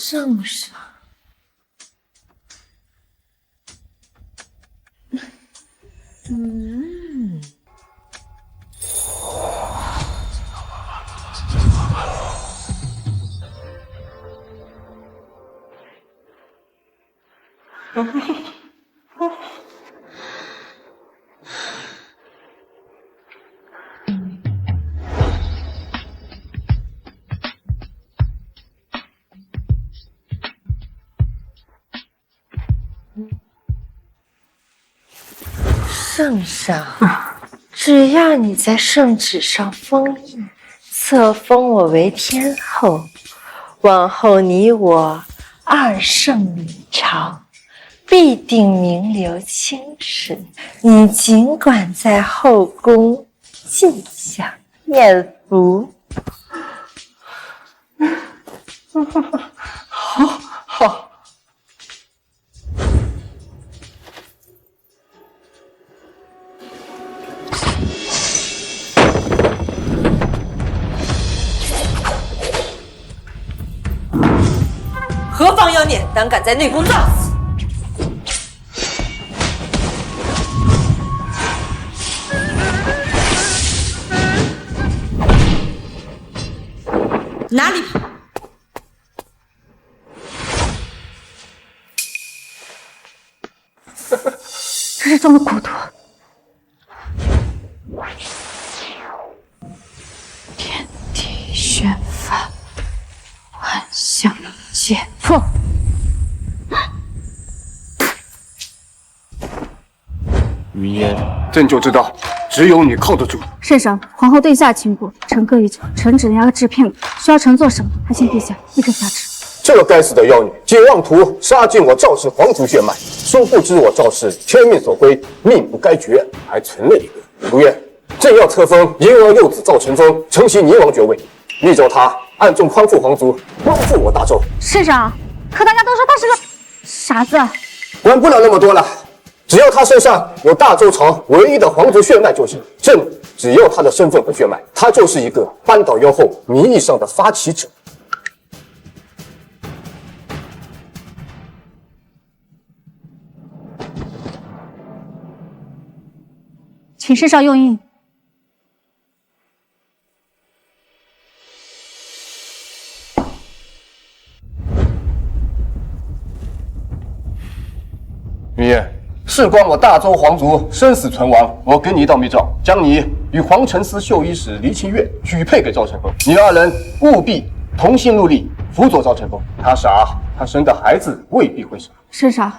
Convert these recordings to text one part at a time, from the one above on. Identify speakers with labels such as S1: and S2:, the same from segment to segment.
S1: 圣上。圣上，只要你在圣旨上封印，册封我为天后，往后你我二圣女朝，必定名留青史。你尽管在后宫尽享宴福。
S2: 好。
S1: 何方妖孽，胆敢在内宫造次！哪里跑？
S3: 这是这么孤独。天地宣发，万象皆破。
S2: 云烟，朕就知道，只有你靠得住。
S3: 圣上，皇后殿下请过，臣各已久，臣只能压制片刻。需要臣做什么？还请陛下立刻下旨。
S4: 这该死的妖女，竟妄图杀尽我赵氏皇族血脉，殊不知我赵氏天命所归，命不该绝，还存了一个。如愿，朕要册封银娥幼子赵承风承袭宁王爵位，密奏他暗中匡复皇族，光复我大周。
S3: 圣上，可大家都说他是个傻子。
S4: 管不了那么多了，只要他身上有大周朝唯一的皇族血脉就行。朕只要他的身份和血脉，他就是一个扳倒妖后名义上的发起者。
S3: 请圣上用印。
S4: 云烟，事关我大周皇族生死存亡，我给你一道密诏，将你与皇承司绣衣使黎清月许配给赵承风。你二人务必同心戮力，辅佐赵承风。他傻，他生的孩子未必会傻。
S3: 圣上，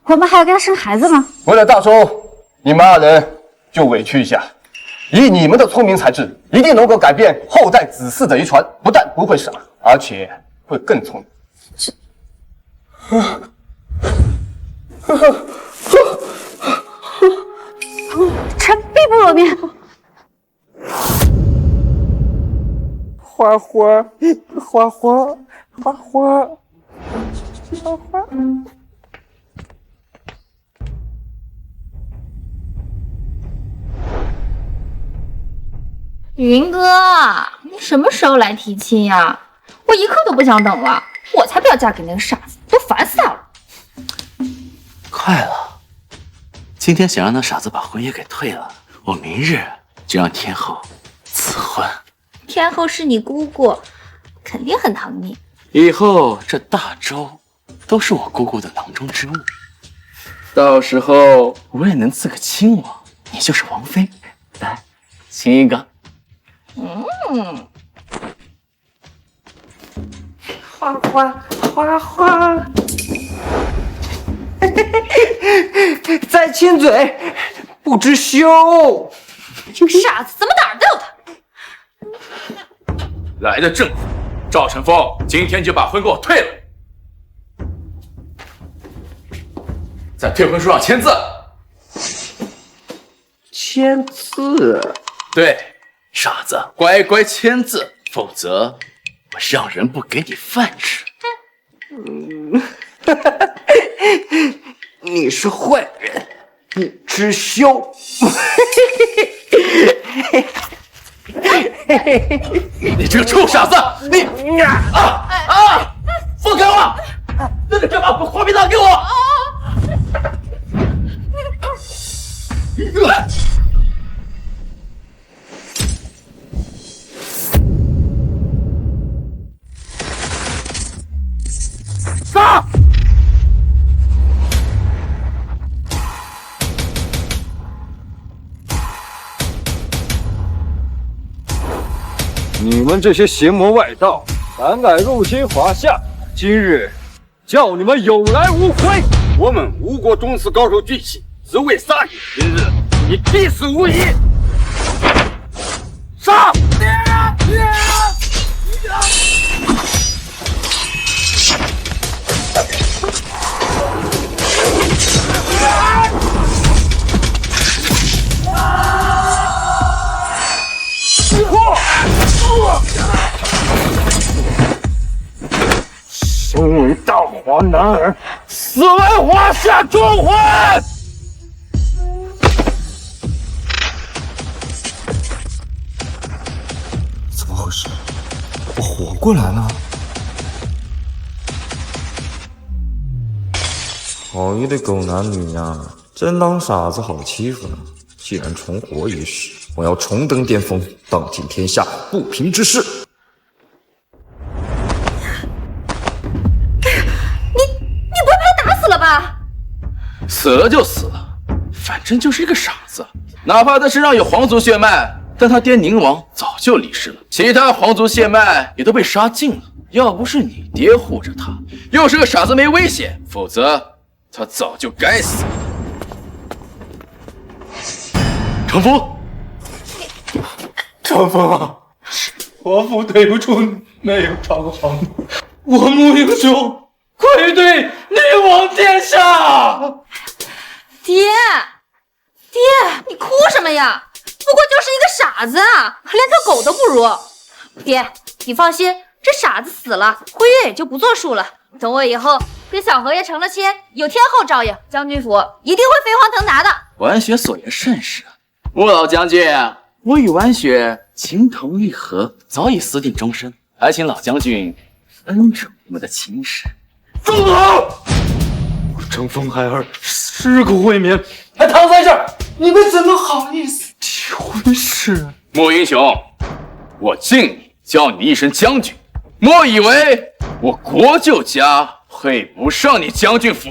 S3: 我们还要给他生孩子吗？
S4: 为了大周，你们二人就委屈一下。以你们的聪明才智，一定能够改变后代子嗣的遗传，不但不会傻，而且会更聪明。
S3: 臣必不裸面。
S2: 花花，花花，花花，花花。
S5: 云哥，你什么时候来提亲呀？我一刻都不想等了，我才不要嫁给那个傻子，都烦死他了。
S6: 快了，今天想让那傻子把婚约给退了，我明日就让天后赐婚。
S5: 天后是你姑姑，肯定很疼你。
S6: 以后这大周都是我姑姑的囊中之物，到时候我也能赐个亲王，你就是王妃。来，亲一个。
S2: 花花，花花。再亲嘴，不知羞。
S5: 这个傻子怎么哪儿都有他？
S7: 来的正好，赵承风今天就把婚给我退了，在退婚书上签字。
S2: 签字？
S7: 对，
S6: 傻子，乖乖签字，否则我让人不给你饭吃。
S2: 你是坏人，不知羞。
S7: 你这个臭傻子，你放开我！
S6: 着干嘛？把花瓶拿给我！杀！
S2: 你们这些邪魔外道，胆敢入侵华夏，今日叫你们有来无回！我们吴国中次高手聚齐，只为杀你。今日你必死无疑！杀！身为大华男儿，死为华夏忠魂！
S8: 怎么回事？我活过来了？好一对狗男女呀！真当傻子好欺负呢！既然重活一世，我要重登巅峰，荡尽天下不平之事。
S5: 你不会把他打死了吧？
S6: 死了就死了，反正就是一个傻子。哪怕他身上有皇族血脉，但他爹宁王早就离世了，其他皇族血脉也都被杀尽了。要不是你爹护着他，又是个傻子没危险，否则他早就该死。程夫，
S7: 长风啊，国父对不住你，没有偿还，我穆英雄愧对女王殿下。
S5: 爹，你哭什么呀？不过就是一个傻子啊，连条狗都不如。爹，你放心，这傻子死了，辉月也就不作数了。等我以后跟小荷爷成了亲，有天后照应，将军府一定会飞黄腾达的。
S6: 婉雪所言甚是。穆老将军，我与婉雪情投意合，早已私定终身，还请老将军恩准我们的亲事。
S7: 住口！程风孩儿尸骨未眠，还躺在这儿，你们怎么好意思提婚事？
S6: 穆英雄，我敬你，叫你一声将军，莫以为我国舅家配不上你将军府。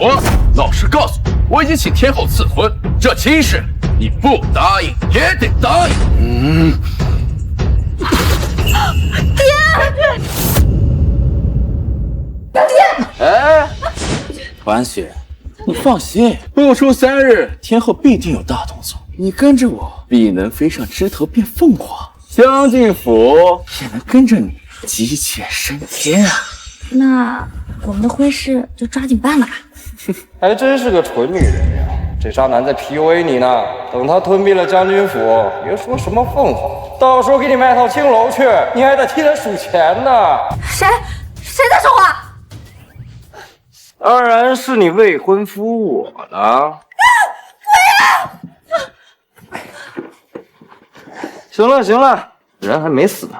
S6: 老实告诉你，我已经请天后赐婚，这亲事你不答应也得答应。爹！哎，婉雪，你放心，不出3日，天后必定有大动作。你跟着我，必能飞上枝头变凤凰，将军府也能跟着你鸡犬升天啊！
S3: 那我们的婚事就抓紧办了吧。
S8: 还真是个蠢女人呀！这渣男在 PUA 你呢。等他吞并了将军府，别说什么凤凰，到时候给你卖套青楼去，你还得替他数钱呢。
S5: 谁在说话？
S8: 当然是你未婚夫我了。行了，人还没死呢。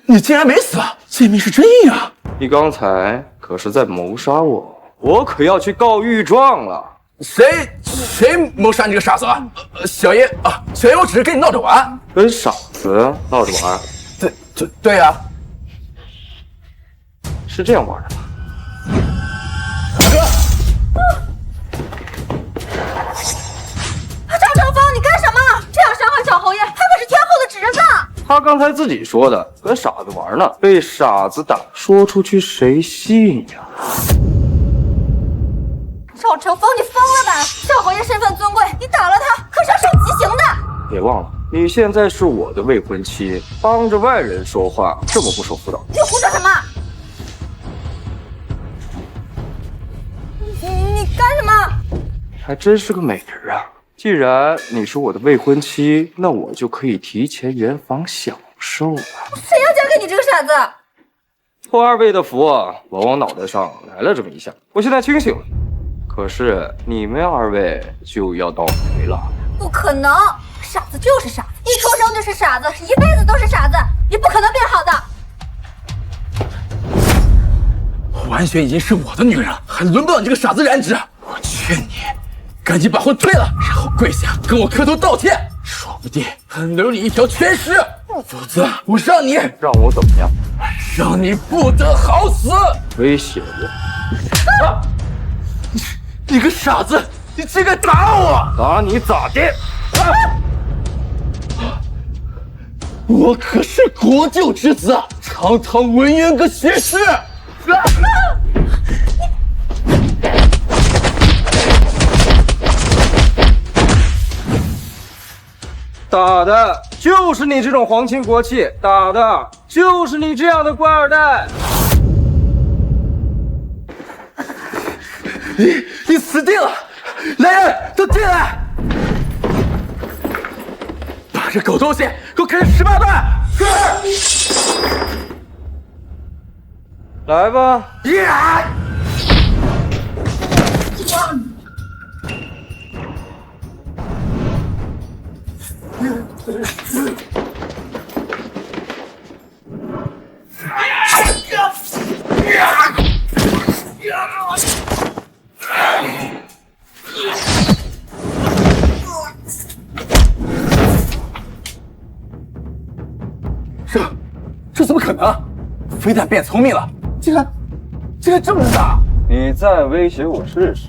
S6: 你竟然没死，罪名是真硬啊！
S8: 你刚才可是在谋杀我，我可要去告御状了。
S6: 谁谋杀你这个傻子啊？小爷啊，小爷我只是跟你闹着玩，
S8: 跟傻子闹着玩？
S6: 对呀，
S8: 是这样玩的吗？
S5: 张成风，你干什么？这样伤害小侯爷，他可是天后的侄子。
S8: 他刚才自己说的，跟傻子玩呢，被傻子打，说出去谁信呀？
S5: 赵成风，你疯了吧？小侯爷身份尊贵，你打了他可是要受极刑的。
S8: 别忘了，你现在是我的未婚妻，帮着外人说话，这么不守妇道。
S5: 你胡说什么？你干什么？
S8: 还真是个美人啊！既然你是我的未婚妻，那我就可以提前圆房享受了。
S5: 谁要嫁给你这个傻子？
S8: 托二位的福，我往脑袋上来了这么一下，我现在清醒了。可是你们二位就要倒霉了。
S5: 不可能，傻子就是傻子，一出生就是傻子，一辈子都是傻子，你不可能变好的。
S6: 完全已经是我的女人了，还轮不到你这个傻子染指。我劝你，赶紧把婚退了，然后跪下跟我磕头道歉，说不定还留你一条全尸。否则我让我怎么样？让你不得好死！
S2: 威胁我？
S6: 啊！你个傻子，你竟敢打我！
S2: 打你咋的？
S6: 我可是国舅之子，堂堂文渊阁学士。
S8: 打的就是你这种皇亲国戚，打的就是你这样的官二代。
S6: 你死定了！来人，都进来！把这狗东西给我砍18段！
S8: 来吧。
S6: 呀！这怎么可能？非但变聪明了，竟然这么大！
S8: 你再威胁我试试。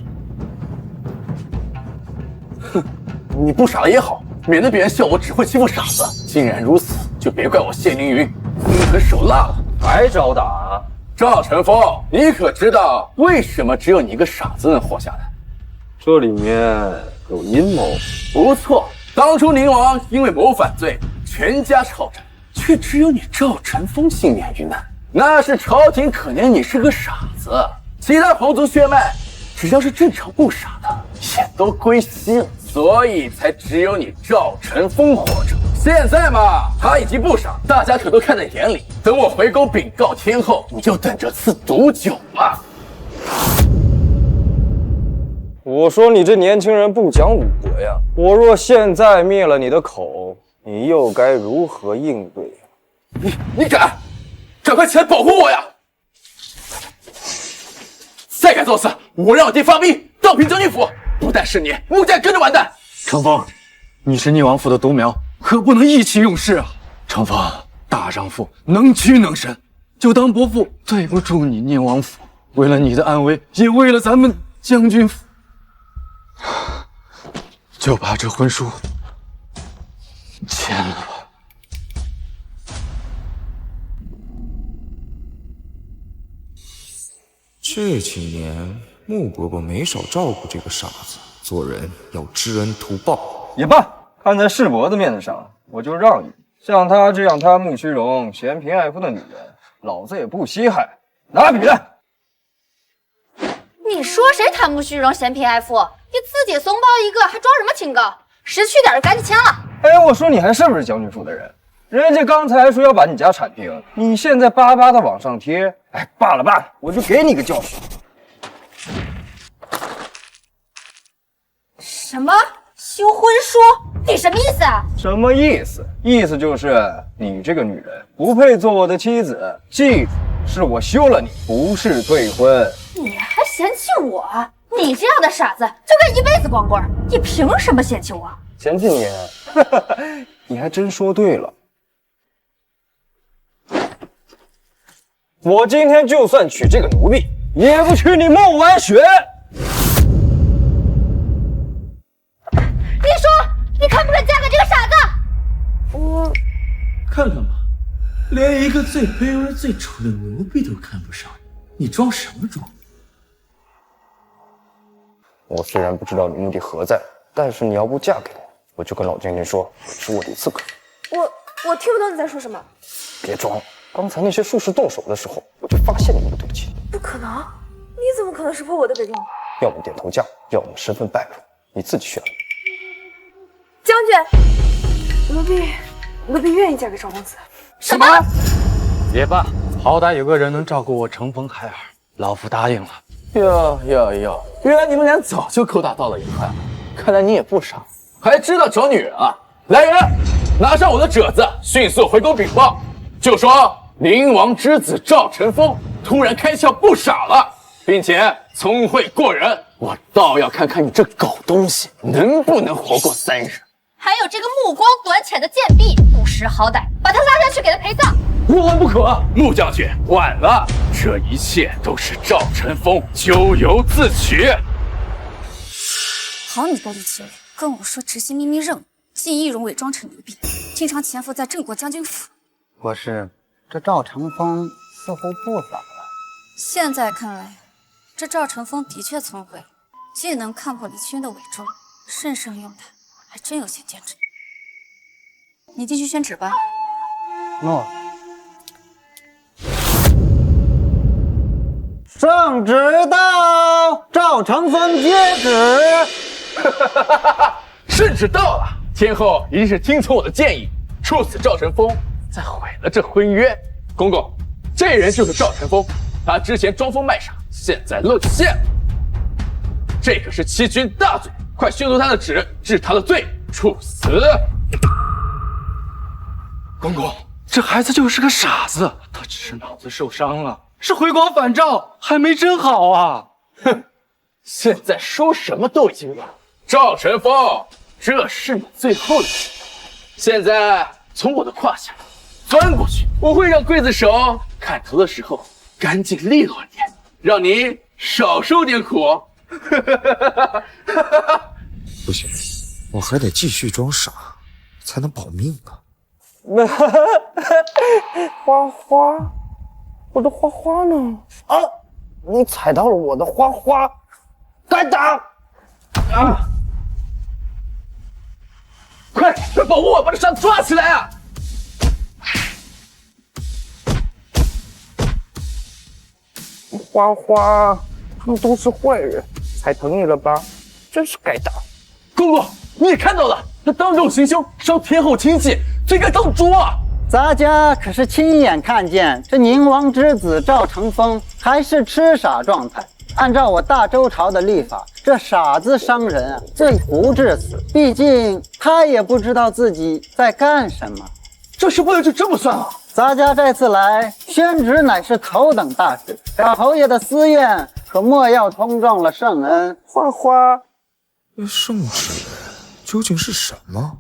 S6: 哼，你不傻也好，免得别人笑我只会欺负傻子。既然如此，就别怪我谢凌云心狠手辣了。
S8: 还找打啊？
S6: 赵晨风，你可知道为什么只有你一个傻子能活下来？
S8: 这里面有阴谋。
S6: 不错，当初宁王因为谋反罪，全家抄斩，却只有你赵晨风幸免于难。那是朝廷可怜你是个傻子，其他皇族血脉只要是正常不傻的，也都归西了，所以才只有你赵晨风活着。现在嘛，他已经不傻，大家可都看在眼里。等我回宫禀告天后，你就等着赐毒酒吧。
S8: 我说你这年轻人不讲武德呀！我若现在灭了你的口，你又该如何应对呀？
S6: 你敢？赶快起来保护我呀！再敢作死，我让我爹发兵调平将军府，不但是你，穆家跟着完蛋。
S7: 程风，你是宁王府的独苗，可不能意气用事啊！程风，大丈夫能屈能伸，就当伯父对不住你宁王府，为了你的安危，也为了咱们将军府，就把这婚书签了吧。
S9: 这几年，穆伯伯没少照顾这个傻子，做人要知恩图报。
S8: 也罢，看在世伯的面子上，我就让你。像她这样贪慕虚荣、嫌贫爱富的女人，老子也不稀罕。拿笔来！
S5: 你说谁贪慕虚荣、嫌贫爱富？你自己怂包一个，还装什么清高？识趣点就赶紧签了。
S8: 哎，我说你还是不是将军府的人？人家刚才说要把你家铲平，你现在巴巴的往上贴，哎，罢了罢了，我就给你个教训。
S5: 什么修婚书？你什么意思啊？
S8: 什么意思？意思就是你这个女人不配做我的妻子，记住，是我休了你，不是退婚。
S5: 你还嫌弃我？你这样的傻子就该一辈子光棍，你凭什么嫌弃我？
S8: 嫌弃你？你还真说对了。我今天就算娶这个奴婢，也不娶你穆婉雪。
S5: 你说，你肯不肯嫁给这个傻子？
S7: 我看看吧，连一个最卑微、最丑的奴婢都看不上你装什么装？
S8: 我虽然不知道你目的何在，但是你要不嫁给我，我就跟老将军说是卧底刺客。
S10: 我听不懂你在说什么。
S8: 别装，刚才那些术士动手的时候，我就发现你们的对不起。
S10: 不可能，你怎么可能识破我的本领？
S8: 要么点头嫁，要么身份败露，你自己选。
S10: 将军，奴婢愿意嫁给赵公子。
S5: 什么？
S7: 也罢，好歹有个人能照顾我乘风开耳，老夫答应了。
S6: 哟，原来你们俩早就勾搭到了一块了，看来你也不傻，还知道找女人啊！来人，拿上我的褶子，迅速回宫禀报，就说宁王之子赵晨风突然开窍不傻了，并且聪慧过人，我倒要看看你这狗东西能不能活过3日。
S5: 还有这个目光短浅的贱婢，不识好歹，把他拉下去给他陪葬。
S6: 无完不可，穆将军，晚了，这一切都是赵晨风咎由自取。
S3: 好你个李奇微，跟我说执行秘密任务，竟易容伪装成刘备，经常潜伏在郑国将军府。
S11: 国师，这赵成风似乎不早了。
S3: 现在看来，这赵成风的确聪慧，既能看破李奇微的伪装，慎慎用他，还真有些坚持。你进去宣旨吧。
S11: 诺。圣旨到，赵成风接旨。
S6: 圣旨到了，天后一定是听从我的建议，处死赵晨风，再毁了这婚约。公公，这人就是赵晨风，他之前装疯卖傻，现在露馅了。这可是欺君大罪，快宣读他的旨，治他的罪，处死。
S7: 公公，这孩子就是个傻子，他只是脑子受伤了，是回光返照，还没治好啊！
S6: 哼，现在说什么都已经晚。赵晨风，这是你最后的机会，现在从我的胯下钻过去，我会让刽子手砍头的时候干净利落点，让你少受点苦。
S9: 不行，我还得继续装傻，才能保命啊！
S8: 花花，我的花花呢？啊！你踩到了我的花花，该打！啊！
S6: 快保护我，把这傻子抓起来啊！
S8: 花花，他们都是坏人，才疼你了吧？真是该打！
S6: 公公，你也看到了，他当众行凶，伤天后亲戚，罪该当诛啊！
S11: 咱家可是亲眼看见这宁王之子赵成风还是痴傻状态。按照我大周朝的历法，这傻子伤人啊，罪不至死。毕竟他也不知道自己在干什么。
S6: 这事不能就这么算了。
S11: 咱家这次来宣旨乃是头等大事，赵侯爷的私怨可莫要冲撞了圣恩。
S8: 花花，
S9: 圣旨究竟是什么？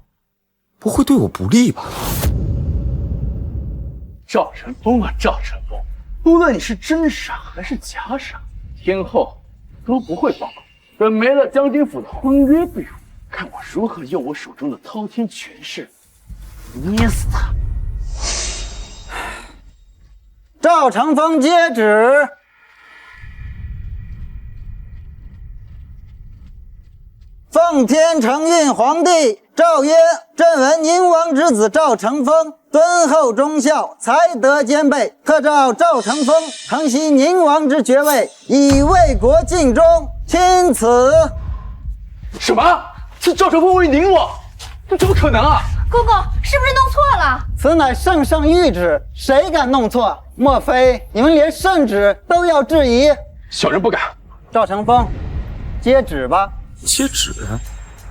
S9: 不会对我不利吧？
S6: 赵晨风啊，赵晨风，无论你是真傻还是假傻，天后都不会放过。等没了将军府的婚约庇护，看我如何用我手中的滔天权势捏死他。
S11: 赵成风接旨。奉天承运皇帝诏曰：朕闻宁王之子赵成风敦厚忠孝，才德兼备，特召赵成风承袭宁王之爵位，以为国尽忠。钦此。
S6: 什么？这赵成风为宁王？这怎么可能啊！
S5: 公公是不是弄错了？
S11: 此乃圣上谕旨，谁敢弄错？莫非你们连圣旨都要质疑？
S6: 小人不敢。
S11: 赵成风，接旨吧。
S9: 接旨？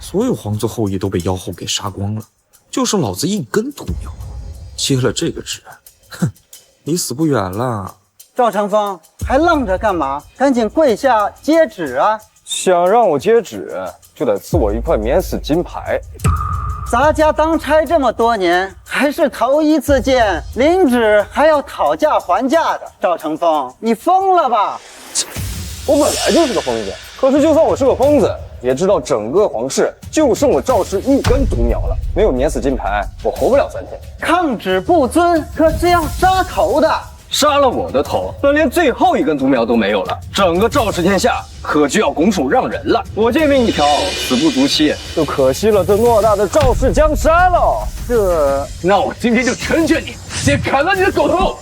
S9: 所有皇族后裔都被妖后给杀光了，就剩老子一根独苗。接了这个旨，哼，离死不远了。
S11: 赵成风还愣着干嘛？赶紧跪下接旨啊！
S8: 想让我接旨，就得赐我一块免死金牌。
S11: 咱家当差这么多年，还是头一次见领旨还要讨价还价的。赵成风，你疯了吧？
S8: 我本来就是个疯子，可是就算我是个疯子，也知道整个皇室就剩我赵氏一根独苗了。没有免死金牌，我活不了3天。
S11: 抗旨不遵，可是要杀头的。
S8: 杀了我的头，那连最后一根独苗都没有了，整个赵氏天下可就要拱手让人了。我这命一条，死不足惜，就可惜了这偌大的赵氏江山了。
S6: 那我今天就成全你，先砍了你的狗头！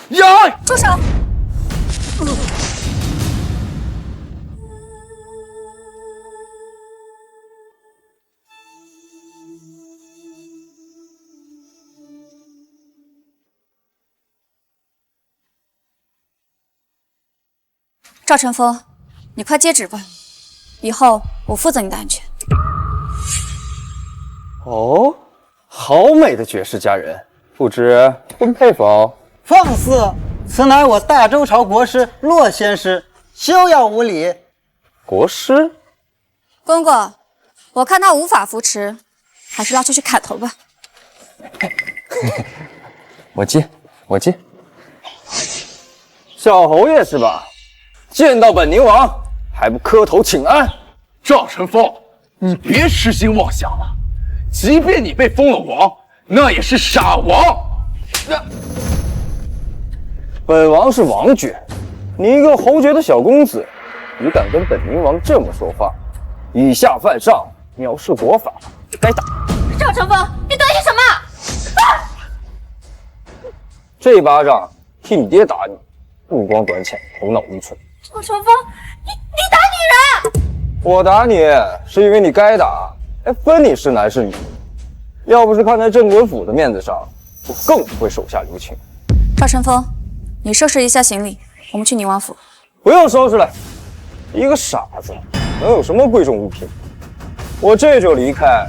S6: 呀！
S3: 住手！赵成风，你快接旨吧，以后我负责你的安全。
S8: 哦，好美的绝世佳人，不知婚配否？
S11: 放肆！此乃我大周朝国师骆仙师，休要无礼。
S8: 国师？
S3: 公公，我看他无法扶持，还是拉出去砍头吧。
S8: 我接。小侯爷是吧？见到本宁王还不磕头请安？
S6: 赵成风，你别痴心妄想了。即便你被封了王，那也是傻王。
S8: 本王是王爵，你一个侯爵的小公子，你敢跟本宁王这么说话，以下犯上，藐视国法，该打。
S5: 赵成风，你得意什么？
S8: 这一巴掌替你爹打你，目光短浅，头脑愚蠢。
S5: 赵成风，你打女人！
S8: 我打你是因为你该打，分你是男是女。要不是看在镇国府的面子上，我更不会手下留情。
S3: 赵成风，你收拾一下行李，我们去宁王府。
S8: 不用收拾了，一个傻子能有什么贵重物品？我这就离开，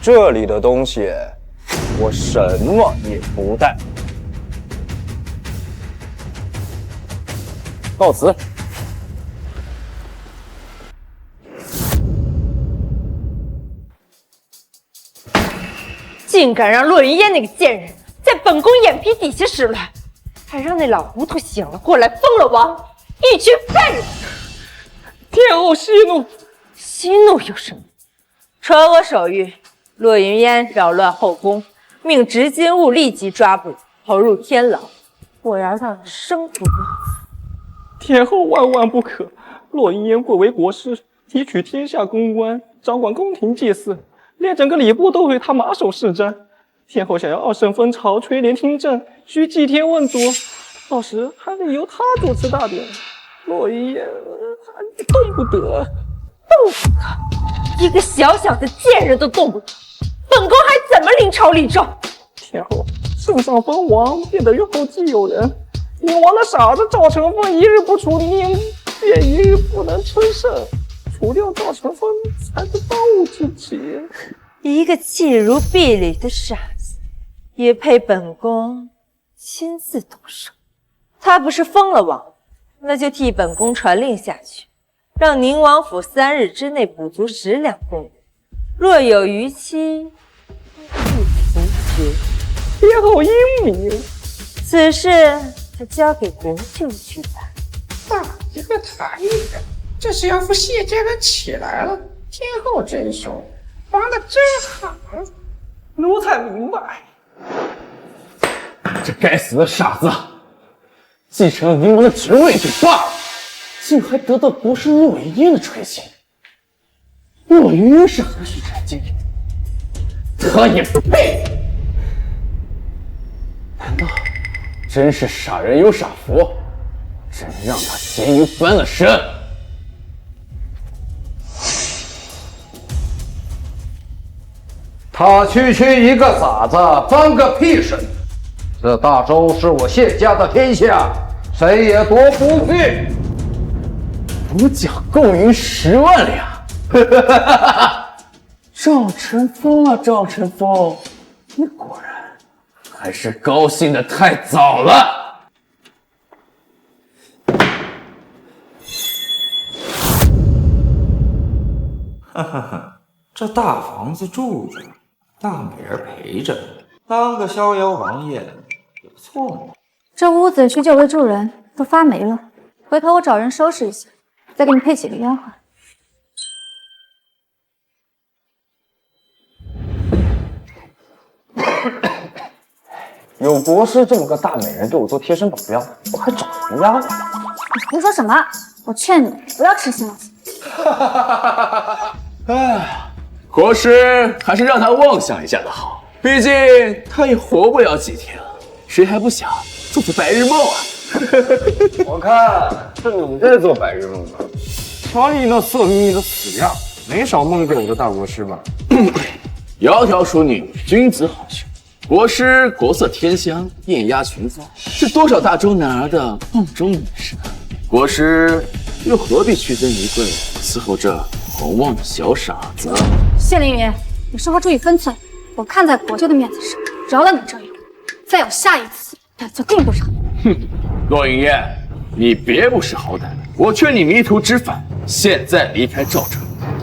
S8: 这里的东西我什么也不带。告辞。
S1: 竟敢让骆云烟那个贱人在本宫眼皮底下使乱，还让那老糊涂醒了过来封了王，一群犯人！
S2: 天后息怒，
S1: 息怒有什么？传我手谕，骆云烟扰乱后宫，命执金吾立即抓捕，投入天牢。果然让人生不如死。
S2: 天后万万不可！骆云烟贵为国师，提取天下公关，掌管宫廷祭祀，连整个礼部都为他马首是瞻。天后想要二圣分朝，垂帘听政，需祭天问主，到时还得由他主持大典。骆云烟还动不得，
S1: 动不得！一个小小的贱人都动不得，本宫还怎么临朝理政？
S2: 天后，圣上封王，便得后继有人。宁王的傻子赵成风一日不除宁，便一日不能称圣。除掉赵成风，才是当务之急。
S1: 一个弃如敝履的傻子，也配本宫亲自动手？他不是封了王，那就替本宫传令下去，让宁王府3日之内补足10两贡银，若有逾期，不服决。
S2: 天后英明，
S1: 此事就交给国舅去办。
S12: 大一个大一个，这是要扶谢家人起来了。天后这一手防得真好。
S2: 奴才明白。
S6: 这该死的傻子，继承了宁王的职位就罢了，竟还得到国师骆云烟的垂青。骆云烟是何许斩金，他也不配。难道真是傻人有傻福，真让他咸鱼翻了身？
S13: 他区区一个傻子，翻个屁身！这大周是我谢家的天下，谁也夺不去。
S6: 补缴贡银10万两，赵成风啊，赵成风，你果然还是高兴的太早了。
S9: 哈哈哈，这大房子住着，大美人陪着，当个逍遥王爷有错吗？
S3: 这屋子许久未住人，都发霉了，回头我找人收拾一下，再给你配几个丫鬟。
S8: 有国师这么个大美人对我做贴身保镖，我还找什么丫鬟？
S3: 你胡说什么？我劝你不要痴心妄想。
S6: 哎，国师还是让他妄想一下的好，毕竟他也活不了几天了，谁还不想做做白日梦啊？
S8: 我看是你在做白日梦吧。瞧你那色眯眯的死样，没少梦给我的大国师吧？
S6: 窈窕淑女，君子好逑。国师国色天香，艳压群芳，是多少大周男儿的梦中女神。国师又何必屈尊一贵，伺候这狂妄的小傻子？
S5: 谢凌云，
S3: 有时候注意分寸。我看在国舅的面子上，饶了你这一回。再有下一次，那就更不饶。
S6: 哼，洛云烟，你别不识好歹，我劝你迷途知返，现在离开赵城，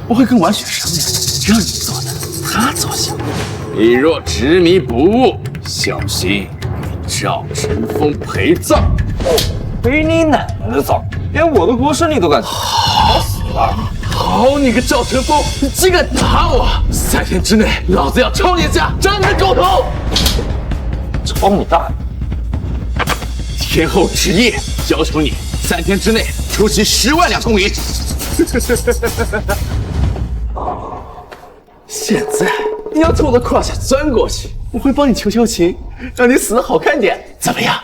S6: 我会跟婉雪商量，让你做的他做下。你若执迷不悟，小心与赵晨风陪葬。
S8: 陪你奶奶的葬，连我的国师你都敢好死了！
S6: 好你个赵晨风，你竟敢打我！3天之内，老子要抄你的家，斩你的狗头！
S8: 抄你大爷！
S6: 天后旨意，要求你3天之内出齐10万两公银。现在你要从我的胯下钻过去，我会帮你求求情，让你死得好看点，怎么样？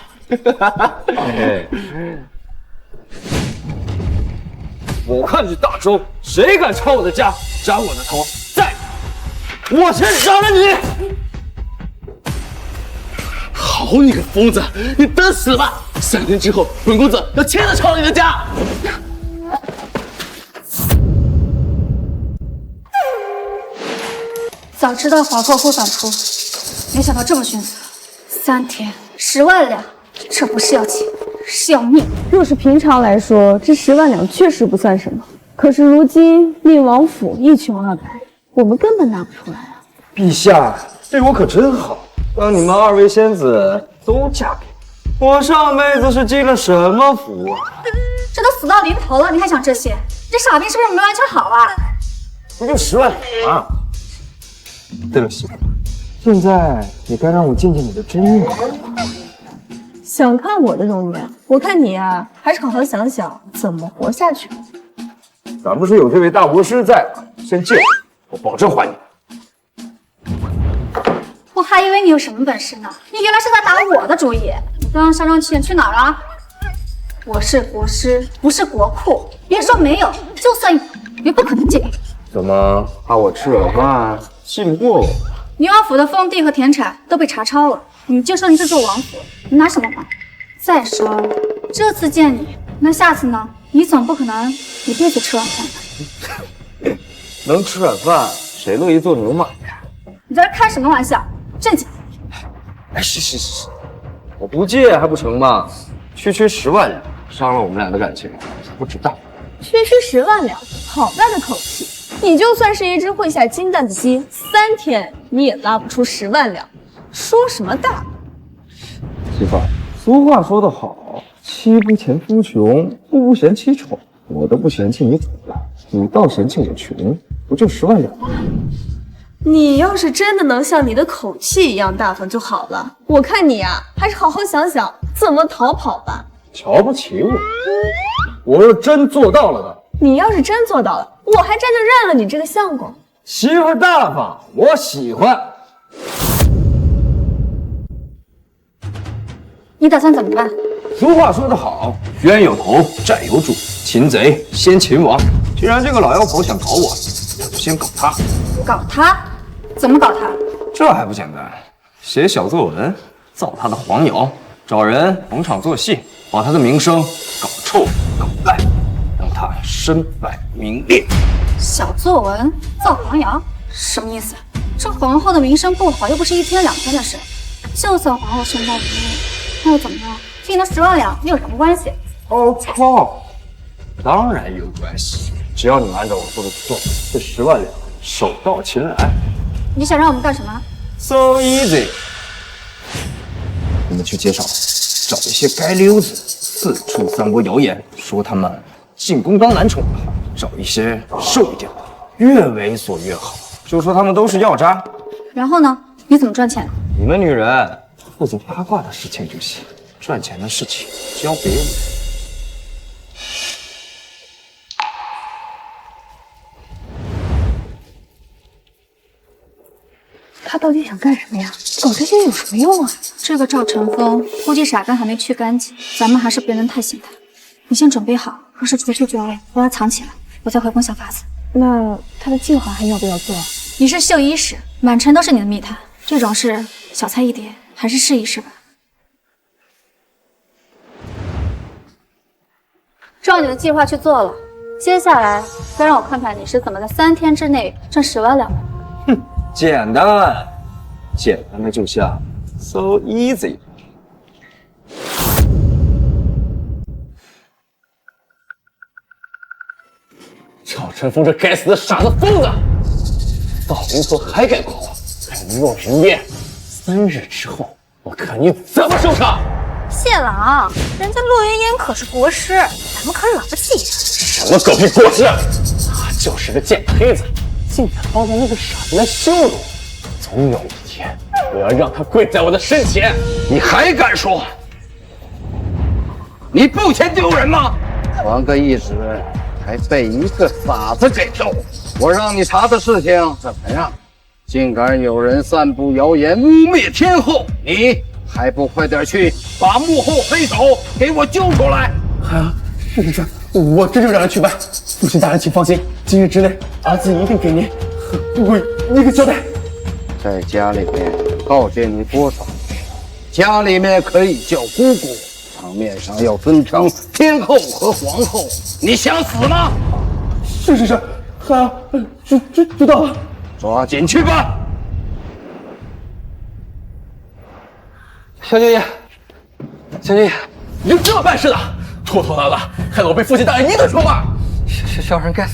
S2: 我看这大周谁敢抄我的家，斩我的头，再我先杀了你！
S6: 好你个疯子，你等死吧！3天之后，本公子要亲自抄你的家。
S3: 早知道皇后会反扑，没想到这么迅速。3天10万两，这不是要钱，是要命。
S10: 若是平常来说，这10万两确实不算什么。可是如今宁王府一穷二白，我们根本拿不出来啊！
S8: 陛下对我可真好，让你们2位仙子都嫁给我。我上辈子是积了什么福啊？
S3: 这都死到临头了，你还想这些？你这傻逼是不是没完全好啊？
S8: 不就10万两吗？对了，媳妇，现在也该让我见见你的真面目了。
S10: 想看我的容颜？我看你啊，还是好好想想怎么活下去。
S8: 咱不是有这位大国师在吗？先借我保证还你。
S3: 我还以为你有什么本事呢，你原来是在打我的主意。你刚刚嚣张气焰去哪儿了？我是国师，不是国库。别说没有，就算有，也不可能借给你。
S8: 怎么怕我吃软饭，信不过我？
S3: 宁王府的封地和田产都被查抄了，你就说你是做王府，你拿什么还？再说了，这次见你，那下次呢？你总不可能一辈子吃软饭吧？
S8: 能吃软饭，谁乐意做牛马呀？
S3: 你在这开什么玩笑？正经！
S8: 哎，是，我不借还不成吗？区10万两，伤了我们俩的感情，不值当。
S10: 区10万两，好大的口气！你就算是一只会下金蛋的鸡，3天你也拉不出10万两，说什么大？
S8: 媳妇，俗话说得好，妻不嫌夫穷，夫不嫌妻丑。我都不嫌弃你惨了，你倒嫌弃我穷，不就10万两吗？
S10: 你要是真的能像你的口气一样大方就好了。我看你啊，还是好好想想怎么逃跑吧。
S8: 瞧不起我？我要真做到了呢？
S10: 你要是真做到了，我还真就认了你这个相公。
S8: 媳妇大方，我喜欢。
S3: 你打算怎么办？
S8: 俗话说得好，冤有头，债有主，擒贼先擒王。既然这个老妖婆想搞我，我就先搞她。
S3: 搞他？怎么搞他？
S8: 这还不简单？写小作文，造她的黄谣，找人逢场作戏，把她的名声搞臭搞烂，让她身败名裂。
S3: 小作文造黄谣，什么意思？这皇后的名声不好，又不是1天2天的事。就算皇后身败名裂，那又怎么样？跟你那10万两你有什么关系？
S8: 我靠！当然有关系，只要你们按照我说的去做，这10万两手到擒来。
S3: 你想让我们干什么
S8: ？So easy！ 你们去街上找一些街溜子，四处散播谣言，说他们进宫当男宠了；找一些瘦一点的，越猥琐越好，就说他们都是药渣。
S3: 然后呢？你怎么赚钱？
S8: 你们女人负责八卦的事情就行，赚钱的事情交给我。
S10: 他到底想干什么呀？搞这些有什么用啊？
S3: 这个赵晨风估计傻根还没去干净，咱们还是别能太信他。你先准备好，若是出去就要把他藏起来，我再回宫想法子。
S10: 那他的计划还要不要做？
S3: 你是绣衣使，满城都是你的密探，这种事小菜一碟，还是试一试吧。照你的计划去做了，接下来再让我看看你是怎么在3天之内挣10万两的。
S8: 哼，简单，简单的就像 so easy。
S6: 赵晨风这该死的傻子疯子，到临头还敢夸我，敢落人烟！3日之后，我看你怎么收场！
S3: 谢郎，人家洛云烟可是国师，咱们可惹不起。
S6: 什么狗屁国师？他就是个贱胚子，竟敢抱着那个傻子来羞辱！总有一天，我要让他跪在我的身前！
S13: 你还敢说？你不嫌丢人吗？传个懿旨，还被一个傻子给偷！我让你查的事情怎么样？竟敢有人散布谣言，污蔑天后，你还不快点去把幕后黑手给我揪出来！
S7: 是，我这就让人去办。父亲大人，请放心，今日之内，儿子一定给您和姑姑一个交代。
S13: 在家里面告诫你多少遍，家里面可以叫姑姑，场面上要尊称天后和皇后。你想死吗？
S7: 是，好，知道了。
S13: 抓紧去吧。
S6: 小姐姐，你就这么办事的？拖拖拉拉，害得我被父亲大人一顿说骂。
S14: 小人该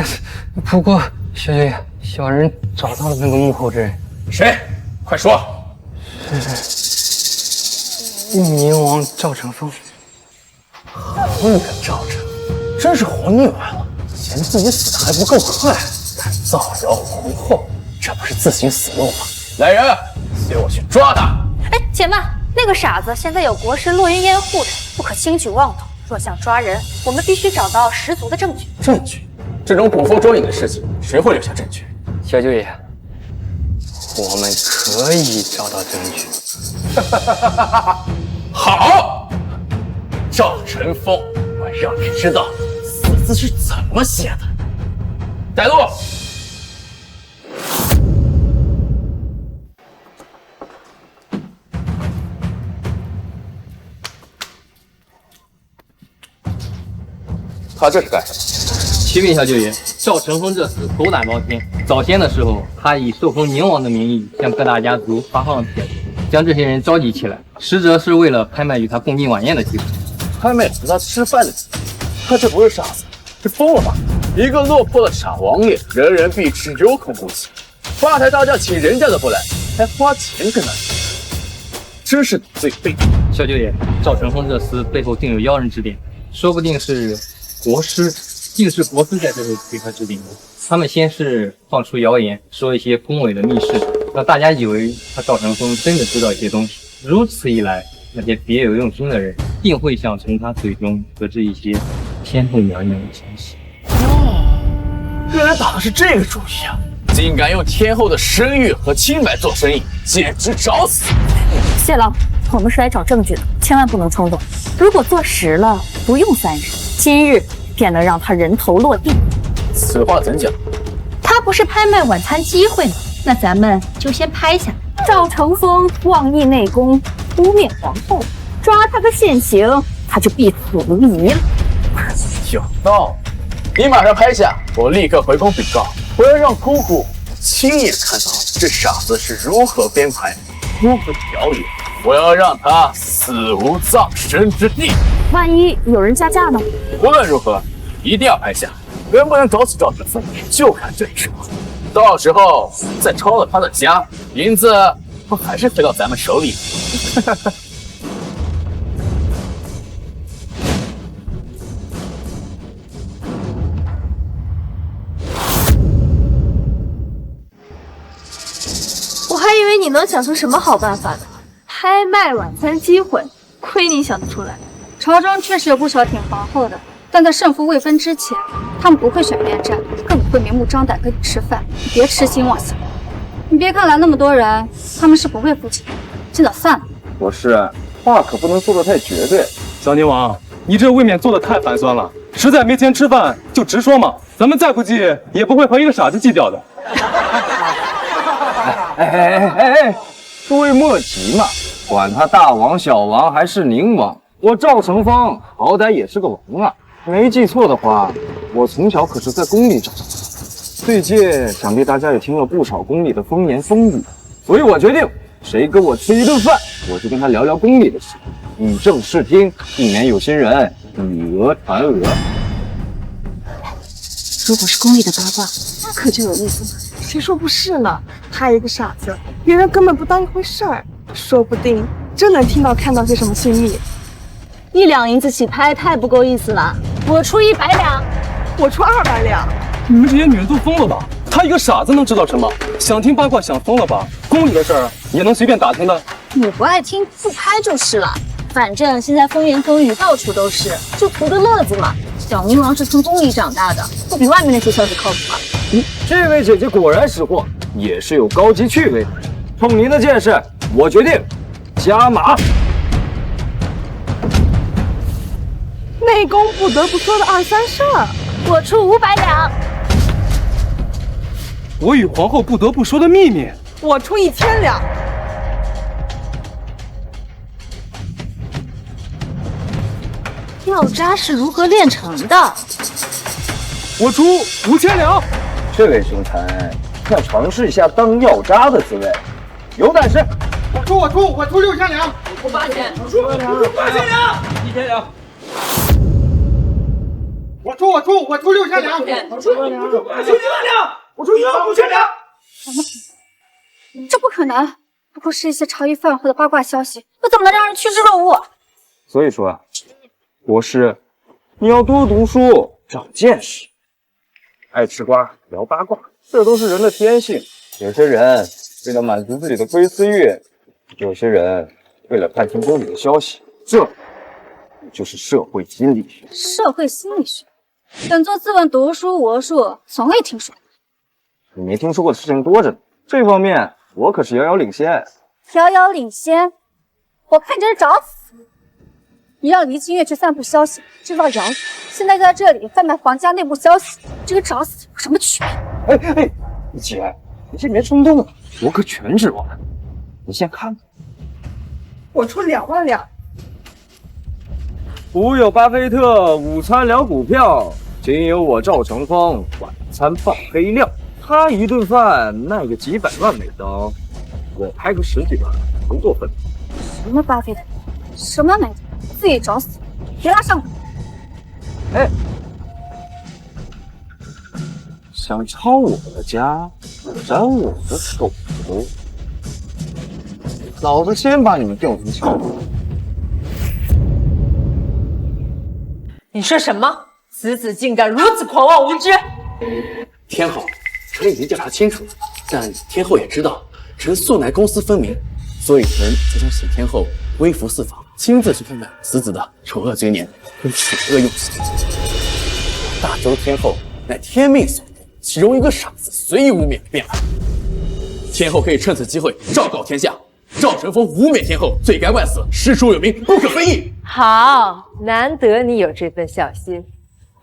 S14: 死。不过，小姐姐，小人找到了那个幕后之人。
S6: 谁？快说！
S14: 是宁王赵成风。
S6: 那个赵成，真是活腻歪了，嫌自己死的还不够快，敢造谣皇后，这不是自寻死路吗？来人，随我去抓他！
S3: 哎，且慢，那个傻子现在有国师洛云烟护着，不可轻举妄动。若想抓人，我们必须找到十足的证据。
S6: 证据？这种捕风捉影的事情，谁会留下证据？
S14: 小舅爷，我们可以找到证据。
S6: 好，赵晨风，我让你知道死字是怎么写的。带路。他这是干什么？
S15: 启禀小舅爷，赵成风这厮狗胆包天。早先的时候，他以受封宁王的名义向各大家族发放了帖子，将这些人召集起来，实则是为了拍卖与他共进晚宴的机会。
S6: 拍卖和他吃饭的机会？他这不是傻子，是疯了吧？一个落魄的傻王爷，人人必吃，有口不起。吧台大家请人家都不来，还花钱跟他吃，真是最背。
S15: 小舅爷，赵成风这厮背后定有妖人指点，说不定是国师，竟是国师在背后给他指点的。他们先是放出谣言，说一些宫闱的密事，让大家以为他赵成风真的知道一些东西。如此一来，那些别有用心的人定会想从他嘴中得知一些天后娘娘的消息。
S6: 原来打的是这个主意啊！竟敢用天后的声誉和清白做生意，简直找死！
S3: 谢郎，我们是来找证据的，千万不能冲动。如果坐实了，不用3日，今日便能让他人头落地。
S6: 此话怎讲？
S3: 他不是拍卖晚餐机会吗？那咱们就先拍下。赵成风妄议内宫，污蔑皇后，抓他个现行，他就必死无疑了。
S6: 有道理，你马上拍下，我立刻回宫禀告。我要让姑姑亲眼看到这傻子是如何编排、如何调理，我要让他死无葬身之地。
S3: 万一有人加价呢？
S6: 无论如何，一定要拍下。能不能找死赵成风，就看这一手。到时候再抄了他的家，银子不还是回到咱们手里？
S10: 我还以为你能想出什么好办法呢？拍卖晚餐机会，亏你想得出来。
S3: 朝中确实有不少挺皇后的，但在胜负未分之前，他们不会选边站，更不会明目张胆跟你吃饭。你别痴心妄想。你别看来那么多人，他们是不会付钱，尽早散了。
S8: 国师，话可不能说的太绝对。
S7: 小宁王，你这未免做的太寒酸了，实在没钱吃饭就直说嘛，咱们再不济也不会和一个傻子计较的。
S8: 哎，诸位莫急嘛，管他大王小王还是宁王，我赵成风好歹也是个王啊。没记错的话，我从小可是在宫里长大的，最近想必大家也听了不少宫里的风言风语，所以我决定，谁跟我吃一顿饭，我就跟他聊聊宫里的事，以正视听，避免有心人以讹传讹。
S10: 如果是宫里的八卦，那可就有意思了。谁说不是呢？他一个傻子，别人根本不当一回事儿，说不定真能听到看到些什么心意。1两银子起拍，太不够意思了。我出100两，我出200两。
S7: 你们这些女人都疯了吧？他一个傻子能知道什么？想听八卦想疯了吧？宫里的事儿也能随便打听的？
S10: 你不爱听不拍就是了。反正现在风言风语到处都是，就图个乐子嘛。小宁王是从宫里长大的，不比外面那些消息靠谱吧？
S8: 这位姐姐果然识货，也是有高级趣味的。冲您的见识，我决定加码。
S10: 内宫不得不说的2、3事儿，我出500两。
S7: 我与皇后不得不说的秘密，
S10: 我出1000两。药渣是如何炼成的？
S7: 我出5000两。
S8: 这位兄台，要尝试一下当药渣的滋味，有胆识！
S12: 我出6000两，
S6: 我出8000，
S12: 我出8000两
S6: ，1000两。
S12: 我出6000两，我出8000两，我出15000两。
S3: 这不可能，不过是一些茶余饭后的八卦消息，又怎么能让人趋之若鹜？
S8: 所以说啊，国师，你要多读书，长见识。爱吃瓜，聊八卦，这都是人的天性。有些人为了满足自己的窥私欲，有些人为了探听宫里的消息，这就是社会心理学。
S3: 社会心理学，本座自问读书无数，从未听说。
S8: 你没听说过的事情多着呢，这方面我可是遥遥领先。
S3: 遥遥领先，我看你这是找死！你让黎清月去散布消息，制造谣言，现在在这里贩卖皇家内部消息，这个找死有什么区别？
S8: 哎，姐，你先别冲动啊，我可全指望了。你先看看。
S10: 我出2万两。
S8: 古有巴菲特午餐聊股票，今有我赵成风晚餐放黑料。他一顿饭卖个几百万美刀，我拍个10几万，不过分。
S3: 什么巴菲特，什么美德，自己找死！别拉上我！
S8: 哎，想抄我的家，斩我的狗头，老子先把你们吊成桥。
S1: 你说什么？子子竟敢如此狂妄无知！
S6: 天后，臣已经调查清楚了，但天后也知道，臣素乃公私分明，所以臣才想请天后微服私访，亲自去看看此子的丑恶嘴脸跟险恶用心。大周天后乃天命所定，岂容一个傻子随意污蔑便来？天后可以趁此机会昭告天下，赵成风污蔑天后，罪该万死，师出有名，不可非议。
S1: 好，难得你有这份小心，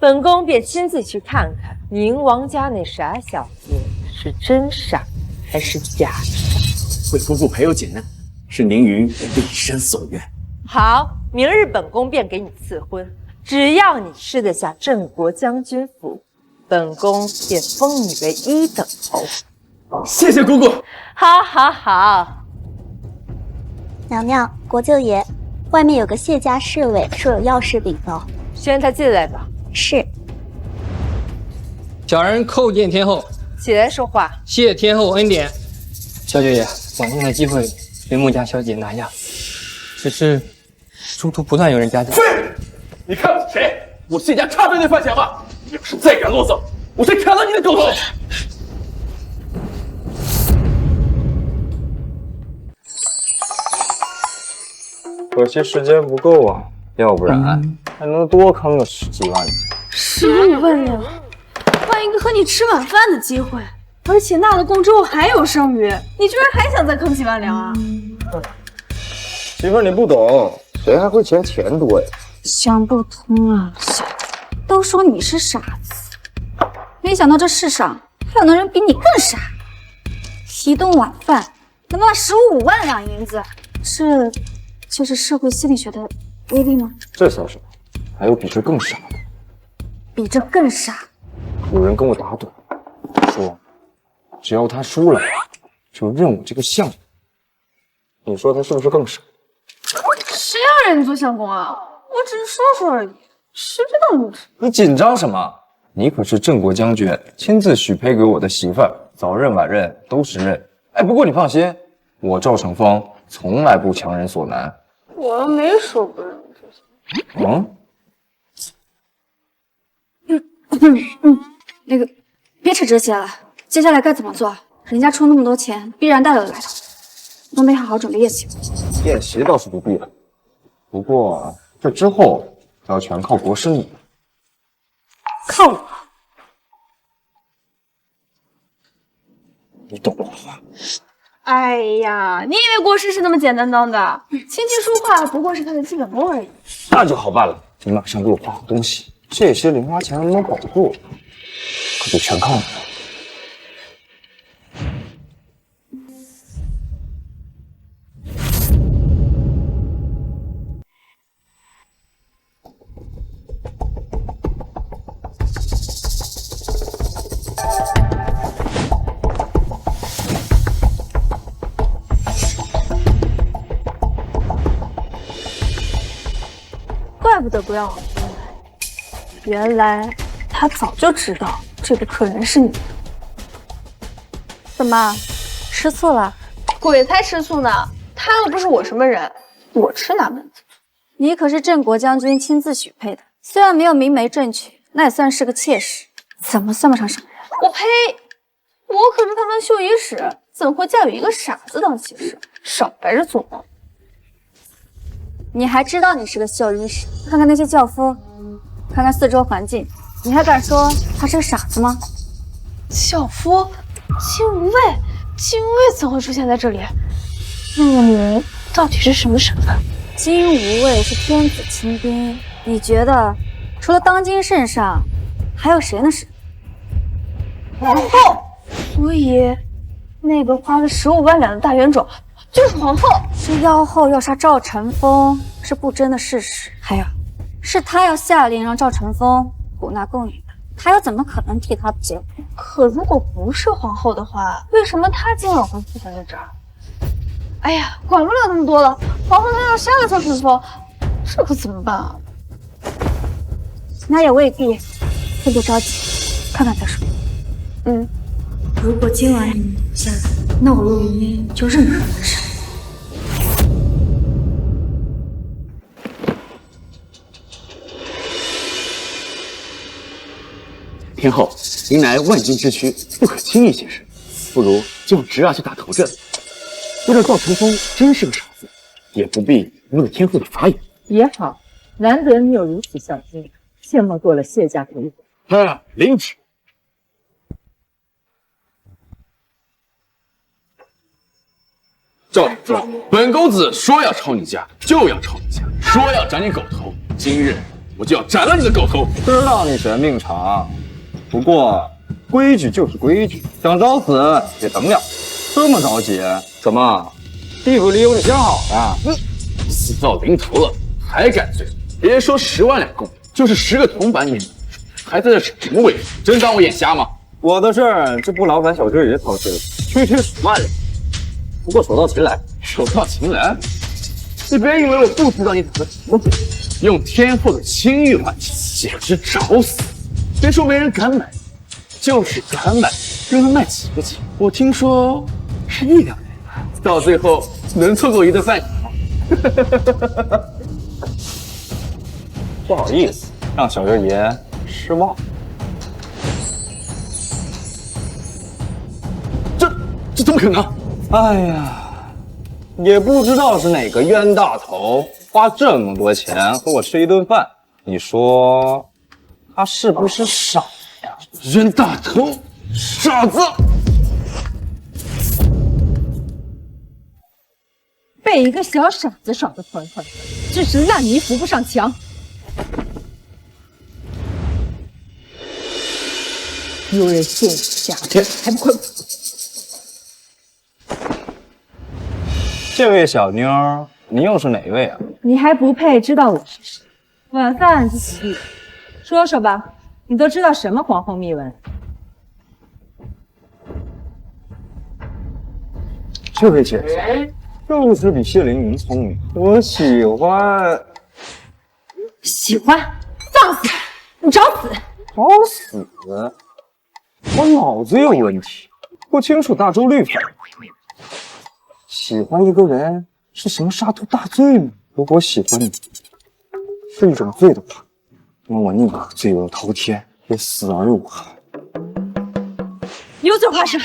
S1: 本宫便亲自去看看宁王家那傻小子是真傻还是假傻。
S6: 为夫妇排忧解难，是宁云毕生所愿。
S1: 好，明日本宫便给你赐婚，只要你吃得下镇国将军府，本宫便封你为1等侯。
S6: 谢谢姑姑。
S1: 好，好，好。
S16: 娘娘，国舅爷，外面有个谢家侍卫说有要事禀报，
S1: 宣他进来吧。
S16: 是。
S15: 小人叩见天后。
S1: 起来说话。
S15: 谢天后恩典。小姐姐，网上的机会被穆家小姐拿下，只是中途不断有人加价。
S6: 你看我是谁？我谢家差辈那饭钱吗？要是再敢啰嗦，我先砍了你的狗头！
S8: 可惜时间不够啊，要不然还能多坑个10几万。
S10: 15万两，换一个和你吃晚饭的机会，而且纳了宫之后还有剩余，你居然还想再坑几万两啊？
S8: 媳妇儿你不懂，谁还会嫌钱多呀？
S3: 想不通啊，小子，都说你是傻子，没想到这世上还有能人比你更傻。一顿晚饭能卖15万两银子，这就是社会心理学的威力吗？
S8: 这算什么？还有比这更傻的。
S3: 比这更傻？
S8: 有人跟我打赌，说说，只要他输了，就认我这个相公。你说他是不是更傻？
S10: 谁要让你做相公啊？我只是说说而已，谁知道你？
S8: 你紧张什么？你可是郑国将军亲自许配给我的媳妇儿，早认晚认都是认。哎，不过你放心，我赵成风从来不强人所难。
S10: 我没说不认
S3: 那个，别扯这些了，接下来该怎么做？人家出那么多钱，必然大有来头。弄得好好准备宴席。
S8: 宴席倒是不必了，不过这之后要全靠国师你。
S3: 靠我？
S8: 你懂了。
S10: 哎呀，你以为国师是那么简单当的？琴棋书画不过是他的基本功而已。
S8: 那就好办了，你马上给我画好东西，这些零花钱能不能保住，可就全靠你了。
S10: 怪不得不让我进来，原来他早就知道这个客人是你。
S3: 怎么，吃醋了？
S10: 鬼才吃醋呢！他又不是我什么人，我吃哪门子？
S3: 你可是郑国将军亲自许配的，虽然没有明媒正娶，那也算是个妾室，怎么算不上什么人？
S10: 我呸！我可是他们绣衣使，怎会嫁与一个傻子当妾室？少白日做梦！
S3: 你还知道你是个绣衣使？看看那些轿夫，看看四周环境，你还敢说他是个傻子吗？
S10: 轿夫，金无畏，金无畏怎会出现在这里？那个人到底是什么身份？
S3: 金无畏是天子亲兵，你觉得除了当今圣上，还有谁呢？是
S10: 皇后。所以，那个花了15万两的大冤种就是皇后。
S3: 这妖后要杀赵成风是不争的事实，还有，是他要下令让赵成风捕纳贡女的，他又怎么可能替他结婚？
S10: 可如果不是皇后的话，为什么他今晚会出现在这儿？哎呀，管不了那么多了，皇后她要杀了赵成风，这可怎么办啊？
S3: 那也未必，先别着急，看看再说。如果今晚你留下来，那我陆云烟就任何人杀。
S6: 天后，您乃万金之躯，不可轻易行事，不如就往直下去打头阵。若这赵成风真是个傻子，也不必误了天后的法眼。
S17: 也好，难得你有如此孝心，切莫做了谢家主
S6: 啊，领旨。赵成风，本公子说要抄你家，就要抄你家；说要斩你狗头，今日我就要斩了你的狗头。
S8: 知道你嫌命长，不过规矩就是规矩，想找死也等了。这么着急，怎么地府里有你相好的？
S6: 死到临头了还敢嘴？别说10万两贡，就是10个铜板也，还在这逞什么威风？真当我眼瞎吗？
S8: 我的事儿就不劳烦小师爷操心了，区区10万两。不过手到擒来，
S6: 手到擒来，你别以为我不知道你打的什么鬼，用天后的清玉换钱，简直找死！别说没人敢买，就是敢买，又能卖几个钱？我听说是1两年，到最后能凑够一顿饭吗？
S8: 不好意思，让小师爷失望。
S6: 这怎么可能？
S8: 哎呀，也不知道是哪个冤大头花这么多钱和我吃一顿饭，你说他是不是傻呀？
S6: 冤大头，傻子！
S17: 被一个小傻子耍得团团转，真是烂泥扶不上墙。有人陷下天，还不快！
S8: 这位小妞，您又是哪位啊？
S17: 你还不配知道我是谁。晚饭就此地，说说吧，你都知道什么皇后秘闻？
S8: 这位姐姐就是比谢凌云聪明，我喜欢。
S17: 喜欢？放肆！你找死！
S8: 找死！我脑子有问题，不清楚大周律法。喜欢一个人是什么杀头大罪吗？如果喜欢你是一种罪的话，那我宁可罪有滔天，也死而无憾。
S17: 油嘴滑舌，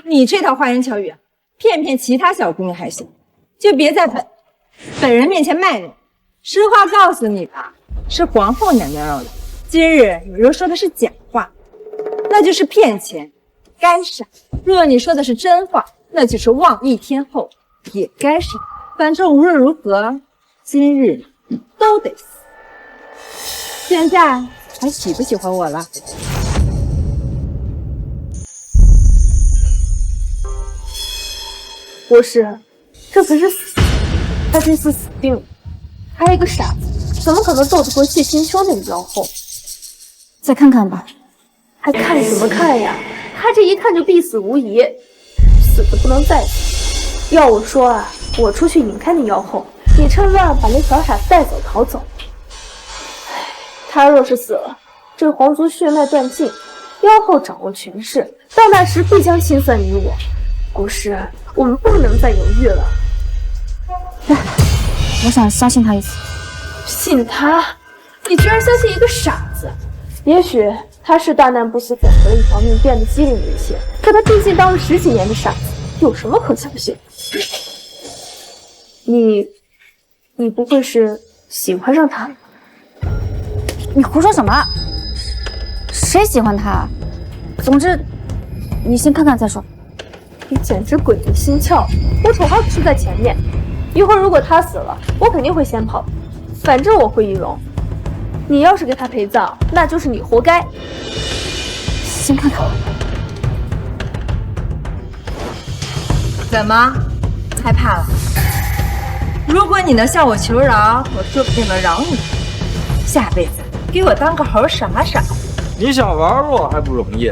S17: 你这套花言巧语，骗骗其他小姑娘还行，就别在本人面前卖弄。实话告诉你吧，是皇后娘娘要的。今日你若说的是假话，那就是骗钱，该杀；若你说的是真话，那就是妄议天后，也该杀。反正无论如何，今日你都得死。现在还喜不喜欢我了？
S10: 不是，这可是死，他这次死定了。还一个傻子，怎么可能斗得过谢清秋那个妖后？
S3: 再看看吧。
S10: 还看什么看呀？他这一看就必死无疑，死的不能再死。要我说啊，我出去引开那妖后，你趁乱把那小傻子带走逃走。他若是死了，这皇族血脉断尽，妖后掌握权势，到那时必将清算你我。国师，我们不能再犹豫了。
S3: 我想相信他一次。
S10: 信他？你居然相信一个傻子？也许他是大难不死走回了一条命，变得机灵了一些，可他毕竟当了10几年的傻子，有什么可相信？你不会是喜欢上他了？
S3: 你胡说什么？谁喜欢他？总之，你先看看再说。
S10: 你简直鬼迷心窍！我丑话可是在前面，一会儿如果他死了，我肯定会先跑，反正我会易容。你要是给他陪葬，那就是你活该。
S3: 先看看。
S17: 怎么，害怕了？如果你能向我求饶，我说不定能饶你。下辈子给我当个猴傻傻。
S2: 你想玩我还不容易，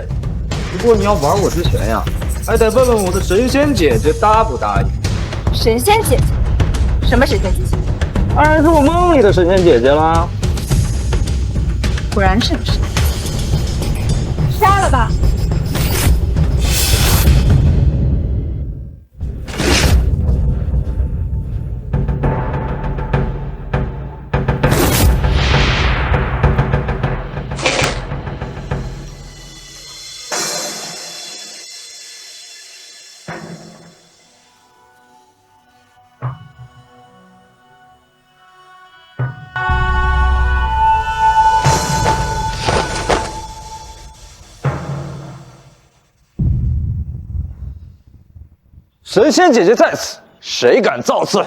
S2: 不过你要玩我之前呀，还得问问我的神仙姐姐答不答应。
S17: 神仙姐姐？什么神仙姐姐？
S2: 当然是我梦里的神仙姐姐啦。
S17: 果然是个神仙。杀了吧！
S2: 神仙姐姐在此，谁敢造次？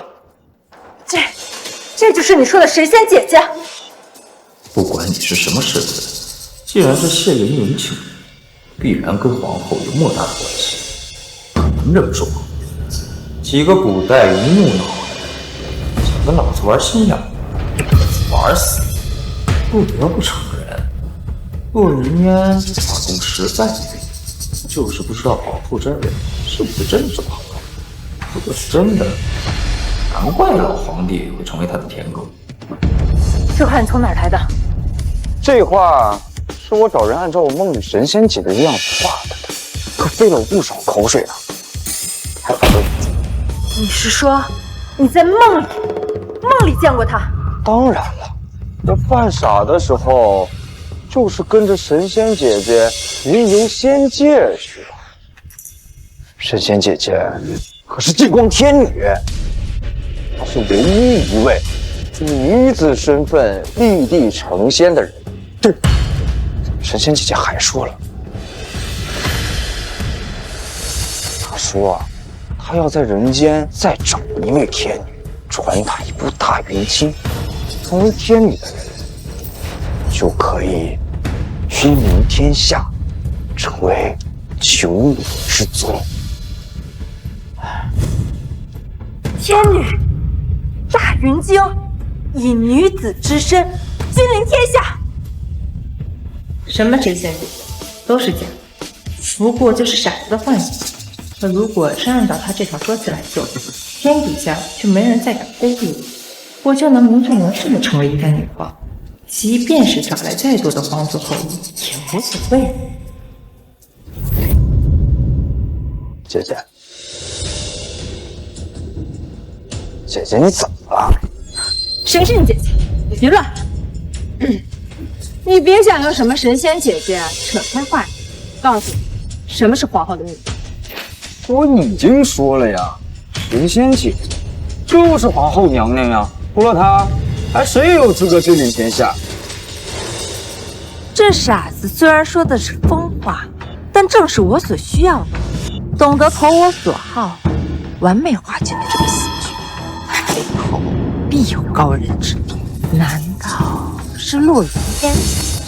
S17: 这就是你说的神仙姐姐。
S9: 不管你是什么身份，既然是谢凌云请，必然跟皇后有莫大的关系。不能这么说，几个古代云木脑袋，想跟老子玩心眼，玩死！不得不承认，洛云烟法功实在美，就是不知道皇后这人是不是真是朋友。如果是真的，难怪老皇帝会成为他的天狗。
S17: 这话你从哪儿来的？
S8: 这话是我找人按照我梦里神仙姐姐的样子画的，可费了我不少口水呢。还好了。
S10: 你是说你在梦里见过他？
S8: 当然了，我犯傻的时候，就是跟着神仙姐姐云游仙界去了。神仙姐姐可是净光天女，她是唯一一位以女子身份立地成仙的人。对，神仙姐姐还说了，她说她要在人间再找一位天女，传她一部大云经，成为天女的人就可以君临天下，成为九女之宗。
S10: 天女，大云经，以女子之身君临天下。
S17: 什么神仙姐姐都是假的，不过就是傻子的幻想。可如果是按照他这条歌词来做，天底下就没人再敢非议我，我就能名正言顺地成为一代女皇，即便是找来再多的皇族后裔也无所谓。
S8: 姐姐，姐姐你怎么了？
S17: 谁是你姐姐？你别乱！你别想用什么神仙姐姐扯开话题。告诉你，什么是皇后的秘密？
S8: 我已经说了呀，神仙姐姐就是皇后娘娘呀，除了她，还谁有资格君临天下？
S1: 这傻子虽然说的是疯话，但正是我所需要的。懂得投我所好，完美化解了这个喜剧，背后必有高人之力。难道是陆云烟？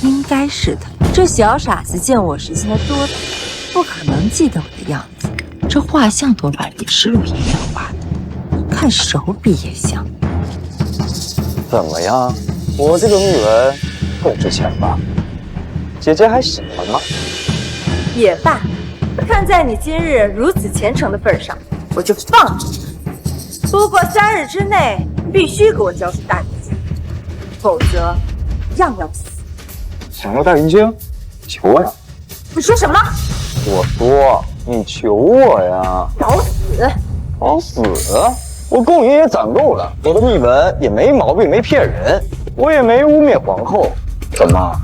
S1: 应该是的。这小傻子见我时间多的，不可能记得我的样子。这画像多半也是陆云烟画的，看手笔也像。
S8: 怎么样，我这个秘文够值钱吧？姐姐还喜欢吗？
S1: 也罢，看在你今日如此虔诚的份上，我就放你。不过3日之内必须给我交出大云经，否则样样死。
S8: 想要大云经？求我呀！
S1: 你说什么？
S8: 我说你求我呀！
S1: 找死！
S8: 找死！我供营也攒够了，我的秘文也没毛病，没骗人，我也没污蔑皇后。怎么？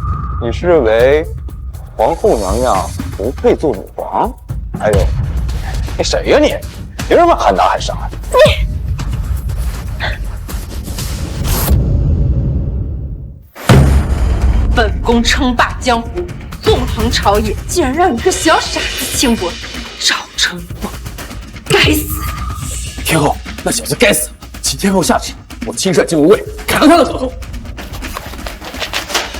S8: 你是认为皇后娘娘不配做女皇？还有，你谁呀你？凭什么喊打喊杀？
S1: 本宫称霸江湖，纵横朝野，竟然让一个小傻子轻薄，赵成凤，该死！
S6: 天后，那小子该死，请天后下旨，我亲率禁卫卫砍了他的头头。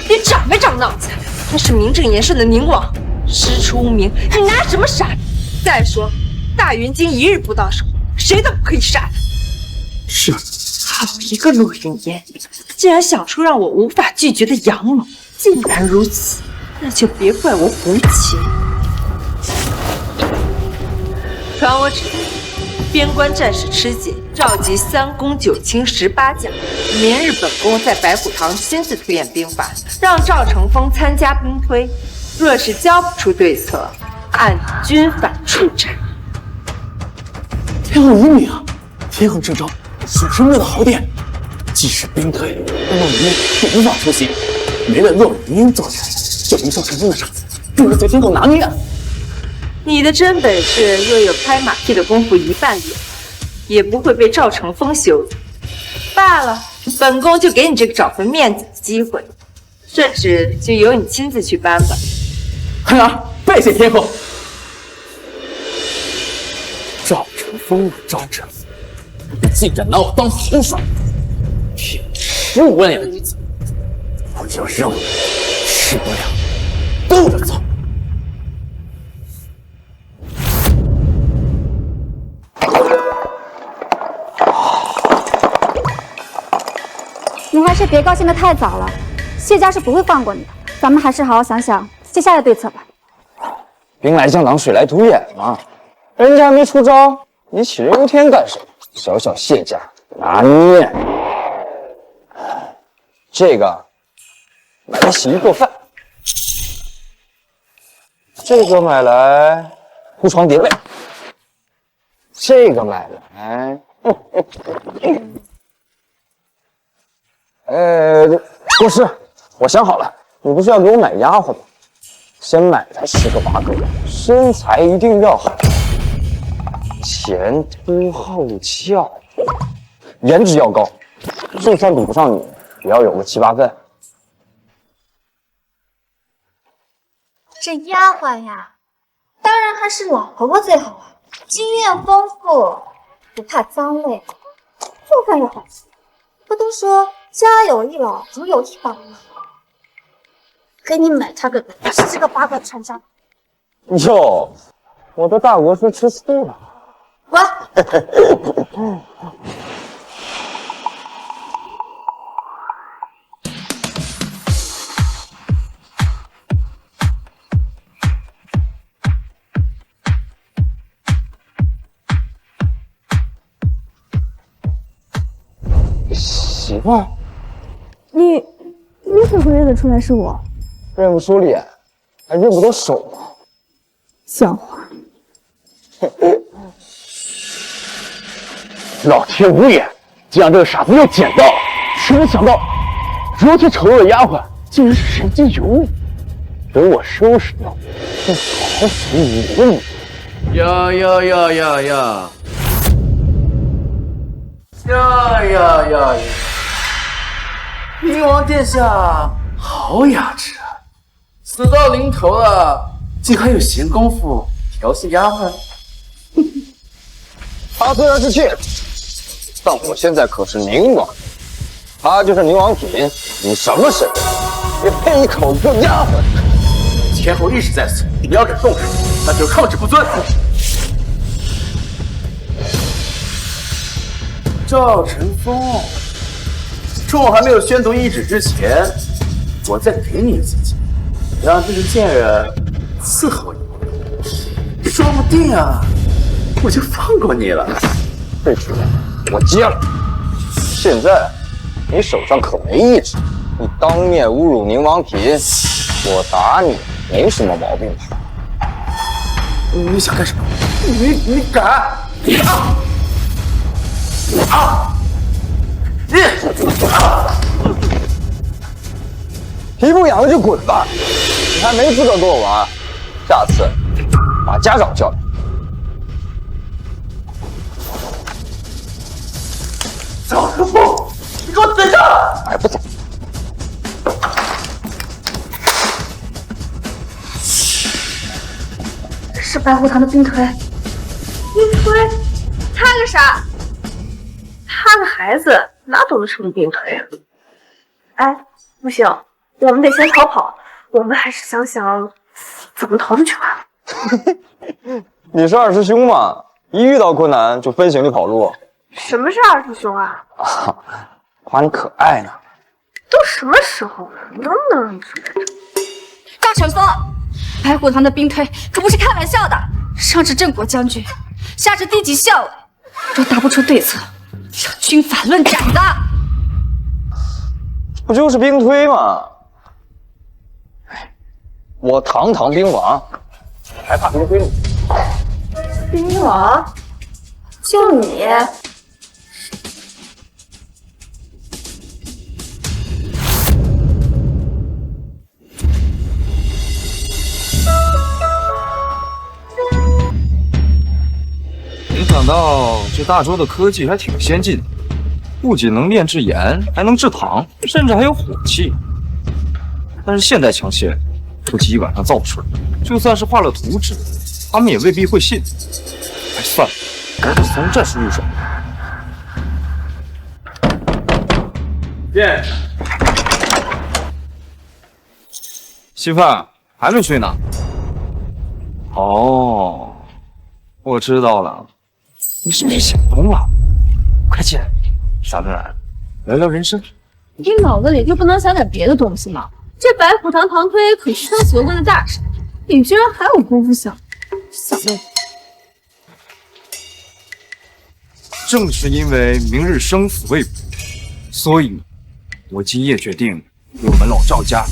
S1: 你长没长脑子？那是名正言顺的宁王，师出无名，你拿什么杀他？再说，大云经一日不到手，谁都不可以杀他。
S6: 是。
S1: 好一个陆云烟，竟然想出让我无法拒绝的阳谋。既然如此，那就别怪我无情。传我旨，边关战事吃紧，召集3公9卿18将。明日本宫在白虎堂亲自推演兵法，让赵成风参加兵推。若是交不出对策，按军法处斩。
S6: 天后英明啊！天后这招是生命的好点，即使兵推，那陆云烟也无法出行。没了陆云烟做人，就凭赵成风的傻子，不能随天后拿捏啊！
S1: 你的真本事若有拍马屁的功夫1半点，也不会被赵成风羞辱。罢了，本宫就给你这个找回面子的机会，这旨就由你亲自去颁吧。
S6: 孩儿拜谢天后。赵成风啊，赵成风，你竟然拿我当猴耍！骗15万两银子，我就让你吃不了兜着走。
S3: 你还是别高兴得太早了，谢家是不会放过你的。咱们还是好好想想接下来的对策吧。
S8: 兵来将挡，水来土掩嘛，人家没出招，你杞人忧天干什么？小小谢家拿捏。这个买来洗衣做饭，这个买来铺床叠被，这个买来，国师，我想好了，你不是要给我买丫鬟吗？先买来10个8个，身材一定要好，前凸后翘，颜值要高，就算比不上你，也要有个7、8分。
S3: 这丫鬟呀，当然还是老婆婆最好啊，经验丰富，不怕脏累，做饭也好吃。不都说家有一老，如有一宝吗？给你买它个10个8个穿上。
S8: 哟，我的大国师吃醋了。
S3: 滚！
S8: 么？
S10: 你怎么认得出来是我？
S8: 认不出脸，还认不得手吗？
S10: 笑话！
S8: 老天无眼，竟让这个傻子又捡到！谁能想到，昨天丑恶的丫鬟竟然是神机尤物？等我收拾掉，就好好数你的你。
S6: 呀！冥王殿下好雅致啊！死到临头了，竟还有闲工夫调戏丫鬟。
S4: 他虽然是妾子，但我现在可是宁王，他就是宁王品，你什么身份？也配一口子丫鬟？
S6: 天后意志在此，你要敢动手，那就抗旨不遵。赵晨风，趁我还没有宣读懿旨之前，我再给你一次机会，让这个贱人伺候你，说不定啊，我就放过你了。
S4: 这局我接了。现在你手上可没懿旨，你当面侮辱宁王品，我打你没什么毛病吧？
S6: 你想干什么？你敢？
S4: 皮肤痒了就滚吧！你还没资格跟我玩，下次把家长叫来。
S6: 赵晨风，你给我等着！
S4: 哎，不走。
S3: 是白虎堂的冰推。冰推？他个啥？他个孩子哪懂得什么冰推啊？哎，不行，我们得先逃跑。我们还是想想怎么逃出去吧。
S4: 你是二师兄嘛，一遇到困难就分行李跑路。
S3: 什么是二师兄啊？
S4: 夸你可爱呢。
S3: 都什么时候了，能不能让你说这？
S5: 赵晨风，白虎堂的兵推可不是开玩笑的，上至镇国将军，下至低级校尉，若答不出对策，要军法论斩的。
S4: 不就是兵推吗？我堂堂兵王，还怕兵推你？
S3: 兵王？就你？
S2: 没想到这大周的科技还挺先进的，不仅能炼制盐，还能制糖，甚至还有火器。但是现代枪械估计一晚上造不出来，就算是画了图纸，他们也未必会信。哎，算了，我得从战术入手。变，稀饭还没睡呢。哦，我知道了。你是不是想通了？快进来，咱们聊聊人生。
S3: 你脑子里就不能想点别的东西吗？这白虎堂堂推可是他学过的大事，你居然还有功夫想问题？
S2: 正是因为明日生死未卜，所以我今夜决定给我们老赵家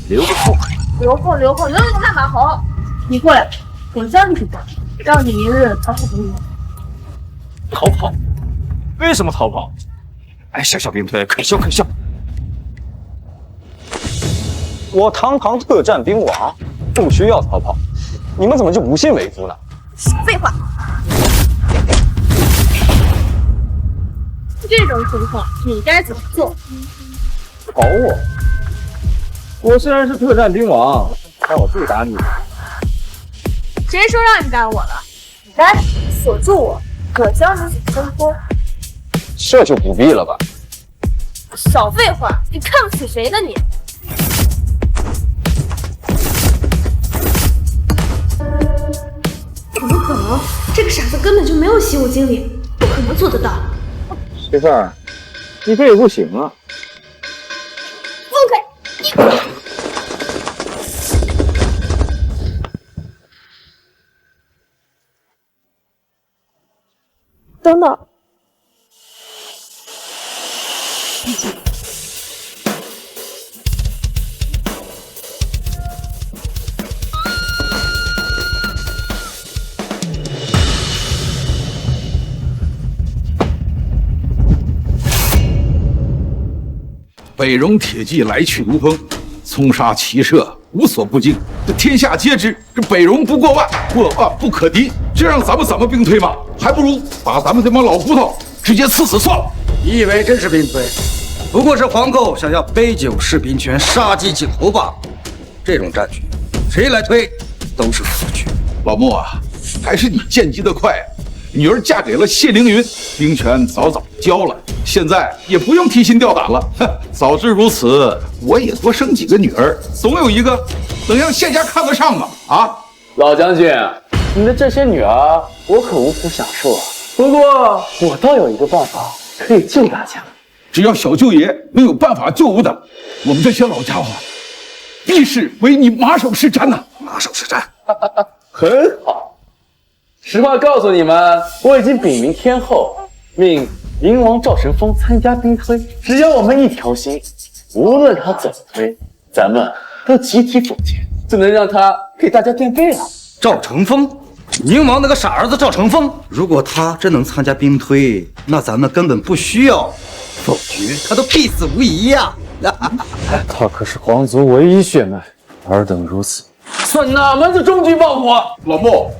S2: 留个后人。
S3: 留后干嘛？好，你过来，我教你几招，让你明日逃跑不了。
S2: 逃跑？为什么逃跑？哎，小兵推，可笑！
S4: 我堂堂特战兵王，不需要逃跑，你们怎么就不信为夫呢？
S3: 废话。这种情况你该怎么做？
S2: 跑我？我虽然是特战兵王，但我不打你。
S3: 谁说让你打我了？来，锁住我，我教你怎么挣脱。
S4: 这就不必了吧？
S3: 少废话，你看不起谁呢你？怎么可能？这个傻子根本就没有习武经历，不可能做得到。
S2: 媳妇儿，你这也不行啊！
S3: 放开你！等等。
S18: 北戎铁骑来去如风，冲杀骑射无所不尽，这天下皆知，这北戎不过万，过万不可敌，这让咱们怎么兵推吗？还不如把咱们这帮老骨头直接刺死算了。
S8: 你以为真是兵推？不过是皇后想要杯酒释兵权，杀鸡儆猴罢了。这种战局，谁来推都是死局。
S18: 老穆啊，还是你见机的快啊！女儿嫁给了谢凌云，兵权早交了，现在也不用提心吊胆了。哼，早知如此，我也多生几个女儿，总有一个能让谢家看得上嘛！啊，
S6: 老将军，你的这些女儿我可无福享受啊。不过我倒有一个办法可以救大家。
S18: 只要小舅爷能有办法救我等，我们这些老家伙必是为你马首是瞻呐！
S8: 马首是瞻，
S6: 很好。实话告诉你们，我已经禀明天后，命宁王赵成风参加兵推。只要我们一条心，无论他怎么推，咱们都集体否决，就能让他给大家垫背了。
S8: 赵成风，宁王那个傻儿子赵成风，如果他真能参加兵推，那咱们根本不需要否决，他都必死无疑呀！
S7: 他可是皇族唯一血脉，尔等如此，
S6: 算哪门子终极报复？
S18: 老穆，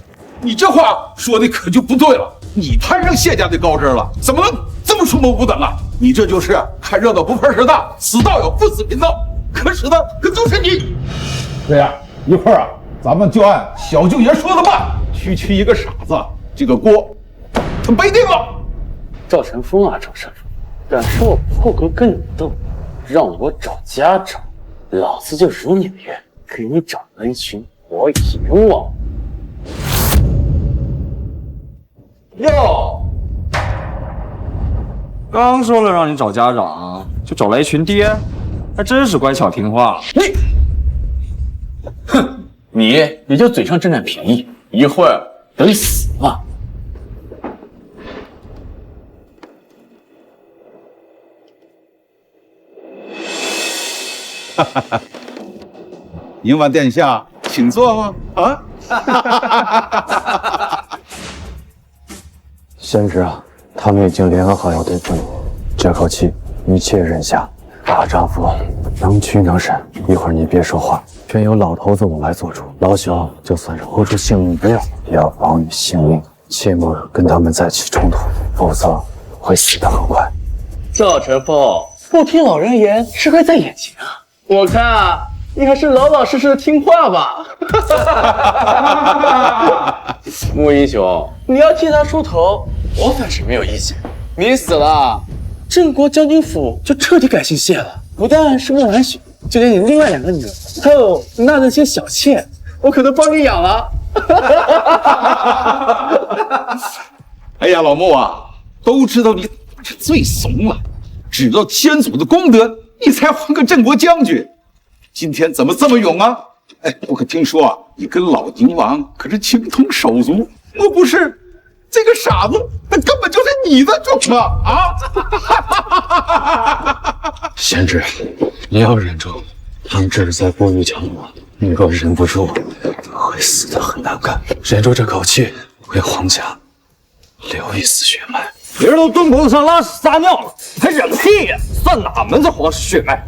S18: 你这话说的可就不对了。你攀上谢家的高枝了，怎么能这么出谋不等啊？你这就是看热闹不怕事大，死道友不死贫道，可使的可就是你。这样一会儿啊，咱们就按小舅爷说的办，区区一个傻子，这个锅他背定了。
S6: 赵成风啊，赵成风，敢说我破格跟你斗，让我找家长，老子就如你的愿，给你找了一群活阎王。
S8: 哟，刚说了让你找家长，就找来一群爹，还真是乖巧听话。
S6: 哼，你也就嘴上占占便宜，一会儿等死吧。
S18: 哈哈哈，宁王殿下，请坐吗？啊！
S7: 先知啊，他们已经联合好要对付你，这口气你且忍下。大丈夫能屈能伸，一会儿你别说话，全由老头子我来做主。老小就算是豁出性命不要，也要保你性命，切莫跟他们再起冲突，否则会死得很快。
S6: 赵成风，不听老人言，吃亏在眼前啊！我看啊，你还是老老实实的听话吧。穆英雄，你要替他出头，我反是没有意见。你死了，镇国将军府就彻底改姓谢了。不但是穆婉雪，就连你另外2个女儿，还有那些小妾，我可都帮你养了。
S18: 哎呀，老穆啊，都知道你是最怂了，知道先祖的功德，你才换个镇国将军。今天怎么这么勇啊？哎，我可听说啊，你跟老宁王可是情同手足，莫不是这个傻子，那根本就是你的种啊！
S7: 贤侄，你要忍住，他们这是在过于强我，你若忍不住，会死得很难看。忍住这口气，为皇家留一丝血脉。
S8: 别人都蹲脖子上拉屎撒尿了，你还忍个屁呀！算哪门子皇室血脉？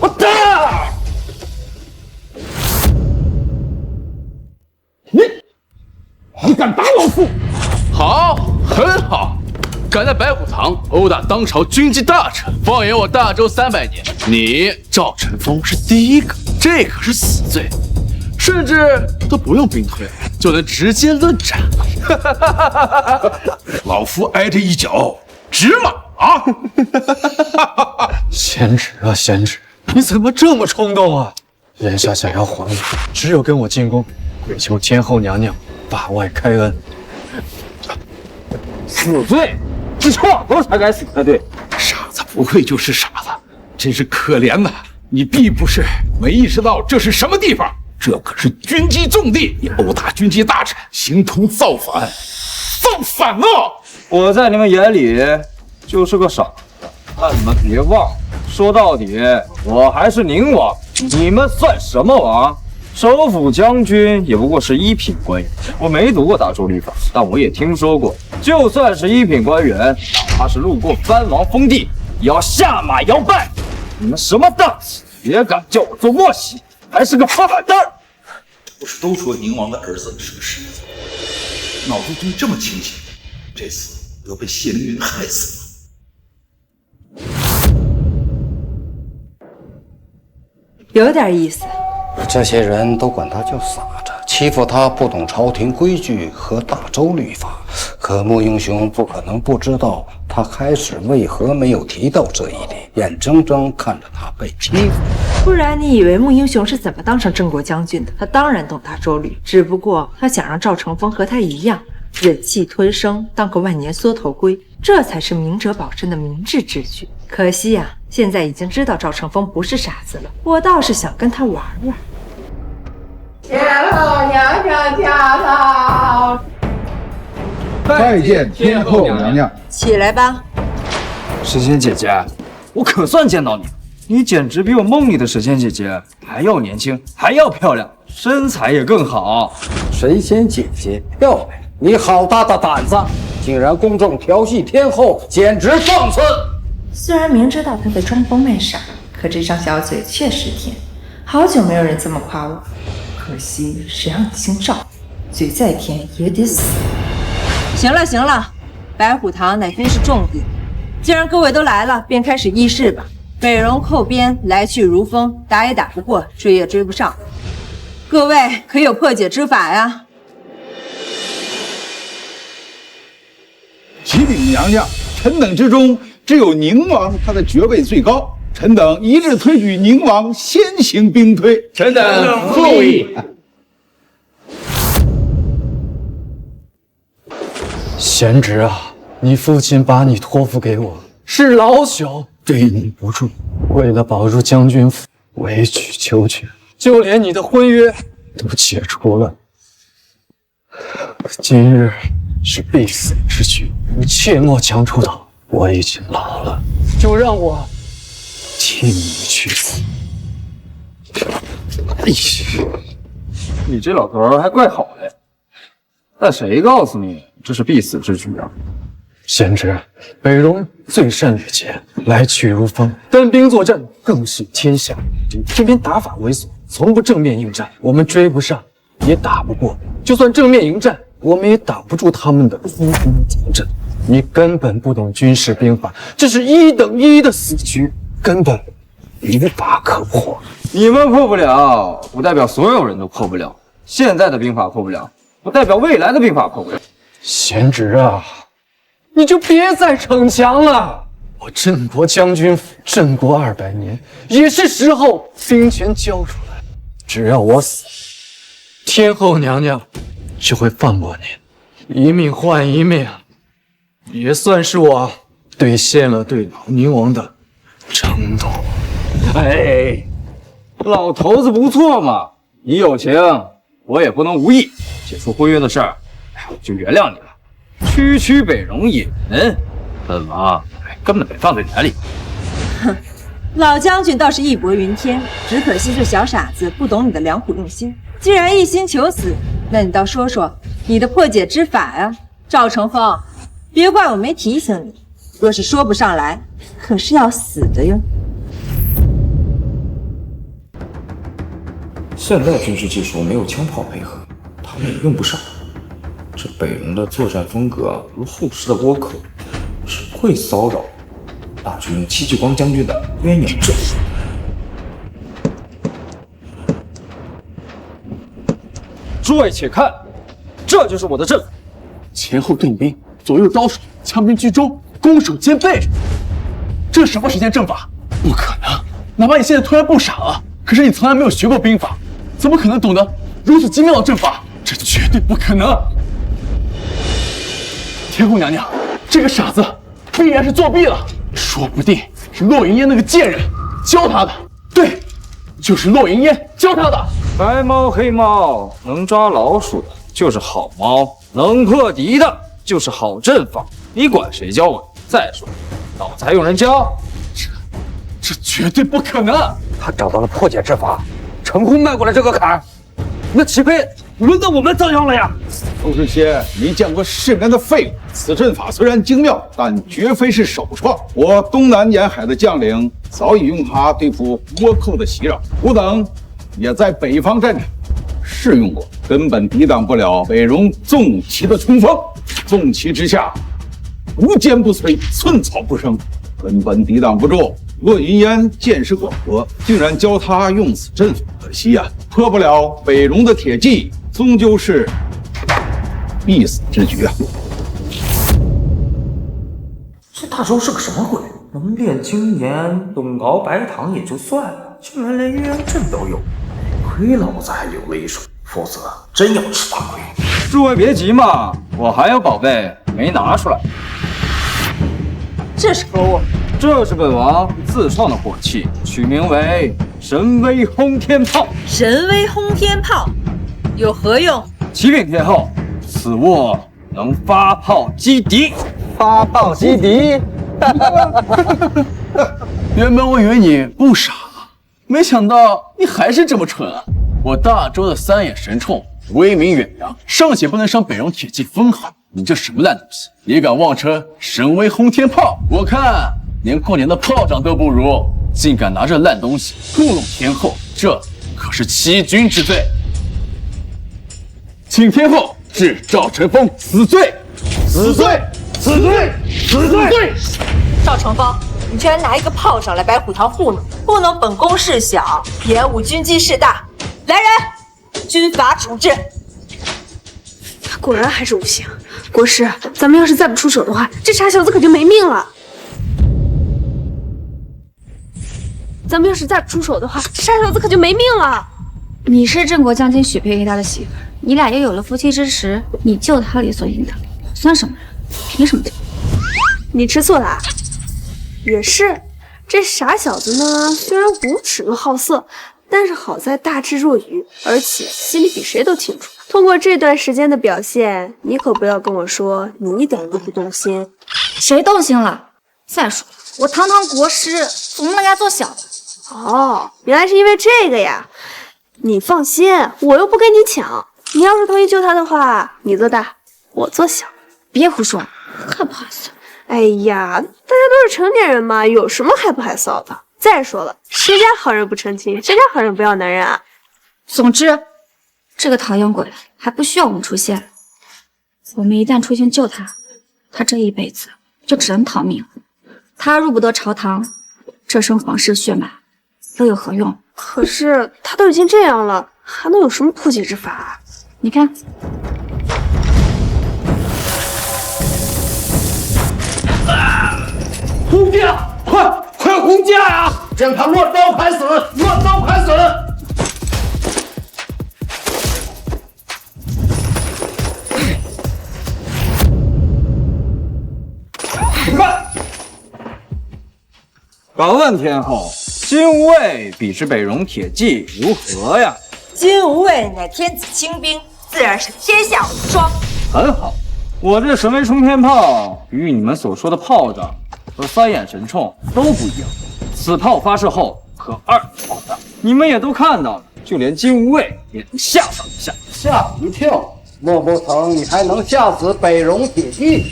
S8: 我打！
S18: 你敢打老夫？
S6: 好，很好。敢在白虎堂殴打当朝军机大臣，放眼我大周300年，你赵成风是第一个，这可是死罪，甚至都不用兵推，就能直接论斩。
S18: 老夫挨这一脚值了啊！
S7: 贤侄啊，贤侄，你怎么这么冲动啊？眼下想要还我，只有跟我进宫，跪求天后娘娘法外开恩。
S8: 死罪，这老头才该死才对。
S18: 傻子不愧就是傻子，真是可怜呐！你必不是没意识到这是什么地方，这可是军机重地，你殴打军机大臣，形同造反，造反了！
S8: 我在你们眼里就是个傻子，但你们别忘了，说到底我还是宁王，你们算什么王？首辅将军也不过是1品官员，我没读过大周律法，但我也听说过，就算是1品官员，哪怕是路过藩王封地，也要下马摇拜。
S2: 你们什么档次？也敢叫我做默喜，还是个破板凳？
S9: 不是都说宁王的儿子是个傻子，脑子就这么清醒，这次又被谢凌云害死了。
S17: 有点意思。
S13: 这些人都管他叫傻子，欺负他不懂朝廷规矩和大周律法。可穆英雄不可能不知道他开始为何没有提到这一点，眼睁睁看着他被欺负。
S17: 不然你以为穆英雄是怎么当上郑国将军的？他当然懂大周律，只不过他想让赵成风和他一样，忍气吞声，当个万年缩头龟，这才是明哲保身的明智之举。可惜呀，现在已经知道赵成风不是傻子了，我倒是想跟他玩玩。
S12: 天后娘娘驾到！
S19: 拜见天后娘娘。
S17: 起来吧。
S8: 神仙姐姐，我可算见到你了！你简直比我梦里的神仙姐姐还要年轻，还要漂亮，身材也更好。
S13: 神仙姐姐漂亮，你好大的胆子，竟然公众调戏天后，简直放肆！
S17: 虽然明知道他在装疯卖傻，可这张小嘴确实甜。好久没有人这么夸我，可惜谁让你姓赵，嘴再甜也得死。行了行了，白虎堂乃非是重地，既然各位都来了，便开始议事吧。北戎寇边，来去如风，打也打不过，追也追不上。各位可有破解之法呀？
S18: 启禀娘娘，臣等之中只有宁王他的爵位最高，臣等一致推举宁王先行兵推。
S15: 臣等复议。
S7: 贤侄啊，你父亲把你托付给我，是老朽对你不住，为了保住将军府，委曲求全，就连你的婚约都解除了。今日是必死之举，你切莫强出头。我已经老了，就让我替你去死。
S8: 你这老头还怪好的，但谁告诉你这是必死之举啊？
S7: 贤侄，北戎最善掠劫，来去如风，单兵作战更是天下。偏偏打法猥琐，从不正面应战，我们追不上，也打不过。就算正面迎战，我们也挡不住他们的伏兵藏阵。你根本不懂军事兵法，这是1等1的死局，根本无法可破。
S8: 你们破不了，不代表所有人都破不了。现在的兵法破不了，不代表未来的兵法破不了。
S7: 贤侄啊，你就别再逞强了。我镇国将军府镇国200年，也是时候兵权交出来。只要我死，天后娘娘就会放过您，一命换一命，也算是我兑现了对老宁王的承诺。
S8: 哎，老头子不错嘛，你有情，我也不能无义。解除婚约的事儿，我就原谅你了。区区北戎野人，本王根本没放在眼里。
S17: 哼，老将军倒是义薄云天，只可惜这小傻子不懂你的良苦用心。既然一心求死，那你倒说说你的破解之法呀，赵成风。别怪我没提醒你，若是说不上来，可是要死的哟。
S9: 现代军事技术没有枪炮配合，他们也用不上。这北戎的作战风格如后世的倭寇，只会骚扰，那就用戚继光将军的鸳鸯阵术。
S2: 诸位且看，这就是我的阵法。
S7: 前后顿兵，左右招手，枪兵居中，攻守兼备。这是什么时间阵法？不可能！哪怕你现在突然不傻了，可是你从来没有学过兵法，怎么可能懂得如此精妙的阵法？这绝对不可能！天后娘娘，这个傻子必然是作弊了，说不定是骆银烟那个贱人教他的。对，就是骆银烟教他的。
S8: 白猫黑猫，能抓老鼠的就是好猫，能破敌的就是好阵法。你管谁教我？再说，脑子还用人教？
S7: 这绝对不可能！
S13: 他找到了破解之法，成功迈过了这个坎儿，
S2: 那岂非轮到我们遭殃了呀？
S18: 都是些没见过世面的废物。此阵法虽然精妙，但绝非是首创。我东南沿海的将领早已用它对付倭寇的袭扰，吾等也在北方战场试用过，根本抵挡不了北戎纵骑的冲锋。纵骑之下，无坚不摧，寸草不生，根本抵挡不住。骆云烟见识广博，竟然教他用此阵法，可惜呀，破不了北戎的铁骑，终究是必死之局啊！
S9: 这大周是个什么鬼？能炼精岩、董熬白糖也就算了，竟然连鸳鸯阵都有，亏老子还留了一手，否则真要吃大亏。
S2: 诸位别急嘛，我还有宝贝没拿出来。
S17: 这是何物？
S2: 这是本王自创的火器，取名为神威轰天炮。
S17: 神威轰天炮有何用？
S2: 启禀天后，此物能发炮击敌。
S11: 发炮击敌？
S6: 原本我以为你不傻，没想到你还是这么蠢啊！我大周的三眼神冲威名远扬，尚且不能伤北戎铁骑分毫，你这什么烂东西？也敢妄称神威轰天炮？我看连过年的炮仗都不如，竟敢拿这烂东西糊弄天后，这可是欺君之罪！请天后治赵成风死罪！死罪！死罪！死罪！
S17: 赵成风，你居然拿一个炮仗来白虎堂糊弄，糊弄本宫事小，延误军机事大。来人，军法处置。
S10: 他果然还是无形。国师，咱们要是再不出手的话，这傻小子可就没命了。咱们要是再不出手的话，这傻小子可就没命了。
S3: 你是郑国将军许配给他的媳妇儿，你俩又有了夫妻之实，你救他理所应当。我算什么人？凭什么救？
S10: 你吃醋啦？也是，这傻小子呢，虽然无耻又好色，但是好在大智若愚，而且心里比谁都清楚。通过这段时间的表现，你可不要跟我说你一点都不动心。
S3: 谁动心了？再说我堂堂国师，怎么能压做小的？
S10: 哦，原来是因为这个呀。你放心，我又不跟你抢。你要是同意救他的话，你做大，我做小。
S3: 别胡说，害不害臊？
S10: 哎呀，大家都是成年人嘛，有什么害不害臊的？再说了，谁家好人不成亲，谁家好人不要男人啊？
S3: 总之，这个讨厌鬼还不需要我们出现。我们一旦出现救他，他这一辈子就只能逃命了。他入不得朝堂，这身皇室血脉又有何用？
S10: 可是他都已经这样了，还能有什么破解之法啊？
S3: 你看。
S18: 轰驾！快轰驾呀！
S13: 将他乱刀砍死！乱刀砍死！
S2: 看，敢问天后，金无畏比之北戎铁骑如何呀？
S17: 金无畏乃天子亲兵，自然是天下无双。
S2: 很好，我这神威冲天炮与你们所说的炮仗和三眼神冲都不一样。此炮发射后可2次爆炸，你们也都看到了，就连金无畏也能吓到一下。
S13: 吓一跳，莫不成你还能吓死北戎铁骑？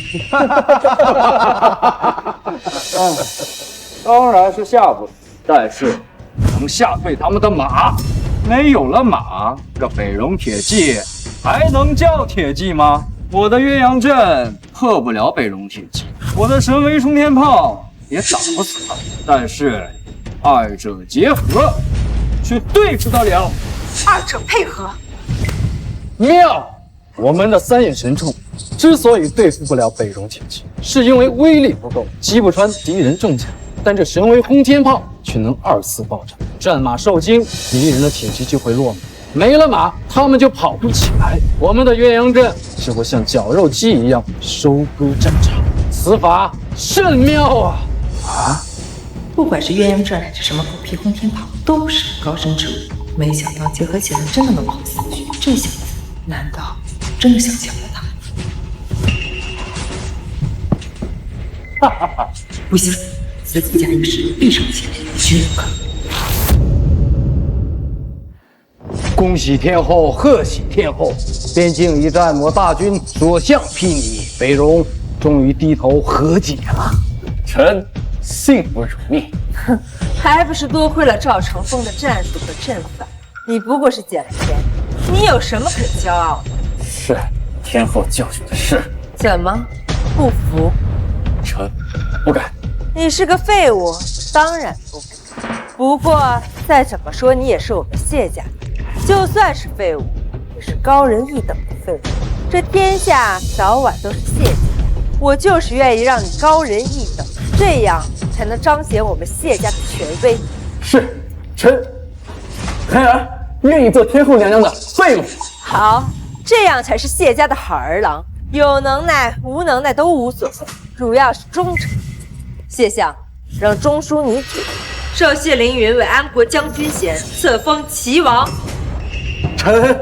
S2: 当然是吓不死，但是能吓退他们的马。没有了马，这北戎铁骑还能叫铁骑吗？我的鸳鸯阵破不了北戎铁骑，我的神威冲天炮也打不死他，但是二者结合却对付得了。
S10: 二者配合，
S7: 妙！我们的三眼神冲之所以对付不了北戎铁骑，是因为威力不够，击不穿敌人重甲。但这神威轰天炮却能2次爆炸，战马受惊，敌人的铁骑就会落马。没了马，他们就跑不起来。我们的鸳鸯阵是会像绞肉机一样收割战场，此法甚妙啊！
S20: 啊！不管是鸳鸯阵还是什么狗屁轰天炮，都是高深之物。没想到结合起来真的能跑4局，这小子难道真的想抢了他？哈哈哈！不行，自己家有事，闭上眼，绝不可能。
S13: 恭喜天后，贺喜天后！边境一战，我大军所向披靡，北戎终于低头和解了。臣幸不辱命。
S17: 哼，还不是多亏了赵成风的战术和阵法。你不过是捡了便宜，你有什么可骄傲的？
S7: 是天后教训的是。
S17: 怎么不服？
S7: 臣不敢。
S17: 你是个废物，当然不服。不过再怎么说，你也是我们谢家的，就算是废物，也是高人一等的废物。这天下早晚都是谢家，我就是愿意让你高人一等，这样才能彰显我们谢家的权威。
S7: 是，臣孩儿愿意做天后娘娘的废物。
S17: 好，这样才是谢家的好儿郎，有能耐无能耐都无所谓，主要是忠诚。谢相，让中书女子授谢凌云为安国将军衔，册封齐王。
S13: 臣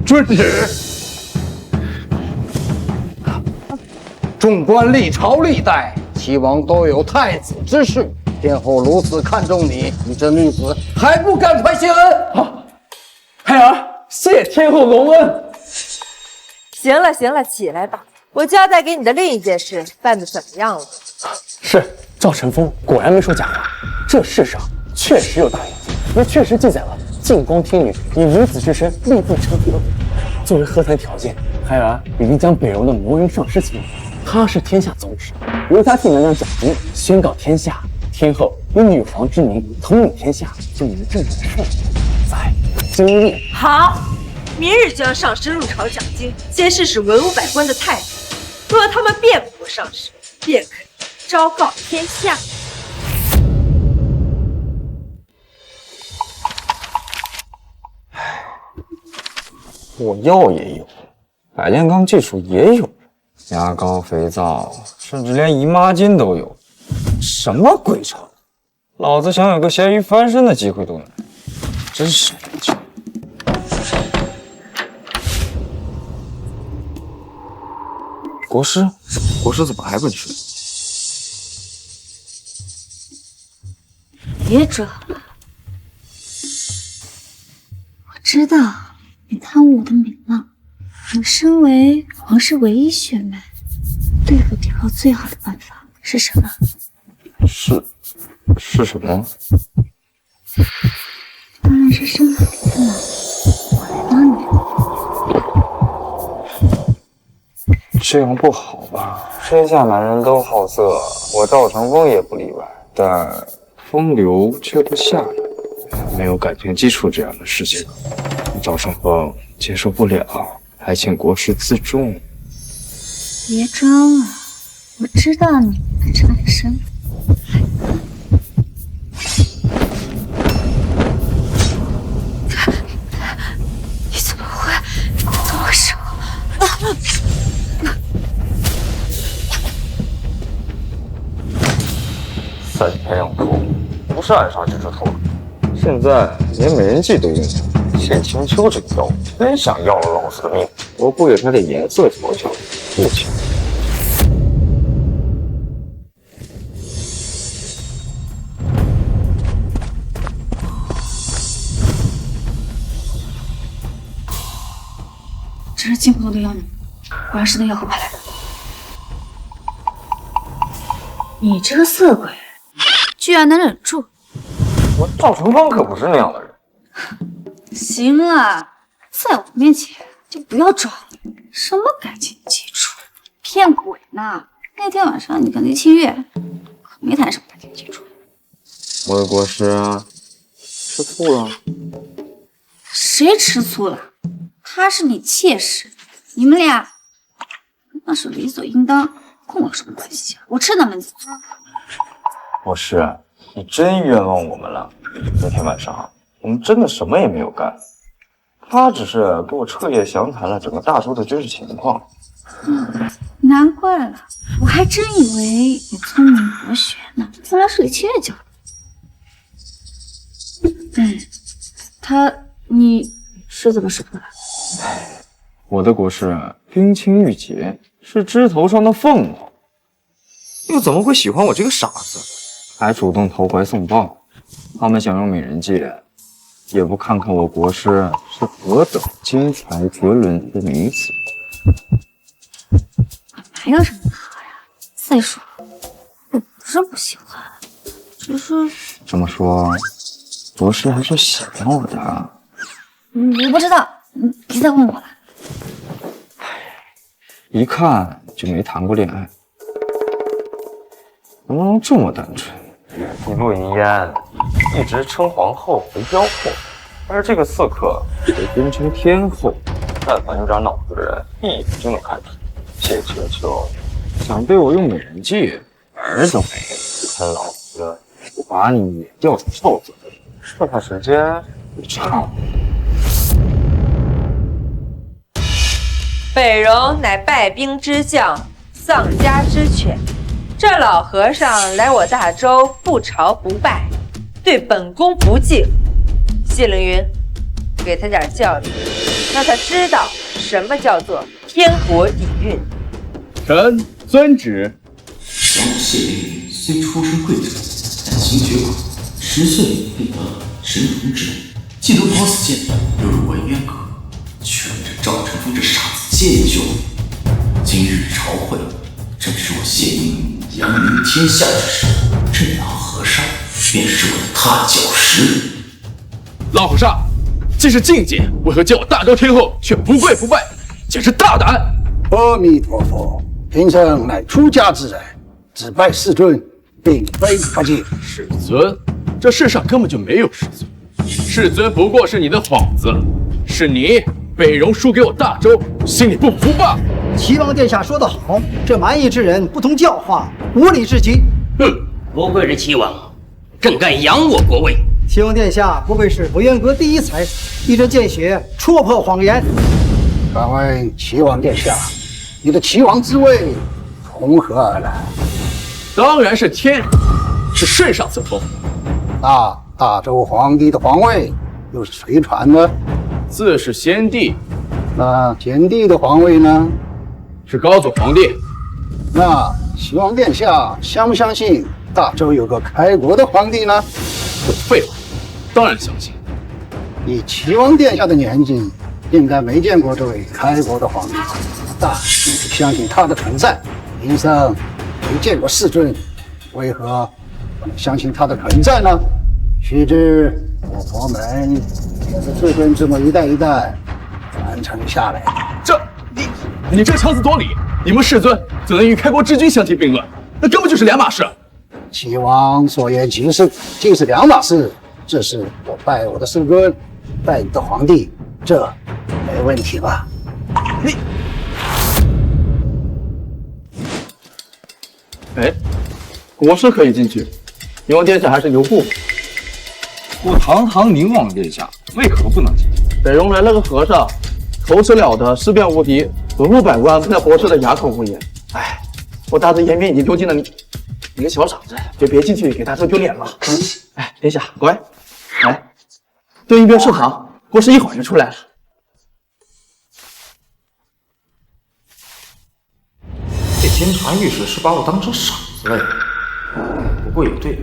S13: 遵旨。纵观历朝历代，齐王都有太子之事，天后如此看重你，你这女子还不赶快谢恩？
S7: 好，孩儿谢天后隆恩。
S17: 行了行了，起来吧。我交代给你的另一件事办得怎么样了？
S7: 是，赵晨风果然没说假话，这世上确实有大妖精，也确实记载了净光天女以女子之身立地成佛。作为和谈条件，孩儿已经将北戎的魔人上师请来，他是天下宗师，由他替娘娘讲经，宣告天下，天后以女皇之名统领天下，就你们正常的事。在今日，
S17: 好，明日就让上师入朝讲经，先试试文武百官的态度。若他们辩不过上师，便可昭告天下。
S8: 我药也有，百炼钢技术也有，牙膏、肥皂，甚至连姨妈巾都有，什么鬼招？老子想有个咸鱼翻身的机会都没有，真是年轻。国师怎么还不去？
S3: 别装了，我知道你贪污我的名了。我身为皇室唯一血脉，对付天后最好的办法是什么？
S8: 是什么？
S3: 当然是生孩子了。我来帮你。
S8: 这样不好吧？天下男人都好色，我赵成风也不例外。但风流却不下流，没有感情基础这样的事情，赵成风接受不了，还请国师自重。
S3: 别装了，我知道你还差点身子。你怎么会？怎么回事？
S8: 三天两头，不是暗杀就知透了。现在连美人计都用上，献青丘这个妖真想要了老子的命！我不给他点颜色瞧瞧，不行。
S3: 这是进不动的妖女，果然是那妖后派来的。你这个色鬼，居然能忍住！
S8: 我赵成风可不是那样的人。
S3: 行了，在我面前就不要装了。什么感情基础，骗鬼呢！那天晚上你跟林清月可没谈什么感情基础。
S8: 我的国师吃醋了？
S3: 谁吃醋了？他是你妾室，你们俩那是理所应当，跟我有什么关系啊？我吃哪门子醋？
S8: 国师，你真冤枉我们了。那天晚上我们真的什么也没有干，他只是给我彻夜详谈了整个大周的军事情况。
S3: 难怪了，我还真以为你聪明博学呢，原来是李清月教的。你是怎么识破的？
S8: 我的国师冰清玉洁，是枝头上的凤凰，又怎么会喜欢我这个傻子？还主动投怀送抱。他们想用美人计也不看看我国师是何等坚才绝伦的女子。
S5: 还有什么好呀？再说，我不是不喜欢，只是……
S8: 这么说，国师还是喜欢我的啊？
S5: 我不知道，别再问我了。
S8: 一看就没谈过恋爱，怎么能这么单纯？你陆银烟一直称皇后为妖后，而这个刺客被编成天后，但凡有点脑子的人一眼就能看出，这球球想被我用演技门都没有，看老子不把你吊死臭嘴，这怕时间不长。
S17: 北荣乃败兵之将，丧家之犬。这老和尚来我大周不朝不拜，对本宫不敬。谢凌云，给他点教育，让他知道什么叫做天国底蕴。
S6: 臣遵旨。
S9: 王母谢凌云虽出身贵族，但行绝苦，10岁便得神童之力，既得跑死剑，又入文渊阁，却为这赵晨风这傻子借酒。今日朝会，正是我谢凌云扬名天下之时，这老和尚便是我的踏脚石。
S6: 老和尚，既是境界，为何叫我大周天后却不跪不拜，简直大胆！
S21: 阿弥陀佛，贫僧乃出家之人，只拜世尊，并非不敬。
S6: 世尊？这世上根本就没有世尊，世尊不过是你的幌子，是你北荣输给我大周，心里不服吧？
S22: 齐王殿下说得好，这蛮夷之人不通教化，无礼至极。
S23: 哼，不愧是齐王，正敢扬我国威。
S22: 齐王殿下不愧是文渊阁第一才，一针见血，戳破谎言。
S21: 敢问齐王殿下，你的齐王之位从何而来？
S6: 当然是天，是圣上赐封。
S21: 那大周皇帝的皇位又是谁传呢？
S6: 自是先帝。
S21: 那先帝的皇位呢？
S6: 是高祖皇帝。
S21: 那齐王殿下相不相信大周有个开国的皇帝呢？
S6: 废话，当然相信。
S21: 以齐王殿下的年纪，应该没见过这位开国的皇帝，但相信他的存在。贫僧没见过世尊，为何不能相信他的存在呢？须知我佛门也是世尊这么一代一代传承下来的。
S6: 你这强词夺理！你们世尊怎能与开国之君相提并论？那根本就是两码事。
S21: 齐王所言极是两码事。这是我拜我的世尊，拜你的皇帝，这没问题吧？
S6: 你，哎，国师可以进去，宁王殿下还是留步。
S8: 我堂堂宁王殿下，为何不能进去？
S6: 北荣来了个和尚，口齿了得，识辩无敌，文武百官那博士的哑口无言。哎，我大周颜面已经丢尽了你个小傻子，就别进去给大周丢脸了。哎，殿下乖，来，蹲一边设防，国师一会儿就出来了。
S9: 这监察御史是把我当成傻子了呀。不过也对，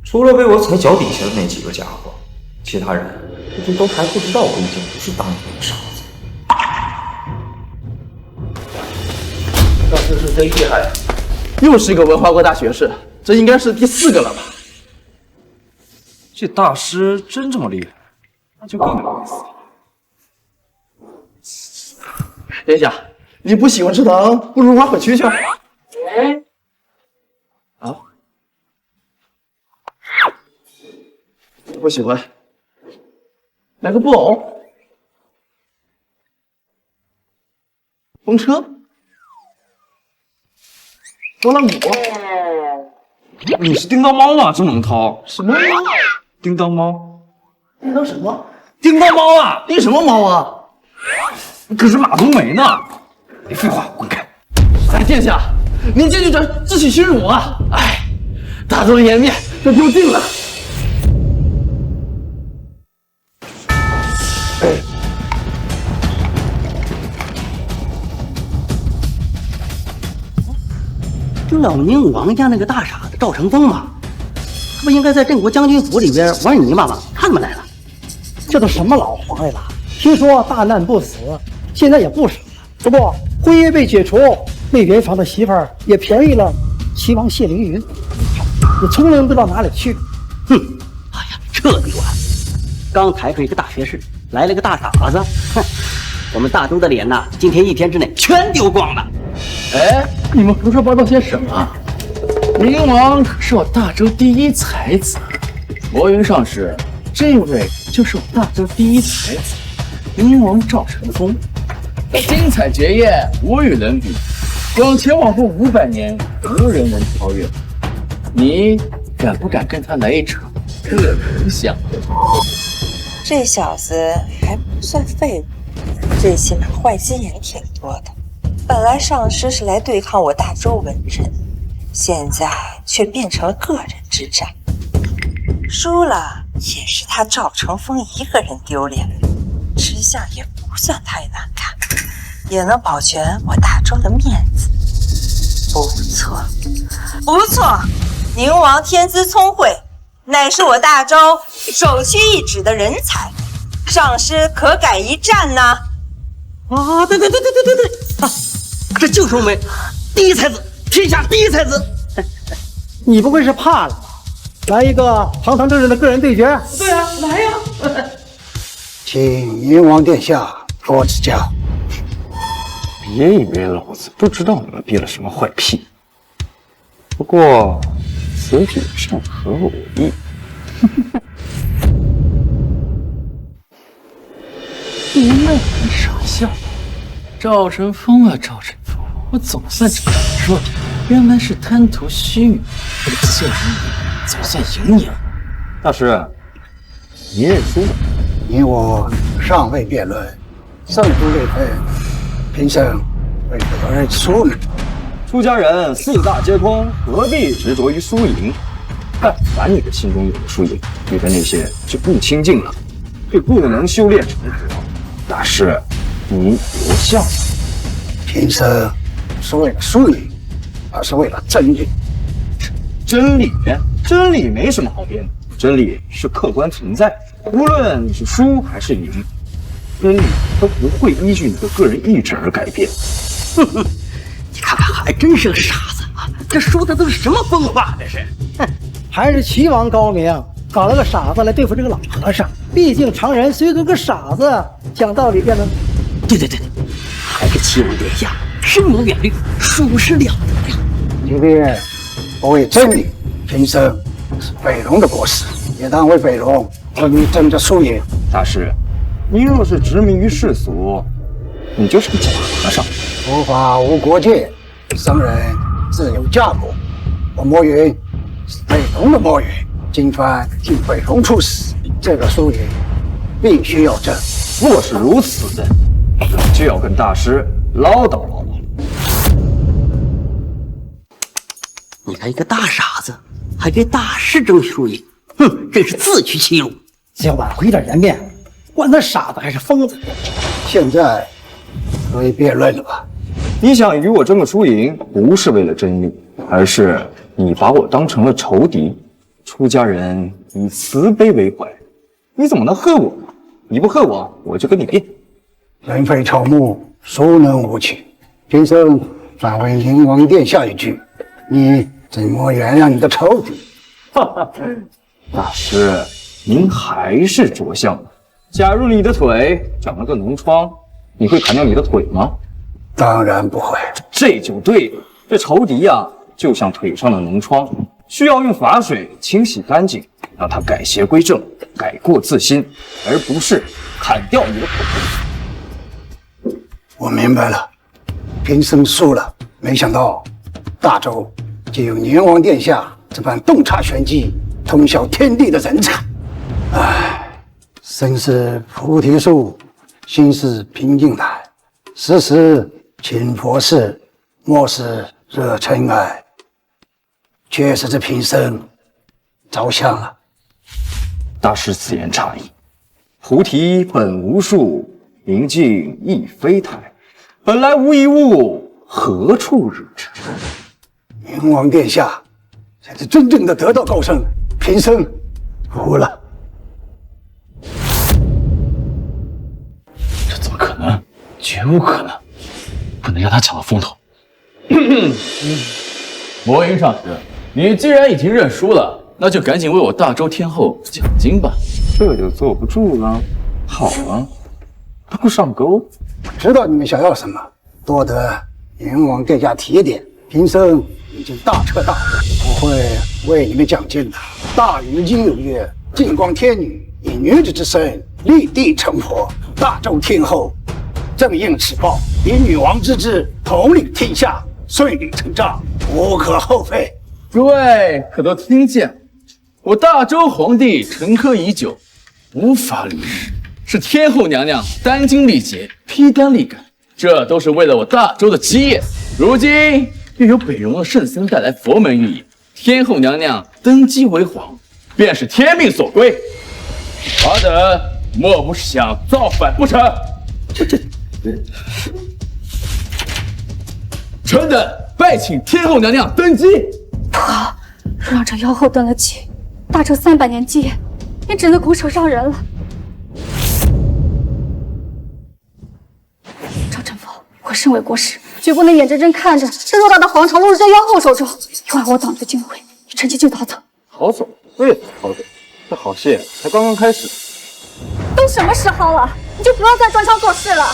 S9: 除了被我踩脚底下的那几个家伙，其他人估计都还不知道我已经不是当年的傻子。
S6: 大师是真厉害，又是一个文化国大学士，这应该是第4个了吧？
S8: 这大师真这么厉害，那就更有意思。
S6: 殿下，你不喜欢吃糖，不如挖回去去。啊？不喜欢，来个布偶，风车，拨浪鼓。
S8: 你是叮当猫啊，这么能掏？
S6: 什么猫？
S8: 叮当猫？
S6: 叮当什么？
S8: 叮当猫啊！
S6: 叮什么猫啊？
S8: 可是马冬梅呢？别废话，滚开！
S6: 哎，殿下，您这就叫自取其辱啊！哎，大周的颜面都丢尽了。
S22: 就老宁王家那个大傻子赵成风嘛，他不应该在镇国将军府里边玩泥巴吗？他怎么来了？这都什么老皇帝了？听说大难不死，现在也不少了。不过婚约被解除，那元房的媳妇儿也便宜了齐王谢凌云，也从来不知道哪里去。
S1: 哼，哎呀，这你完！刚抬出一个大学士，来了个大傻子，哼，我们大周的脸呐，今天一天之内全丢光了。
S6: 哎，你们胡说八道些什么？宁王可是我大周第一才子，薄云上师，这位就是我大周第一才子，宁王赵成风。精彩绝艳，无与伦比，往前往后500年，无人能超越。你敢不敢跟他来一场恶人相？
S20: 这小子还不算废物，最起码坏心眼挺多的。本来上师是来对抗我大周文臣，现在却变成了个人之战。输了也是他赵成风一个人丢脸，吃相也不算太难看，也能保全我大周的面子。不错，不错，宁王天资聪慧，乃是我大周首屈一指的人才，上师可改一战呢？
S1: 啊，对，啊，这就是我们第一才子，天下第一才子。
S22: 你不会是怕了吧？来一个堂堂正正的个人对决。
S1: 对啊，来呀！
S21: 请宁王殿下多指教。
S8: 别以为老子不知道你们憋了什么坏屁。不过此举甚合我意。
S6: 你们还傻笑？赵成风啊，赵成风，我总算知道说你原来是贪图虚名，为了陷害你，总算赢你了。
S8: 大师，你认输了。
S21: 你我尚未辩论，胜负未分，贫僧为何认输呢？
S8: 出家人四大皆空，何必执着于输赢？但凡你的心中有了输赢，对待那些就不亲近了，就不能修炼成佛。大师，你留下。
S21: 贫僧是为了输赢，而是为了真理。
S8: 真理没什么好辩的，真理是客观存在，无论你是输还是赢，真理都不会依据你的个人意志而改变。
S1: 哼哼，你看看，还真是个傻子啊！这说的都是什么疯话？这是，
S22: 哼，还是齐王高明，搞了个傻子来对付这个老和尚。毕竟常人虽跟个傻子讲道理辩论。
S1: 对，还是齐王殿下深谋远虑，属实了得呀！
S21: 即便不为真理，贫僧是北龙的国师，也当为北龙和你争着输赢。
S8: 大师，你若是执迷于世俗，你就是个假和尚。
S21: 佛法无国界，僧人自有价国。我墨云是北龙的墨云，今番替北龙出使，这个输赢必须要争。
S8: 若是如此，就要跟大师唠叨唠叨。
S1: 你看一个大傻子，还跟大师争输赢，哼，真是自取其辱。
S22: 只要挽回点颜面，管他傻子还是疯子。
S21: 现在可以辩论了吧？
S8: 你想与我争个输赢，不是为了真理，而是你把我当成了仇敌。出家人以慈悲为怀，你怎么能恨我呢？你不恨我，我就跟你辩。
S21: 人非草木，孰能无情？贫僧反问宁王殿下一句：你怎么原谅你的仇敌？
S8: 大师，您还是着相。假如你的腿长了个脓疮，你会砍掉你的腿吗？
S21: 当然不会。
S8: 这就对了。这仇敌呀，就像腿上的脓疮，需要用法水清洗干净，让他改邪归正，改过自新，而不是砍掉你的腿。
S21: 我明白了，贫僧输了。没想到大周竟有宁王殿下这般洞察玄机、通晓天地的人才。唉，身是菩提树，心是平静台。时时勤佛事，莫使惹尘埃。确实这贫僧着相了。
S8: 大师此言差矣。菩提本无树，明镜亦非台。本来无一物，何处惹尘埃？
S21: 宁王殿下才是真正的得道高僧，贫僧服了。
S7: 绝无可能，不能让他抢了风头。
S6: 魔云上师，你既然已经认输了，那就赶紧为我大周天后奖金吧。
S8: 这就坐不住了。好啊，不上钩。
S21: 知道你们想要什么，多得阎王殿下提点，贫僧已经大彻大悟，我会为你们讲经的。大禹经有曰：“净光天女以女子之身立地成佛，大周天后正应此报，以女王之姿统领天下，顺理成章，无可厚非。”
S6: 诸位可都听见了？我大周皇帝沉疴已久，无法离世，是天后娘娘殚精历竭，披肝沥肝，这都是为了我大周的基业。如今又有北戎的圣僧带来佛门寓意，天后娘娘登基为皇，便是天命所归。尔等莫不是想造反不成？臣等拜请天后娘娘登基。
S3: 不好，让这妖后登了基，大周300年基业也只能拱手让人了。赵成风，我身为国师，绝不能眼睁睁看着这偌大的皇朝落入这妖后手中。一会儿我挡住机会，趁机就逃走。
S8: 逃走？为什么逃走？这好戏才刚刚开始。
S3: 都什么时候了，你就不要再装腔作势了。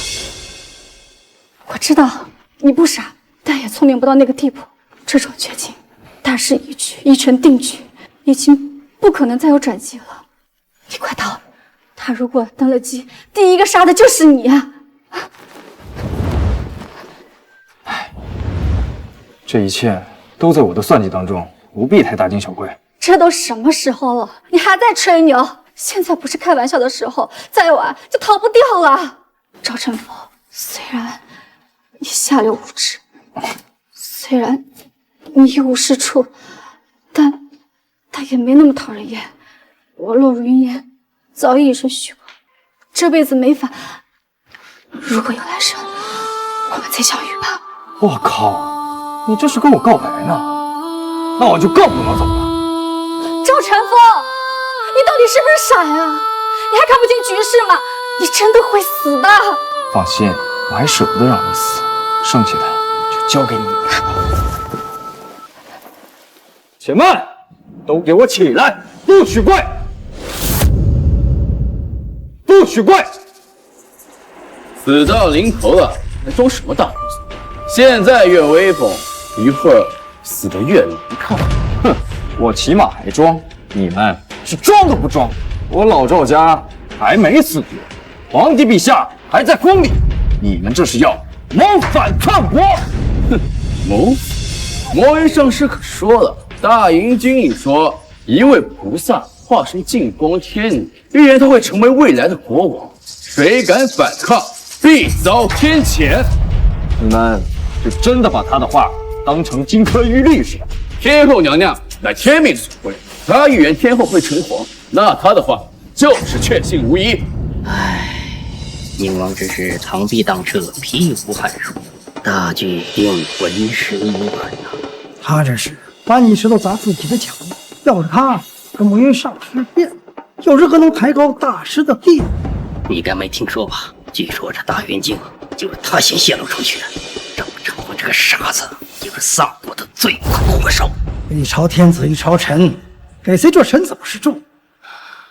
S3: 我知道你不傻，但也聪明不到那个地步。这种绝境，大势已去，一成定局，已经不可能再有转机了。你快逃！他如果登了基，第一个杀的就是你啊！
S8: 这一切都在我的算计当中，不必太大惊小怪。
S3: 这都什么时候了，你还在吹牛？现在不是开玩笑的时候，再玩就逃不掉了。赵成风，虽然你下流无知，虽然你一无是处，但也没那么讨人厌。我落入云烟，早已一身虚空，这辈子没法。如果有来生，我们再相遇吧。
S8: 我靠，你这是跟我告白呢？那我就更不能走了。
S3: 赵成风，你到底是不是傻呀？你还看不清局势吗？你真的会死的。
S8: 放心，我还舍不得让你死，剩下的就交给你了。且慢，都给我起来，不许跪，不许跪！
S6: 死到临头了，还装什么大胡子？现在越威风，一会儿死得越难看。
S8: 哼，我起码还装，你们是装都不装。我老赵家还没死绝，皇帝陛下还在宫里，你们这是要谋反叛国！
S6: 哼，谋反？魔云上师可说了，《大营经》里说，一位菩萨化身净光天女，预言他会成为未来的国王，谁敢反抗，必遭天谴。
S8: 你们就真的把他的话当成金科玉律是吧？
S6: 天后娘娘乃天命所归，她预言天后会成皇，那她的话就是确信无疑。
S23: 唉，宁王只是螳臂当车，屁无撼数，大局定为时已晚呐。
S22: 他这是把你石头砸自己的脚，要是他跟魔云上师变，有日何能抬高大师的地位？
S23: 你该没听说吧？据说这大元经就是他先泄露出去的。赵成风这个傻子就是丧国的罪魁祸首。
S22: 一朝天子一朝臣，给谁做臣怎么是重？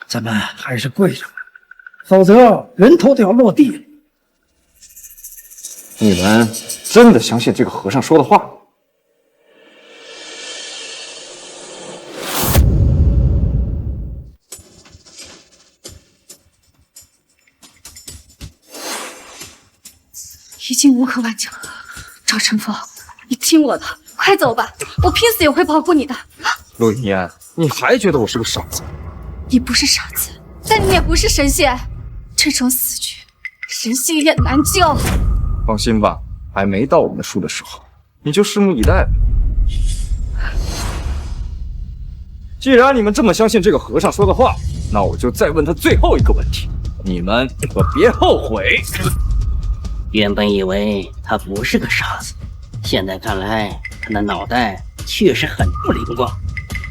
S22: 咱们还是跪着吧，否则人头都要落地了。
S8: 你们真的相信这个和尚说的话？
S3: 已经无可挽救了。赵成风，你听我的，快走吧，我拼死也会保护你的。
S8: 陆云烟，你还觉得我是个傻子？
S3: 你不是傻子，但你也不是神仙，这种死局，神仙也难救。
S8: 放心吧，还没到我们输的时候，你就拭目以待吧。既然你们这么相信这个和尚说的话，那我就再问他最后一个问题，你们可别后悔。
S23: 原本以为他不是个傻子，现在看来他的脑袋确实很不灵光。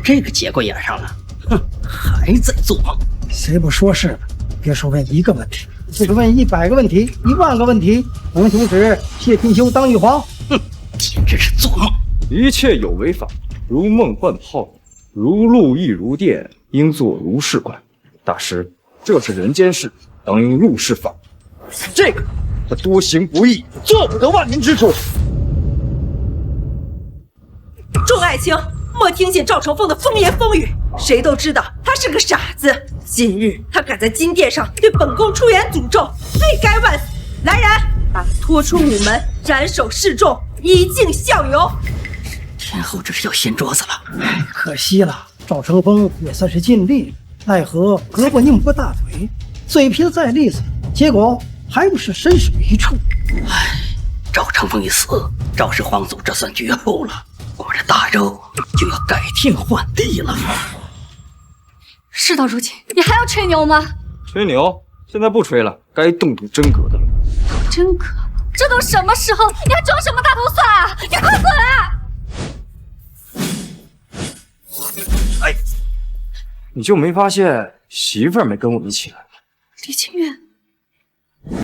S23: 这个节骨眼上了，哼，还在做梦。
S22: 谁不说是呢？别说问一个问题，就是问100个问题，1万个问题，我们阻止谢天修当玉皇。
S1: 哼，简直是做梦！
S8: 一切有为法，如梦幻泡影，如露亦如电，应作如是观。大师，这是人间事，当应入世法。这个他多行不义，做不得万民之主。
S17: 众爱卿，莫听信赵成风的风言风语，谁都知道他是个傻子。今日他敢在金殿上对本宫出言诅咒，罪该万死。来人，把他拖出午门，斩首示众，以儆效尤。
S23: 天后这是要掀桌子了。
S22: 可惜了，赵成风也算是尽力了，奈何胳膊拧不过大腿，嘴皮子再利索，结果还不是身首异处。
S23: 唉，赵成风一死，赵氏皇族这算绝后了，我们这大周就要改天换地了。
S3: 事到如今，你还要吹牛吗？
S8: 吹牛？现在不吹了，该动动真格的了。
S3: 真格？这都什么时候，你还装什么大头蒜啊？你快滚啊！
S8: 哎，你就没发现媳妇儿没跟我一起来吗？
S3: 李清月，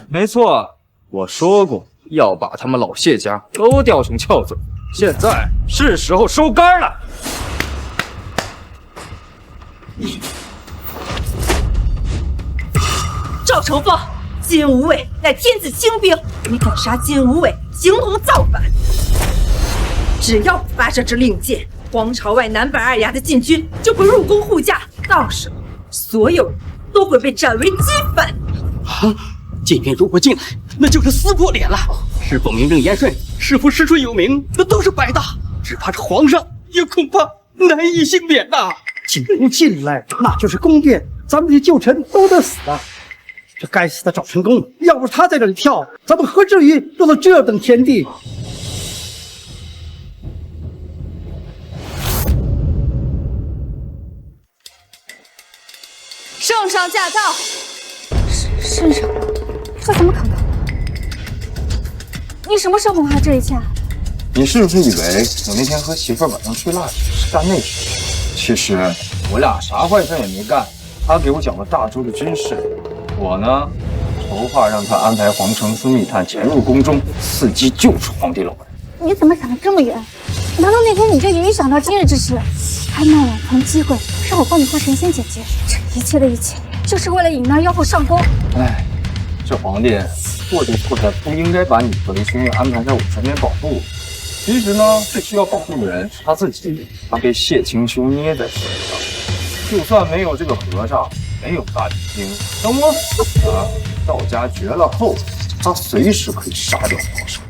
S8: 没错，我说过要把他们老谢家都调成翘嘴，现在是时候收杆了。
S17: 赵成风，金无畏乃天子亲兵，你敢杀金无畏，形同造反。只要不发射这令箭，皇朝外南北2衙的禁军就会入宫护驾，到时候所有人都会被斩为鸡饭。
S23: 啊！禁军如果进来，那就是撕破脸了。是否名正言顺，是否实锤有名，那都是白搭。只怕这皇上也恐怕难以幸免呐。
S22: 禁军进来，那就是宫殿，咱们这旧臣都得死啊！这该死的赵成功，要不是他在这里跳，咱们何至于落到这等田地？
S3: 圣上驾到！圣上，这怎么可能？你什么时候谋划这一切？
S8: 你是不是以为我那天和媳妇儿晚上吹蜡烛是干那事？其实我俩啥坏事也没干，他给我讲了大周的军事，我呢筹划让他安排皇城司密探潜入宫中，伺机救出皇帝老人。
S3: 你怎么想得这么远？难道那天你就已经想到今日之事，还卖两盘机会让我帮你画神仙姐姐？这一切的一切，就是为了引那妖后上宫。
S8: 哎，这皇帝错就错在不应该把你和林清月安排在我身边保护我。其实呢，最需要保护的人是他自己，他被谢清修捏在手上。就算没有这个和尚，没有大金星，等我死了，赵家绝了后，他随时可以杀掉皇上。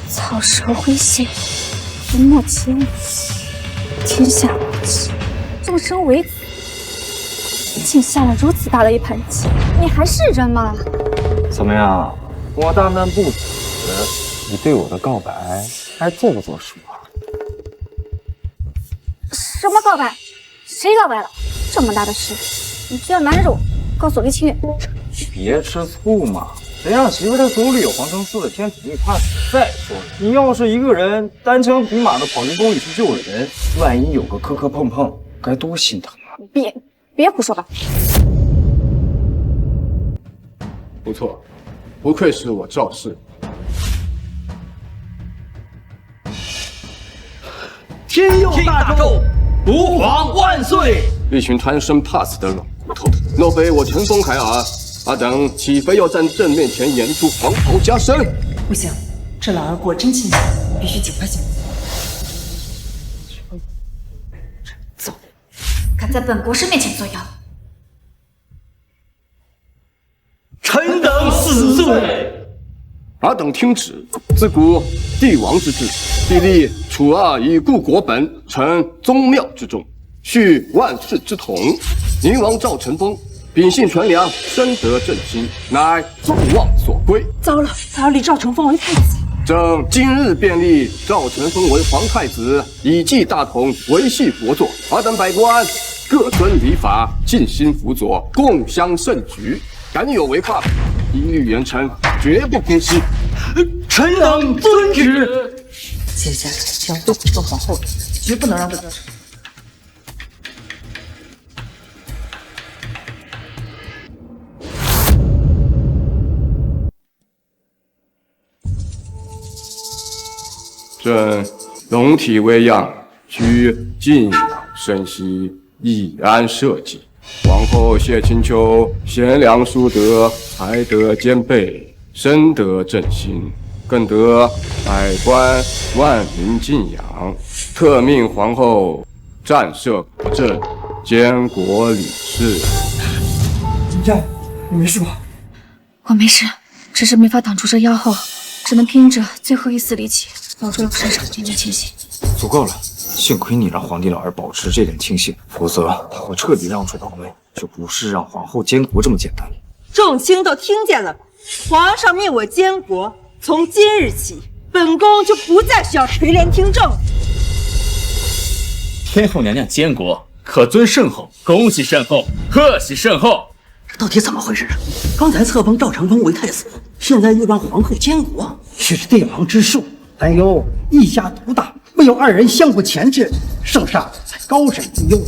S3: 草蛇灰线，人莫欺，天下无知，终生为子，竟下了如此大的一盘棋，你还是人吗？
S8: 怎么样，我大难不死，你对我的告白还作不作数啊？
S3: 什么告白？谁告白了？这么大的事，你居然瞒着我，告诉我林清月。
S8: 别吃醋嘛，谁让媳妇他手里有皇城司的天子密探？再说了，你要是一个人单枪匹马的跑进宫里去救人，万一有个磕磕碰碰，该多心疼啊！
S3: 别胡说八道。
S18: 不错，不愧是我赵氏。
S1: 天佑大周，吾皇万岁！
S4: 一群贪生怕死的软骨头，若非我乘风凯尔，阿等岂非要站正面前演出黄袍加身？
S14: 不行，这老儿果真亲戚，必须尽快行动。
S3: 走，敢在本国师面前作妖，
S1: 臣等死罪。
S4: 尔等听旨，自古帝王之治，必立楚二以固国本，成宗庙之重，续万世之统。宁王赵成风，秉性纯良，深得朕心，乃众望所归。
S14: 糟了，他要立赵成风为太子。
S4: 朕今日便立赵成风为皇太子，以继大统，维系国祚。尔等百官各遵礼法，尽心辅佐，共襄盛举。敢有违抗，一律严惩，绝不姑息。
S1: 臣等遵旨。
S14: 接下来将恢复这个皇后的，绝不能让这个。
S4: 朕龙体为阳，需静养生息，以安社稷。皇后谢请求贤良淑德，才德兼备，深得朕心，更得百官万民敬仰。特命皇后战摄国政，监国理事。
S10: 金湛，你没事吧？
S3: 我没事，只是没法挡住这妖后，只能拼着最后一丝力气，保住了身上这点清醒。
S8: 足够了，幸亏你让皇帝老儿保持这点清醒，否则他会彻底让出皇位，就不是让皇后监国这么简单。
S17: 众卿都听见了吧？皇上命我监国，从今日起，本宫就不再需要垂帘听政。
S6: 天后娘娘监国，可尊圣后，恭喜圣后，贺喜圣后。
S1: 这到底怎么回事啊？刚才册封赵成风为太子，现在又让皇后监国，
S22: 许是帝王之术。但由一家独大，没有二人相互钳制，圣上才高枕无忧。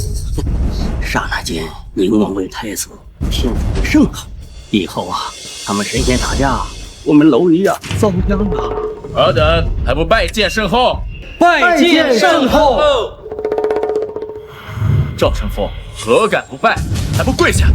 S1: 刹那间，宁王为太子，天子为圣后，以后啊，他们神仙打架，我们蝼蚁啊遭殃了。
S6: 尔等还不拜见圣后？
S1: 拜见圣后！
S6: 赵成风何敢不拜？还不跪下！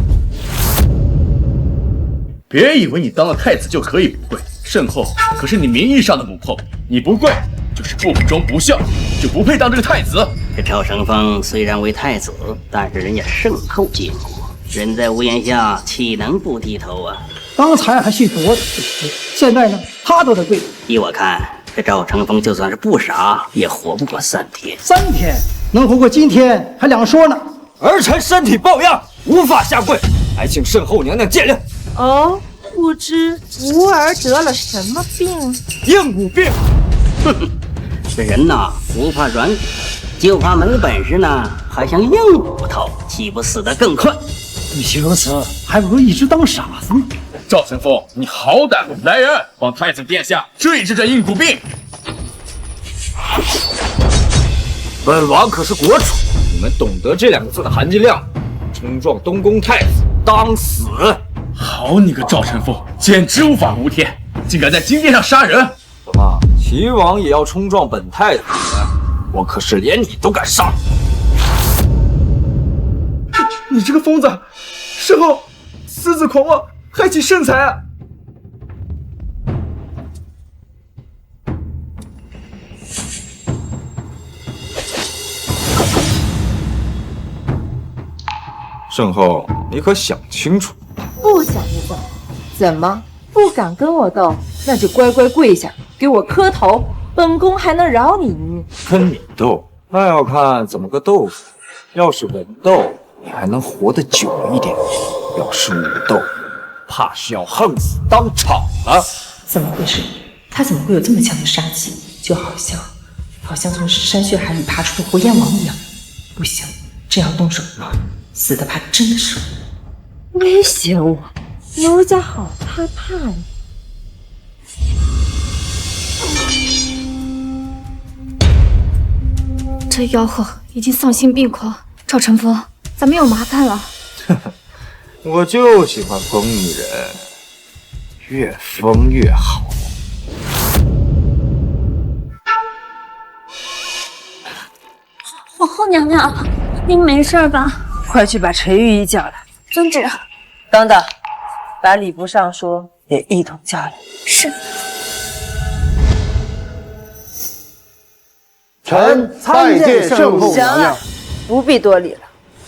S6: 别以为你当了太子就可以不跪，圣后可是你名义上的母后，你不跪就是不忠不孝，就不配当这个太子。
S1: 这赵成风虽然为太子，但是人家圣后监国，人在屋檐下，岂能不低头啊？
S22: 刚才还许多，现在呢，他都得跪。
S1: 依我看，这赵成风就算是不傻，也活不过3天。
S22: 3天能活过今天还两说呢。
S8: 儿臣身体抱恙，无法下跪，还请圣后娘娘见谅。
S17: 哦，不知吾儿得了什么病？
S8: 硬骨病。
S1: 哼哼，这人呐，不怕软骨，就怕没本事呢，还想硬骨头，岂不死得更快？
S22: 与其如此，还不如一直当傻子呢。
S6: 赵成风，你好歹来人，帮太子殿下治一治这硬骨病。
S8: 本王可是国主，你们懂得这2个字的含金量？冲撞东宫太子，当死！
S6: 好你个赵成风，简直无法无天，竟敢在金殿上杀人！
S8: 怎么，齐王也要冲撞本太子？我可是连你都敢杀！
S6: 你这个疯子，圣后私自狂妄，害起圣才啊！
S8: 圣后，你可想清楚？
S17: 不想就走？怎么不敢跟我斗？那就乖乖跪下，给我磕头，本宫还能饶你一命。
S8: 跟你斗，那要看怎么个斗法。要是文斗，你还能活得久一点；要是武斗，怕是要横死当场了。
S14: 怎么回事？他怎么会有这么强的杀气？就好像从山血海里爬出的活阎王一样。不行，这样动手死的怕真的是我。
S17: 威胁我，奴家好害怕呀！
S3: 这妖后已经丧心病狂，赵成风，咱们有麻烦了。
S8: 我就喜欢疯女人，越疯越好。
S3: 皇后娘娘，您没事吧？
S17: 快去把陈御医叫来。
S3: 遵旨。
S17: 等等，把礼部尚书也一同叫来。
S3: 是。
S21: 臣参见圣后娘娘。
S17: 不必多礼了。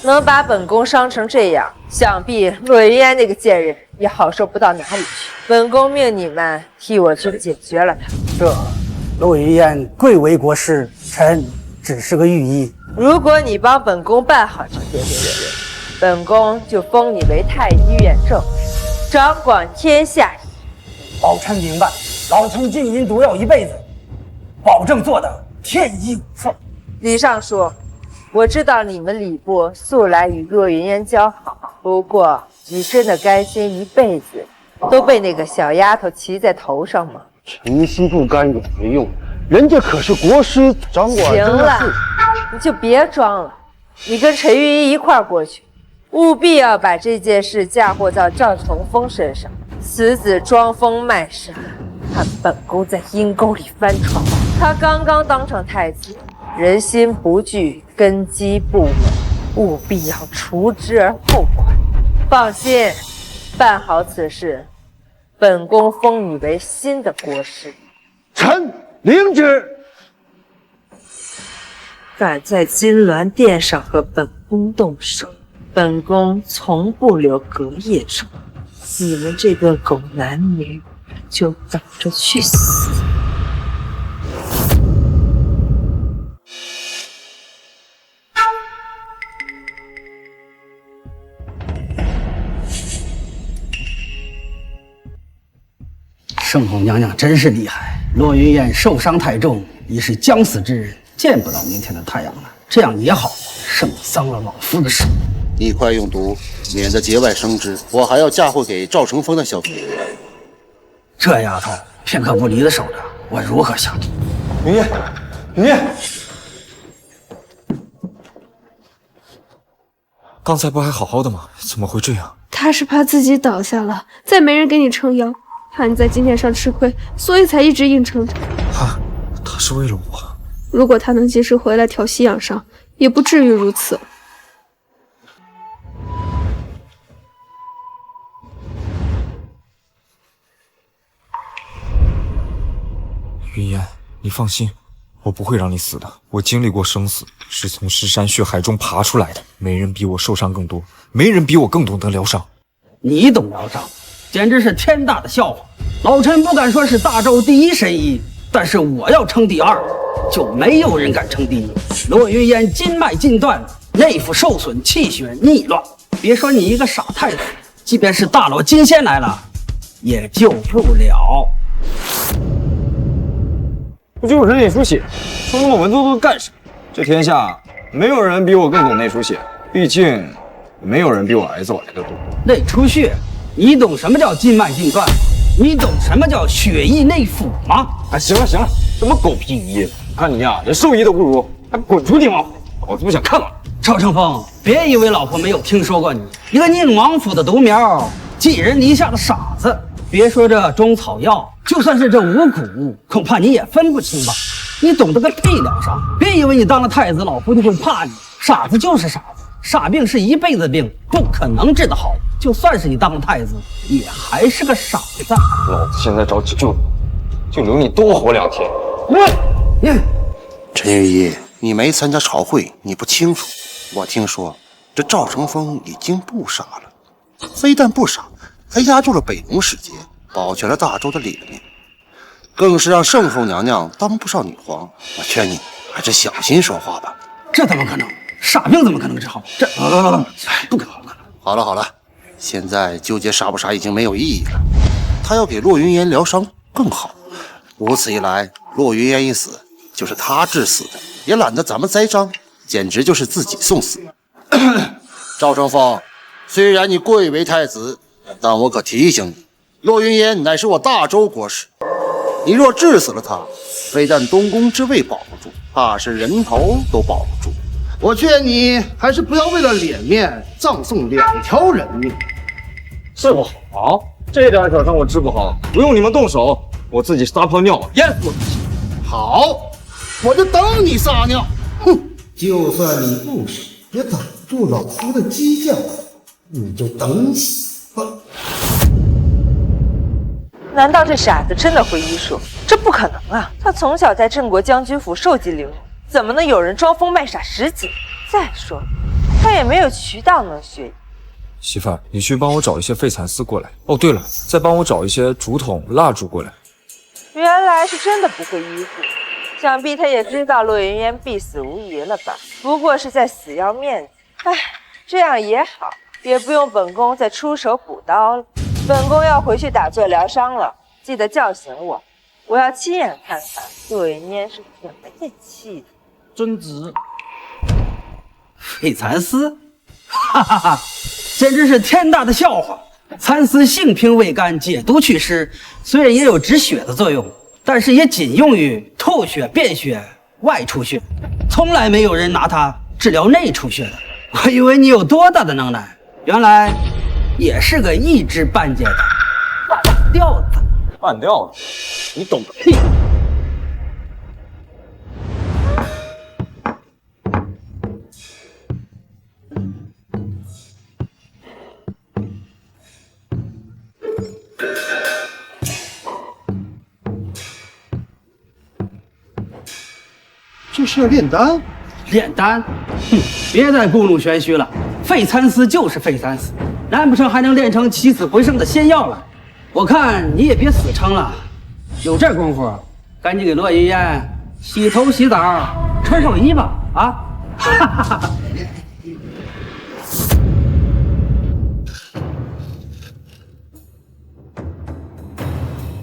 S17: 能把本宫伤成这样，想必洛云烟那个贱人也好受不到哪里去。本宫命你们替我去解决了他。
S21: 这洛云烟贵为国师，臣只是个御医。
S17: 如果你帮本宫办好这件事，本宫就封你为太医院正，掌管天下。
S21: 宝臣明白，老臣尽心毒药一辈子，保证做得天衣无缝。
S17: 李尚书，我知道你们礼部素来与洛云烟交好，不过你真的甘心一辈子都被那个小丫头骑在头上吗？
S21: 臣心不甘有何用？人家可是国师掌管。
S17: 行了，你就别装了，你跟陈御医一块儿过去，务必要把这件事嫁祸到赵成风身上。此子装疯卖傻，看本宫在阴沟里翻船。
S20: 他刚刚当上太子，人心不聚，根基不稳，务必要除之而后快。放心，办好此事，本宫封你为新的国师。
S8: 臣领旨。
S20: 敢在金銮殿上和本宫动手，本宫从不留隔夜仇。你们这对狗男女就等着去死！
S22: 圣后娘娘真是厉害，骆云烟受伤太重，已是将死之人，见不到明天的太阳了。这样也好，胜得伤了老夫的手。
S12: 你快用毒，免得节外生枝。我还要嫁祸给赵成风的小妾。
S22: 这丫头片刻不离的守着，我如何下毒？
S8: 云烟，云烟，
S7: 刚才不还好好的吗？怎么会这样？
S16: 他是怕自己倒下了，再没人给你撑腰，怕你在金殿上吃亏，所以才一直硬撑着。
S7: 他是为了我。
S16: 如果他能及时回来调息养伤，也不至于如此。
S7: 云烟，你放心，我不会让你死的。我经历过生死，是从尸山血海中爬出来的。没人比我受伤更多，没人比我更懂得疗伤。
S22: 你懂疗伤，简直是天大的笑话。老臣不敢说是大周第一神医，但是我要称第二，就没有人敢称第一。骆云烟筋脉尽断，内府受损，气血逆乱。别说你一个傻太子，即便是大罗金仙来了，也救不了。
S8: 不就是内出血，说那么文绉绉干什么？这天下没有人比我更懂内出血，毕竟没有人比我挨揍挨得多。
S22: 内出血，你懂什么叫筋脉尽断？你懂什么叫血液内腐吗？
S8: 哎，行了行了，什么狗屁医，看你呀，连兽医都不如，还滚出宁王府！老子不想看了。
S22: 赵成风，别以为老婆没有听说过你，一个宁王府的独苗，寄人篱下的傻子。别说这中草药，就算是这五谷，恐怕你也分不清吧？你懂得个屁疗伤！别以为你当了太子，老夫就会怕你。傻子就是傻子，傻病是一辈子病，不可能治得好。就算是你当了太子，也还是个傻子。
S8: 老子现在着急救你，就留你多活2天。
S12: 陈御医，你没参加朝会，你不清楚。我听说这赵成风已经不傻了，非但不傻，还压住了北农使节，保全了大周的脸面，更是让圣后娘娘当不上女皇。我劝你还是小心说话吧。
S22: 这怎么可能？傻病怎么可能治好？这不可能。
S12: 好了好了，现在纠结傻不傻已经没有意义了。他要给骆云烟疗伤更好，如此一来，骆云烟一死就是他致死的，也懒得咱们栽赃，简直就是自己送死。赵成风，虽然你贵为太子，但我可提醒你，骆云烟乃是我大周国师，你若治死了他，非但东宫之位保不住，怕是人头都保不住。
S21: 我劝你还是不要为了脸面葬送2条人命。
S8: 治不好，这点小伤我治不好，不用你们动手，我自己撒泡尿淹死我自己。
S21: 好，我就等你撒尿。哼，就算你不死，也挡不住老夫的激将，你就等死吧。
S20: 难道这傻子真的会医术？这不可能啊！他从小在镇国将军府受尽凌辱，怎么能有人装疯卖傻10几？再说，他也没有渠道能学。
S7: 媳妇儿，你去帮我找一些废蚕丝过来。哦，对了，再帮我找一些竹筒、蜡烛过来。
S20: 原来是真的不会医术，想必他也知道骆云烟必死无疑了吧？不过是在死要面子。唉，这样也好，也不用本宫再出手补刀了。本宫要回去打坐疗伤了，记得叫醒我，我要亲眼看看骆云烟是怎么咽气的。
S22: 遵旨。废蚕丝，哈哈哈，简直是天大的笑话！蚕丝性平味甘，解毒祛湿，虽然也有止血的作用，但是也仅用于吐血、便血、外出血，从来没有人拿它治疗内出血的。我以为你有多大的能耐，原来也是个一知半解的半吊子。
S8: 半吊子，你懂个屁！
S22: 这是要炼丹？
S23: 炼丹？哼，别再故弄玄虚了。废蚕丝就是废蚕丝，难不成还能炼成起死回生的仙药来？我看你也别死撑了，有这功夫，赶紧给洛云烟洗头洗澡，穿上衣吧！啊！哈哈哈哈。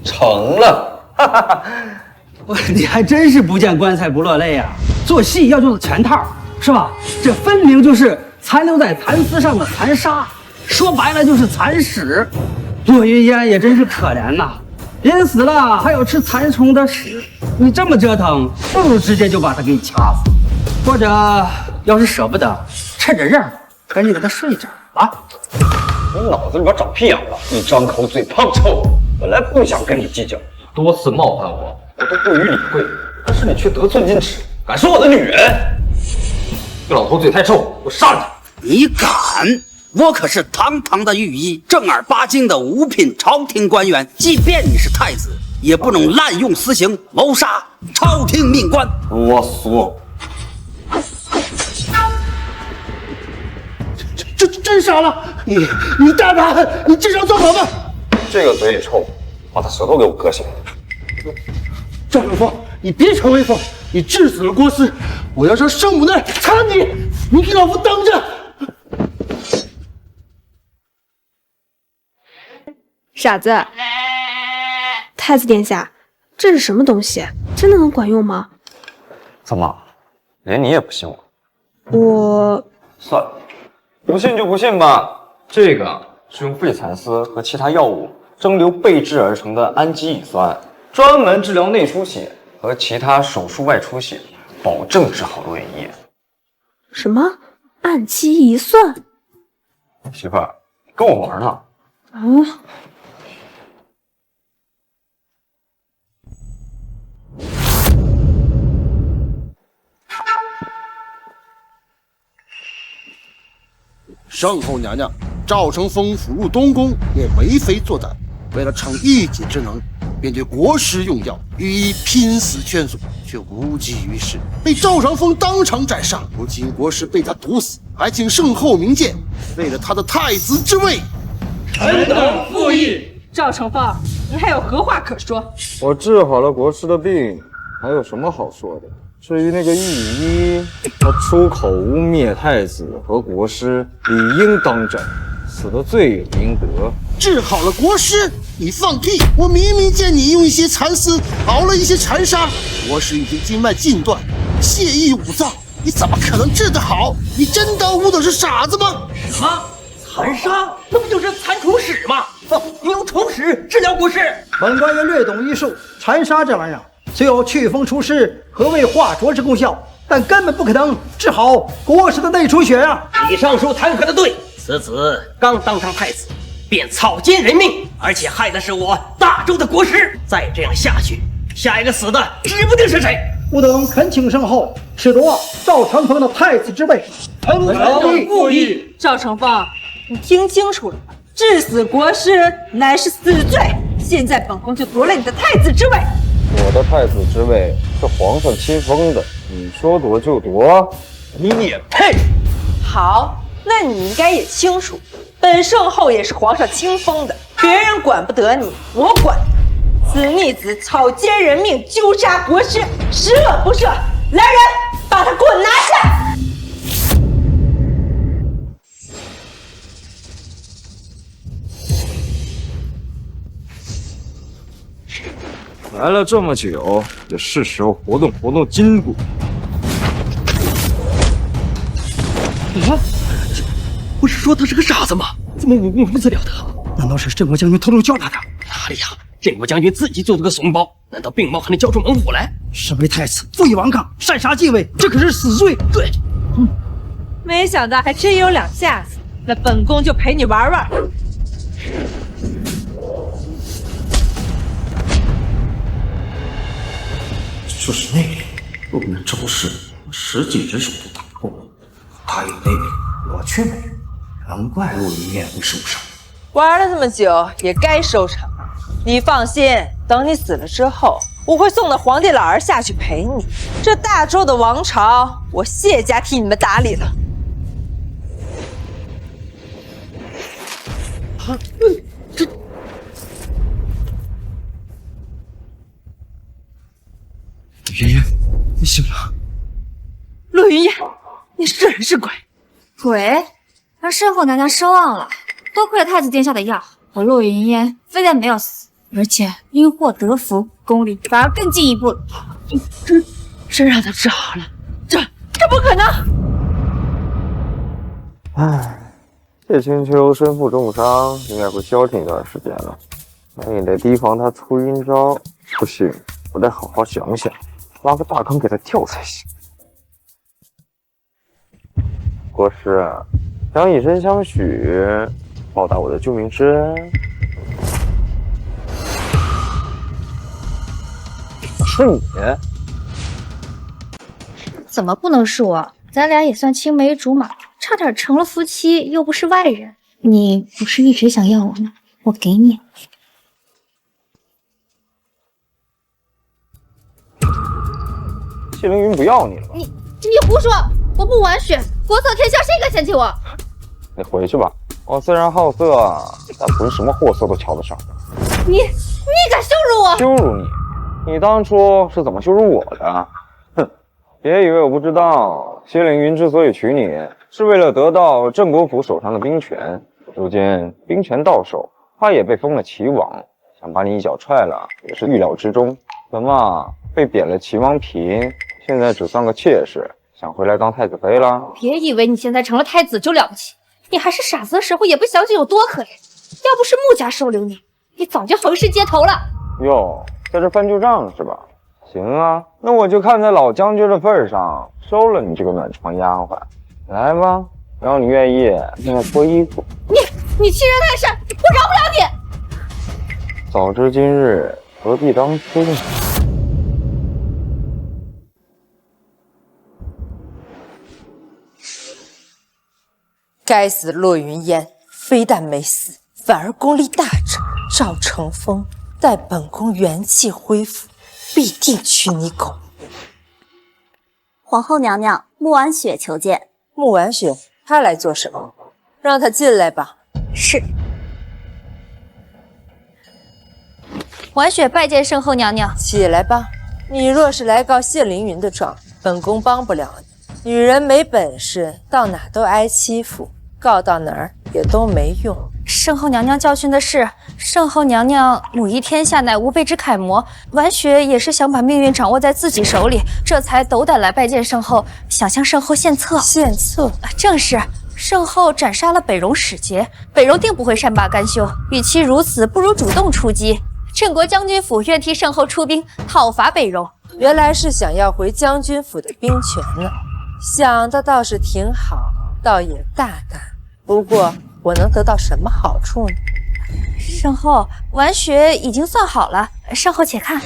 S8: 成了，哈哈哈！
S23: 你还真是不见棺材不落泪呀！做戏要用全套，是吧？这分明就是残留在蚕丝上的残沙，说白了就是蚕屎。洛云烟也真是可怜呐，人死了还要吃蚕虫的屎，你这么折腾，不如直接就把他给掐死，或者要是舍不得，趁着热赶紧给他睡着啊！
S8: 你脑子里边长屁眼了！一张口嘴胖臭，本来不想跟你计较，多次冒犯我，我都不予理会，但是你却得寸进尺，敢说我的女人！这老头嘴太臭，我杀了你！
S1: 你敢？我可是堂堂的御医，正儿八经的五品朝廷官员，即便你是太子，也不能滥用私刑，谋杀朝廷命官。
S8: 啰嗦！
S22: 这真杀了你大胆！你至少做好吧！
S8: 这个嘴也臭，把他舌头给我割下来！
S22: 赵永峰，你别逞威风！你治死了郭师，我要上圣母那儿砍你！你给老夫等着！
S16: 傻子，太子殿下，这是什么东西？真的能管用吗？
S8: 怎么，连你也不信我？
S16: 我
S8: 算了，不信就不信吧。这个是用废蚕丝和其他药物蒸馏焙制而成的氨基乙酸，专门治疗内出血和其他手术外出血，保证治好落眼液。
S16: 什么氨基乙酸？
S8: 媳妇儿，跟我玩呢？
S16: 啊！
S12: 圣后娘娘赵成风辅入东宫，也为非作歹，为了逞一己之能，便对国师用药，予以拼死劝阻，却无济于事，被赵成风当场斩杀。如今国师被他毒死，还请圣后明鉴，为了他的太子之位，
S17: 臣等附议。赵成风，你还有何话可说？
S8: 我治好了国师的病，还有什么好说的？至于那个御医，他出口污蔑太子和国师，理应当斩，死得罪有应得。
S12: 治好了国师，你放屁！我明明见你用一些蚕丝熬了一些残沙，国师已经经脉尽断，血液五脏，你怎么可能治得好？你真当吾等是傻子吗？
S23: 什么残沙？那不就是蚕虫屎吗？你用虫屎治疗国师？
S22: 本官也略懂医术，蚕沙这玩意儿虽有祛风除湿和为化浊之功效，但根本不可能治好国师的内出血啊！
S23: 李尚书弹劾的对，此子刚当上太子，便草菅人命，而且害的是我大周的国师。再这样下去，下一个死的指不定是谁。
S22: 吾等恳请圣后褫夺赵成风的太子之位。
S17: 臣等附议。赵成风，你听清楚了，致死国师乃是死罪。现在本宫就夺了你的太子之位。
S8: 我的太子之位是皇上亲封的，你说夺就夺，你也配？
S20: 好，那你应该也清楚，本圣后也是皇上亲封的，别人管不得你，我管。此逆子草菅人命，纠杀国师，十恶不赦！来人，把他给我拿下！
S8: 来了这么久，也是时候活动活动筋骨。
S23: 啊！不是说他是个傻子吗？怎么武功如此了得？难道是镇国将军偷偷教他的？哪里呀？镇国将军自己做了个怂包，难道病猫还能教出猛虎来？
S22: 身为太子，负隅顽抗，擅杀禁卫，这可是死罪。
S23: 对，
S17: 没想到还真有两下子，那本宫就陪你玩玩。
S9: 就是内力，若不能招式，我10几只手都打不过。他有内力，我却没有，难怪陆云燕会受伤。
S20: 玩了这么久，也该收场了。你放心，等你死了之后，我会送到皇帝老儿下去陪你。这大周的王朝，我谢家替你们打理了。
S8: 妍妍，你醒了。
S5: 陆云烟，你是人是鬼？
S3: 鬼，让圣后娘娘失望了。多亏了太子殿下的药，我陆云烟非但没有死，而且因祸得福，功力反而更进一步了。
S5: 真让他治好了？这不可能！
S11: 唉，谢青秋身负重伤，应该会消停一段时间了。那也得提防他出阴招。不行，我得好好想想，挖个大坑给他跳才行。国师，想以身相许，报答我的救命之恩。是你？
S3: 怎么不能是我？咱俩也算青梅竹马，差点成了夫妻，又不是外人。你不是一直想要我吗？我给你。
S11: 谢凌云不要你了吧？
S5: 你胡说！我不玩血，国色天香，谁敢嫌弃我？
S11: 你回去吧。我虽然好色，但不是什么货色都瞧得上。
S5: 你敢羞辱我？
S11: 羞辱你？你当初是怎么羞辱我的？哼！别以为我不知道，谢凌云之所以娶你，是为了得到镇国府手上的兵权。如今兵权到手，他也被封了齐王，想把你一脚踹了，也是预料之中。怎么被贬了齐王嫔，现在只算个妾室，想回来当太子妃了？
S5: 别以为你现在成了太子就了不起，你还是傻子的时候也不想想有多可怜。要不是穆家收留你，你早就横尸街头了。
S11: 哟，在这翻旧账是吧？行啊，那我就看在老将军的份上，收了你这个暖床丫鬟。来吧，只要你愿意，现在脱衣服。
S5: 你欺人太甚，我饶不了你。
S11: 早知今日，何必当初呢？
S20: 该死的骆云烟，非但没死，反而功力大涨。赵成风，待本宫元气恢复，必定取你狗命。
S15: 皇后娘娘，穆婉雪求见。
S20: 穆婉雪，她来做什么？让她进来吧。
S15: 是。
S5: 婉雪拜见圣后娘娘。
S20: 起来吧。你若是来告谢凌云的状，本宫帮不了你。女人没本事，到哪都挨欺负，告到哪儿也都没用。
S5: 圣后娘娘教训的是，圣后娘娘母仪天下乃无辈之楷模，婉雪也是想把命运掌握在自己手里，这才斗胆来拜见圣后，想向圣后献策。
S20: 献策？
S5: 正是。圣后斩杀了北戎使节，北戎定不会善罢甘休。与其如此，不如主动出击。镇国将军府愿替圣后出兵讨伐北戎。
S20: 原来是想要回将军府的兵权呢，想的倒是挺好，倒也大胆。不过我能得到什么好处呢？
S5: 圣后，婉雪已经算好了，圣后且看。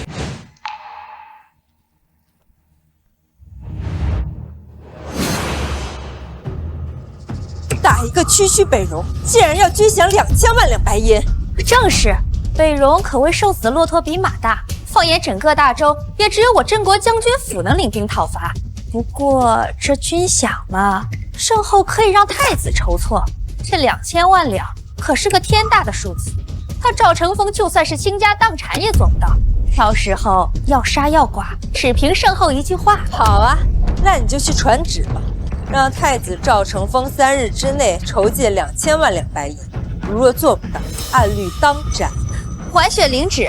S20: 打一个区区北戎，竟然要军饷2000万两白银！
S5: 正是，北戎可谓瘦死的骆驼比马大。放眼整个大周，也只有我镇国将军府能领兵讨伐。不过这军饷嘛，圣后可以让太子筹措。这2000万两可是个天大的数字，他赵成风就算是倾家荡产也做不到。到时候要杀要剐，只凭圣后一句话。
S20: 好啊，那你就去传旨吧，让太子赵成风3日之内筹借2000万两白银。如若做不到，按律当斩。
S5: 婉雪领旨。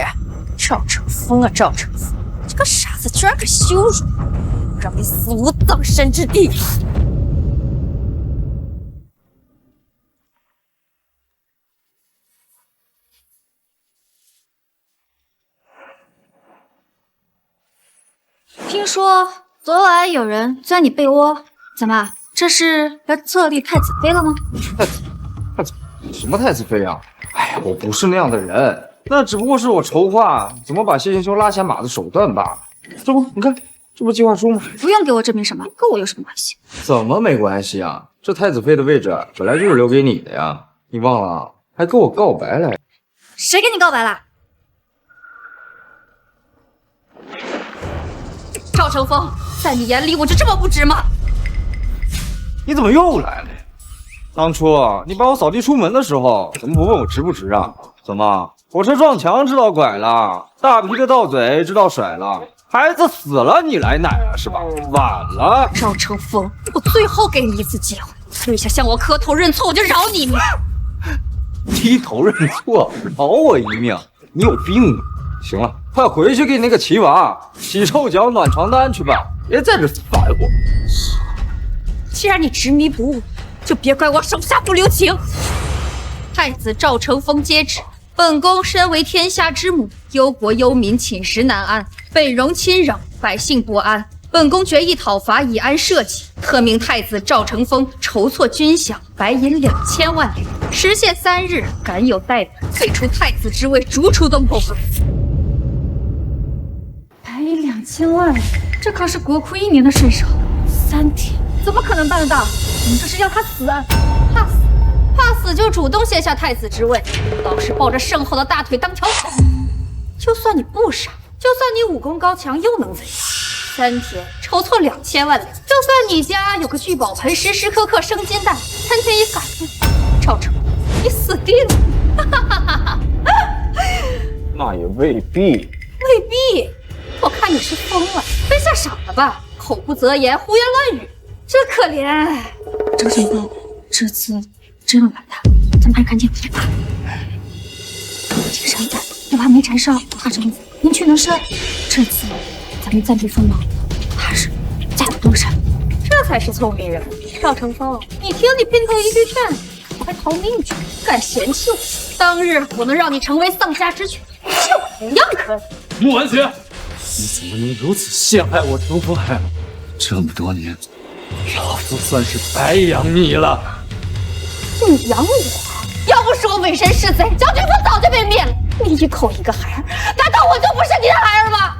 S5: 赵成风啊，赵成风，这个傻子居然敢羞辱我，让你死无葬身之地！
S3: 听说昨晚有人钻你被窝，怎么？这是要册立太子妃了吗？
S8: 太子什么太子妃啊？哎呀，我不是那样的人。那只不过是我筹划怎么把谢千秋拉下马的手段罢了。这不，你看，这不计划书吗？
S3: 不用给我证明什么，跟我有什么关系？
S8: 怎么没关系啊？这太子妃的位置本来就是留给你的呀，你忘了？还跟我告白来。
S3: 谁跟你告白了？
S5: 赵成风，在你眼里我就这么不值吗？
S11: 你怎么又来了呀？当初你把我扫地出门的时候，怎么不问我值不值啊？怎么火车撞墙知道拐了，大皮的到嘴知道甩了，孩子死了你来奶了是吧？晚了。
S5: 赵成风，我最后给你一次机会，跪下向我磕头认错，我就饶你一命。
S11: 低头认错，饶我一命？你有病吧？行了，快回去给你那个齐娃洗臭脚、暖床单去吧，别在这烦我。
S5: 既然你执迷不悟，就别怪我手下不留情。太子赵成风接旨，本宫身为天下之母，忧国忧民，寝食难安，北戎侵扰，百姓不安。本宫决意讨伐，以安社稷，特命太子赵成风筹措军饷，白银2000万两，时限3日，敢有怠慢，废除太子之位，逐出东宫。
S3: 白银2000万两，这可是国库1年的税收，3天怎么可能办得到？你们这是要他死啊？
S5: 怕死就主动卸下太子之位，倒是抱着盛后的大腿当条狗。就算你不傻，就算你武功高强，又能怎样？3天筹措2000万两，就算你家有个聚宝盆，时时刻刻生金蛋，3天也赶不了。赵成，你死定了！
S11: 那也未必。
S5: 未必，我看你是疯了，被吓傻了吧？口不择言，胡言乱语，真可怜。
S3: 赵成风，这次真要来他，咱们还是赶紧回去吧。这个山子又怕没柴烧，怕什么？能屈能伸。这次咱们暂避锋芒，踏实再不动山，
S5: 这才是聪明人。赵成风，你听你姘头一句劝，快逃命去！敢嫌弃我，当日我能让你成为丧家之犬，就同样可以。
S7: 穆婉雪，你怎么能如此陷害我成风海？这么多年，老夫算是白养你了。
S5: 你养我？要不是我伪神是贼，焦君风早就被灭了。你一口一个孩儿，难道我就不是你的孩儿吗？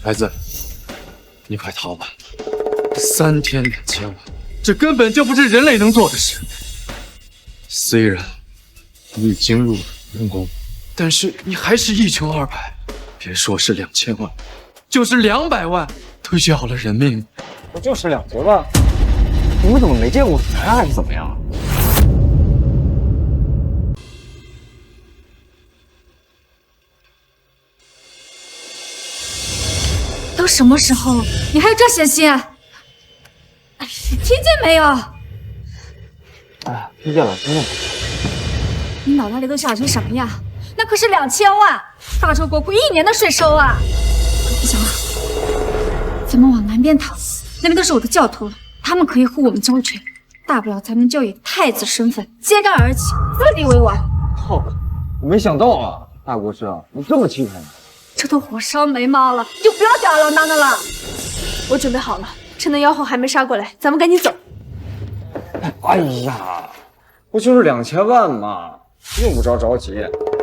S7: 孩子，你快逃吧！3天2000万，这根本就不是人类能做的事。虽然你已经入了龙宫，但是你还是一穷二白。别说是2000万，就是200万都要了人命。
S11: 不就是2000万？你们怎么没见过人还是怎么样？
S3: 都什么时候了，你还有这闲心？听见没有？
S11: 哎，听见了，听见了。
S3: 你脑袋里都想成什么呀？那可是2000万，大周国库1年的税收啊！不行了，咱们往南边逃，那边都是我的教徒了，他们可以护我们周全，大不了咱们就以太子身份揭竿而起，自立为王。
S11: 好，我没想到啊，大国师，你这么气派。
S3: 这都火烧眉毛了，就不要吊儿郎当的了。
S16: 我准备好了，趁那妖后还没杀过来，咱们赶紧走。
S11: 哎呀，不就是2000万吗？用不着着急，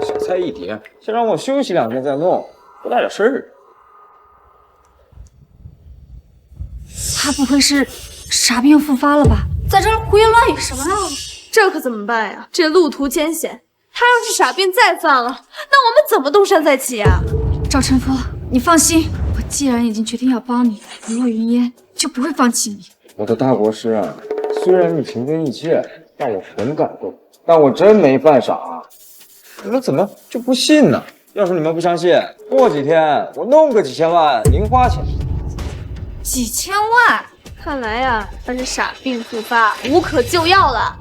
S11: 小菜一碟，先让我休息2天再弄，不大点事儿。
S3: 他不会是傻病复发了吧？在这儿胡言乱语什么呀？
S16: 这可怎么办呀？这路途艰险，他要是傻病再犯了，那我们怎么东山再起啊？
S3: 赵成风，你放心，我既然已经决定要帮你，洛云烟就不会放弃你。
S11: 我的大国师啊，虽然你情真意切，让我很感动，但我真没犯傻。你们怎么就不信呢？要是你们不相信，过几天我弄个几千万零花钱。
S3: 几千万？
S16: 看来呀，他是傻病复发，无可救药了。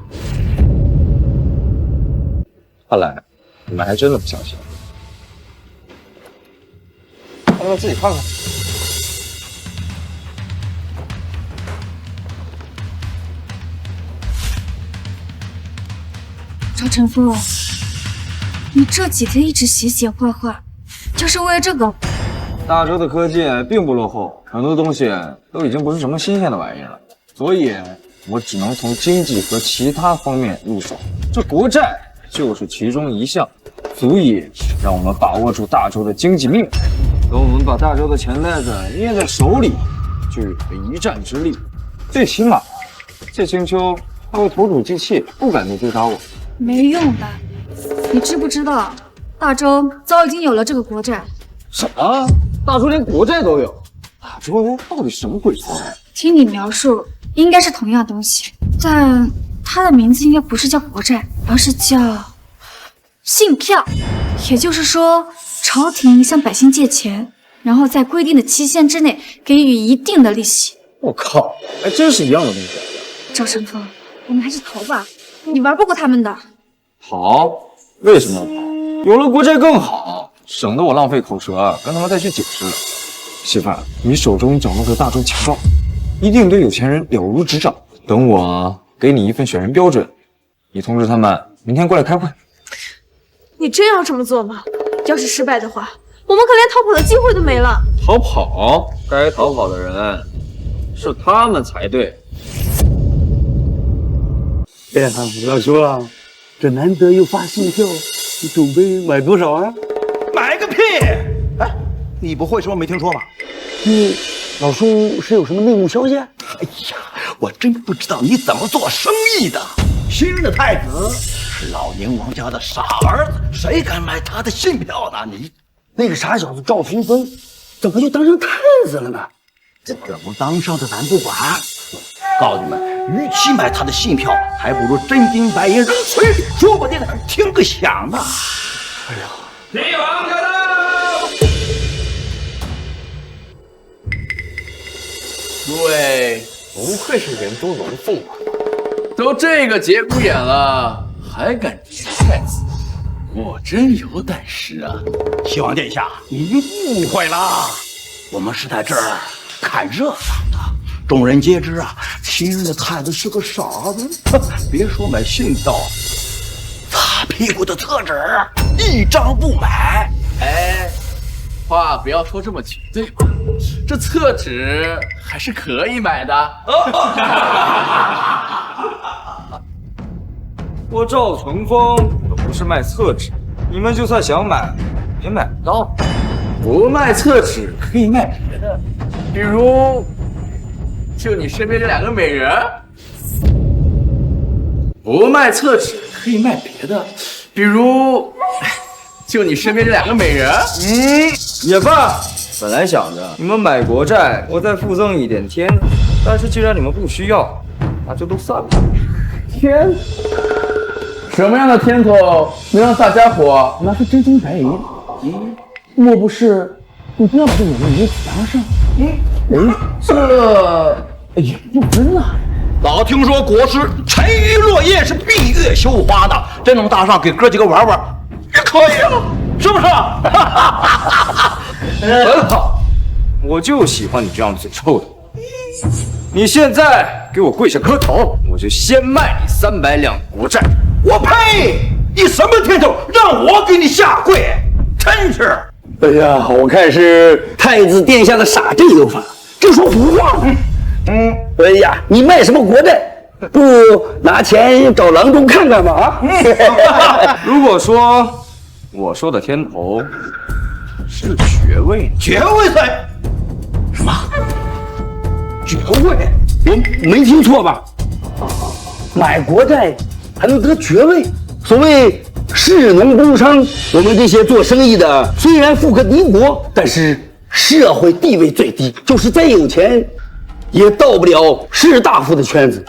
S11: 看来你们还真的不相信。让他们自己看看。
S3: 赵成风，你这几天一直写写画画，就是为了这个？
S11: 大周的科技并不落后，很多东西都已经不是什么新鲜的玩意了，所以我只能从经济和其他方面入手。这国债就是其中一项，足以让我们把握住大周的经济命脉。等我们把大周的钱袋子捏在手里，就有了一战之力。最起码，这星球他会投鼠忌器，不敢再追杀我。
S3: 没用的，你知不知道，大周早已经有了这个国债？
S11: 什么？大周连国债都有？大周到底是什么鬼啊？
S3: 听你描述，应该是同样东西，但它的名字应该不是叫国债，而是叫信票。也就是说，朝廷向百姓借钱，然后在规定的期限之内给予一定的利息。
S11: 我靠，还真是一样的东西。
S3: 赵神风，我们还是逃吧，你玩不过他们的。
S11: 逃？为什么要逃？有了国债更好，省得我浪费口舌跟他们再去解释了。媳妇儿，你手中掌握着大周情报，一定对有钱人了如指掌。等我给你一份选人标准，你通知他们明天过来开会。
S16: 你真要这么做吗？要是失败的话，我们可连逃跑的机会都没了。
S11: 逃跑？该逃跑的人是他们才对。
S21: 哎呀，老叔啊，这难得又发信票，你准备买多少啊？
S2: 买个屁！哎，你不会说没听说吧？
S21: 老叔是有什么内幕消息？
S2: 哎呀，我真不知道你怎么做生意的。新任的太子是老宁王家的傻儿子，谁敢买他的信票呢？你
S21: 那个傻小子赵群峰，怎么就当上太子了呢？
S2: 这怎么当上的咱不管。告诉你们，与其买他的信票，还不如真金白银扔水里，说不定听个响呢。哎呀，帝王驾到！
S6: 诸位，
S4: 不愧是圆州龙凤啊！
S6: 都这个节骨眼了，还敢提太子，果真有胆识啊！
S2: 希望殿下，您误会了，我们是在这儿看热闹的。众人皆知啊，新任的太子是个傻子，别说买信票，擦屁股的厕纸一张不买。
S6: 哎，话不要说这么绝对嘛，这厕纸还是可以买的。
S11: 我赵成风可不是卖厕纸，你们就算想买，也买不到。
S6: 不卖厕纸可以卖别的，比如。就你身边这两个美人，不卖厕纸可以卖别的，比如，就你身边这两个美人。
S11: 也罢，本来想着你们买国债，我再附赠一点天，但是既然你们不需要，那就都算了。
S6: 天？什么样的天头能让大家伙拿出真金白银？莫不是你不要把这两个女子当上？这也不分啊！
S2: 老听说国师沉鱼落雁是闭月羞花的，这种大上给哥几个玩玩也可以啊，是不是？
S11: 很好，我就喜欢你这样嘴臭的。你现在给我跪下磕头，我就先卖你300两国债。
S2: 我呸！你什么天头，让我给你下跪？真是！
S21: 哎呀，我看是太子殿下的傻阵有法，这说胡话。哎呀，你卖什么国债？不拿钱找郎中看看吗？啊！
S11: 如果说我说的天头是爵位，
S2: 爵位在什么？爵位？
S21: 我没听错吧？买国债还能得爵位？所谓士农工商，我们这些做生意的虽然富可敌国，但是社会地位最低，就是再有钱，也到不了士大夫的圈子。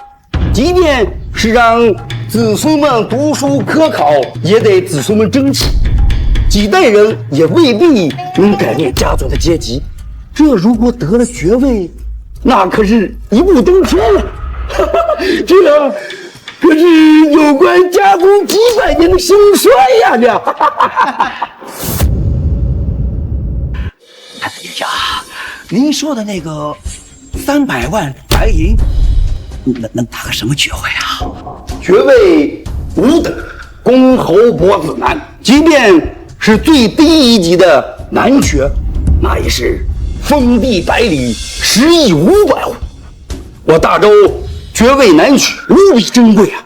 S21: 即便是让子孙们读书科考，也得子孙们争气，几代人也未必能改变家族的阶级。这如果得了爵位，那可是一步登天了。这可是有关家族几百年的兴衰呀！这
S2: 太子殿下，您说的那个300万白银，能打个什么爵位啊？
S21: 爵位5等，公侯伯子男，即便是最低一级的男爵，那也是封地100里，10亿500户。我大周爵位难取，无比珍贵啊！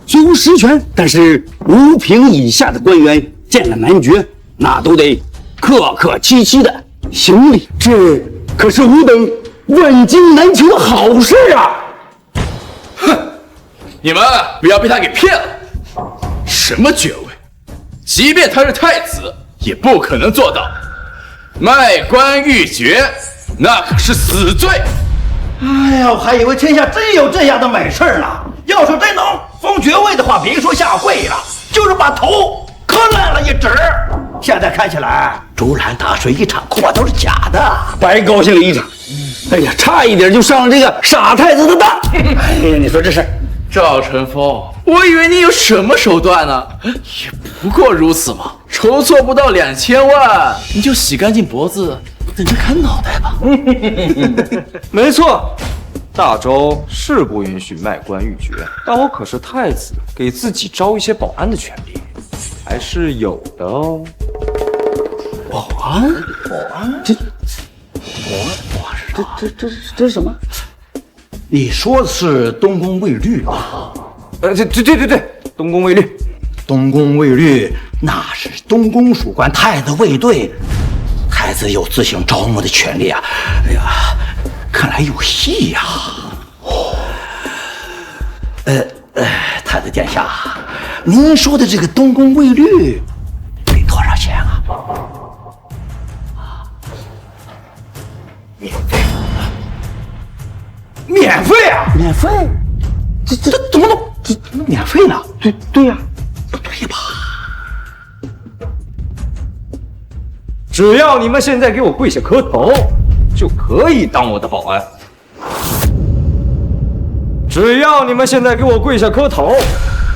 S21: 虽无实权，但是5品以下的官员见了男爵，那都得客客气气的行礼。这可是5等万金难求的好事啊！
S2: 哼，
S6: 你们不要被他给骗了。什么爵位，即便他是太子，也不可能做到。卖官鬻爵，那可是死罪。
S2: 哎呀，我还以为天下真有这样的美事呢。要是真能封爵位的话，别说下跪了，就是把头磕烂了也值。现在看起来，竹篮打水一场空，都是假的，白高兴了一场。哎呀，差一点就上了这个傻太子的当。哎呀，你说这是？
S6: 赵成风，我以为你有什么手段呢？也不过如此嘛，筹措不到2000万，你就洗干净脖子，等着砍脑袋吧。
S11: 没错，大周是不允许卖官鬻爵，但我可是太子，给自己招一些保安的权利还是有的哦。
S2: 保安？这是什么？你说的是东宫卫律吧？
S11: 对，东宫卫律。
S2: 东宫卫律那是东宫属关，太子卫队，太子有自行招募的权利啊！哎呀，看来有戏呀！太子殿下，您说的这个东宫卫律得多少钱啊？免费啊！免费？这怎么能免费呢？对呀，不对吧？
S11: 只要你们现在给我跪下磕头，就可以当我的保安。只要你们现在给我跪下磕头，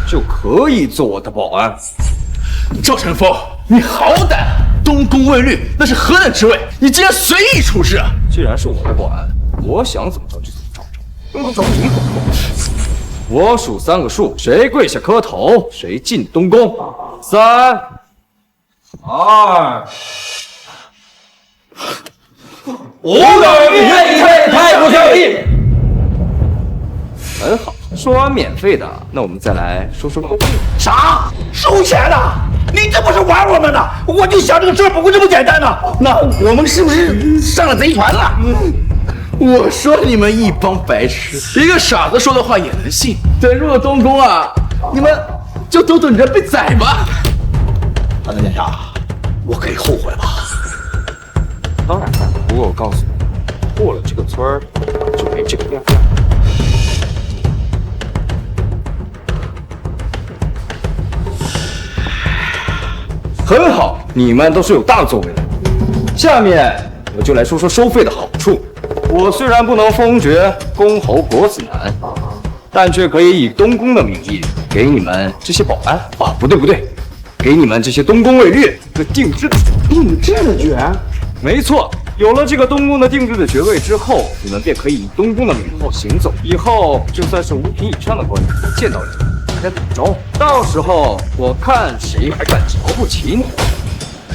S11: 就可以做我的保安。
S6: 赵成风，你好歹！东宫卫律那是何等职位，你竟然随意处置！
S11: 既然是我的保安，我想怎么着就怎么着，用得着你管吗？我数3个数，谁跪下磕头，谁进东宫。3、2、
S2: 5等愿意退，太不孝义。
S11: 很好，说完免费的，那我们再来说说收费。
S2: 啥？收钱的？你这不是玩我们呢？我就想这个事儿不会这么简单呢。那我们是不是上了贼船了？
S6: 我说你们一帮白痴，一个傻子说的话也能信？等入了东宫啊，你们就都等着被宰吧！
S2: 太子殿下，我可以后悔吧？
S11: 当然，不过我告诉你，过了这个村儿就没这个店面。很好，你们都是有大作为的。下面我就来说说收费的好处。我虽然不能封爵公侯国子男，但却可以以东宫的名义给你们这些保安啊，不对，给你们这些东宫卫律一个定制的爵。没错，有了这个东宫的定制的爵位之后，你们便可以以东宫的名号行走。以后就算是5品以上的官员见到你，该怎么着？到时候我看谁还敢瞧不起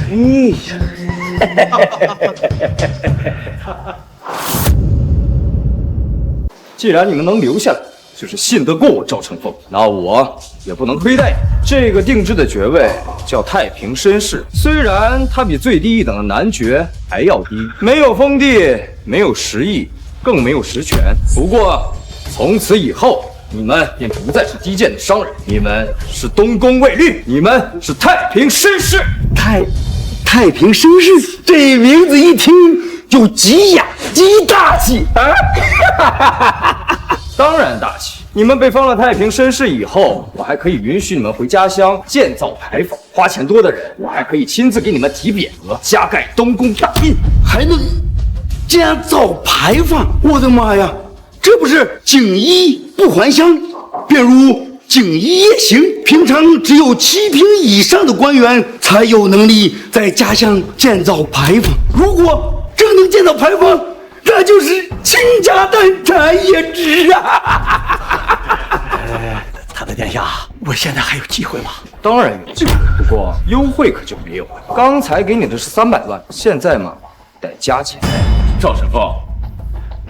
S11: 你！哎呀！既然你们能留下来，就是信得过我赵成风，那我也不能亏待你。这个定制的爵位叫太平绅士，虽然它比最低一等的男爵还要低，没有封地，没有实役，更没有实权。不过从此以后，你们便不再是低贱的商人，你们是东宫卫律，你们是太平绅士。
S2: 太平绅士这名字一听就极雅极大气啊！
S11: 当然大气。你们被封了太平绅士以后，我还可以允许你们回家乡建造牌坊，花钱多的人，我还可以亲自给你们提匾额，加盖东宫大印，
S2: 还能建造牌坊。我的妈呀，这不是锦衣不还乡，便如锦衣夜行。平常只有7品以上的官员才有能力在家乡建造牌坊。如果真能建造牌坊，那就是倾家荡产也值啊！太子殿下，我现在还有机会吗？
S11: 当然有机会，不过优惠可就没有了。刚才给你的是300万，现在嘛得加钱。
S6: 赵成风，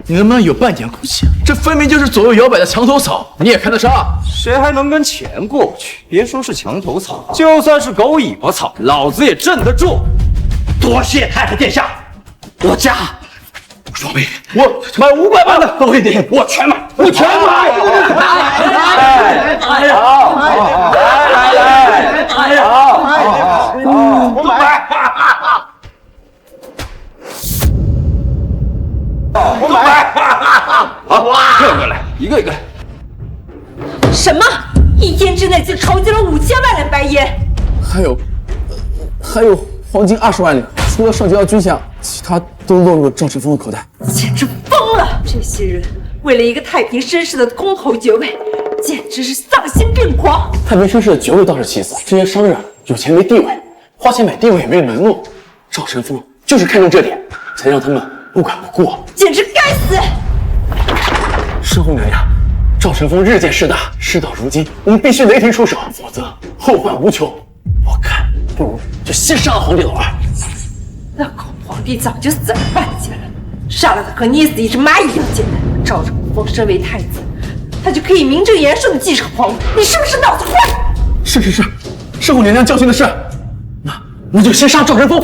S6: 你能不能有半点骨气？这分明就是左右摇摆的墙头草，你也看得上？
S11: 谁还能跟钱过不去？别说是墙头草，就算是狗尾巴草，老子也镇得住。
S2: 多谢太子殿下，我家双倍，
S11: 我买500万的都给你，我全买，我全买。
S2: 哇！
S6: 一个来，一个一个来。
S17: 什么？1天之内就筹集了5000万两白银？
S6: 还有黄金20万两，除了上交军饷，其他都落入了赵晨风的口袋。
S17: 简直疯了！这些人为了一个太平绅士的公侯爵位，简直是丧心病狂。
S6: 太平绅士的爵位倒是其次，这些商人有钱没地位，花钱买地位也没门路。赵晨风就是看中这点，才让他们不管不顾。
S17: 简直该死！
S6: 圣后娘娘，赵晨风日渐势大，事到如今，我们必须雷霆出手，否则后患无穷。我看不如就先杀了皇帝老二。
S17: 那狗皇帝早就死了半截了，杀了他和捏死一只蚂蚁一样简单。赵成风身为太子，他就可以名正言顺的继承皇位，你是不是脑子坏？
S6: 是，圣后娘娘教训的是。那就先杀赵晨风。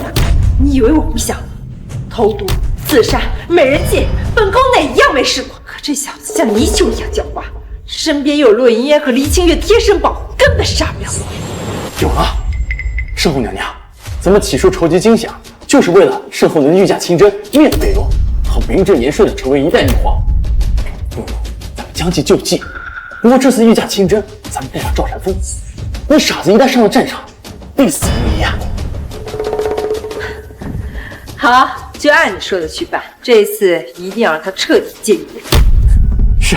S17: 你以为我不想？投毒、刺杀、美人计，本宫哪一样没试过？可这小子像泥鳅一样狡猾，身边又有洛云烟和黎清月贴身保护，根本杀不了我。
S6: 有了，圣后娘娘，咱们起初筹集金饷，就是为了圣后您御驾亲征，灭北戎，好名正言顺的成为一代女皇。不如咱们将计就计。不过这次御驾亲征，咱们带上赵晨风，那傻子一旦上了战场，必死无疑啊！
S17: 好，就按你说的去办。这一次一定要让他彻底戒狱。
S6: 是。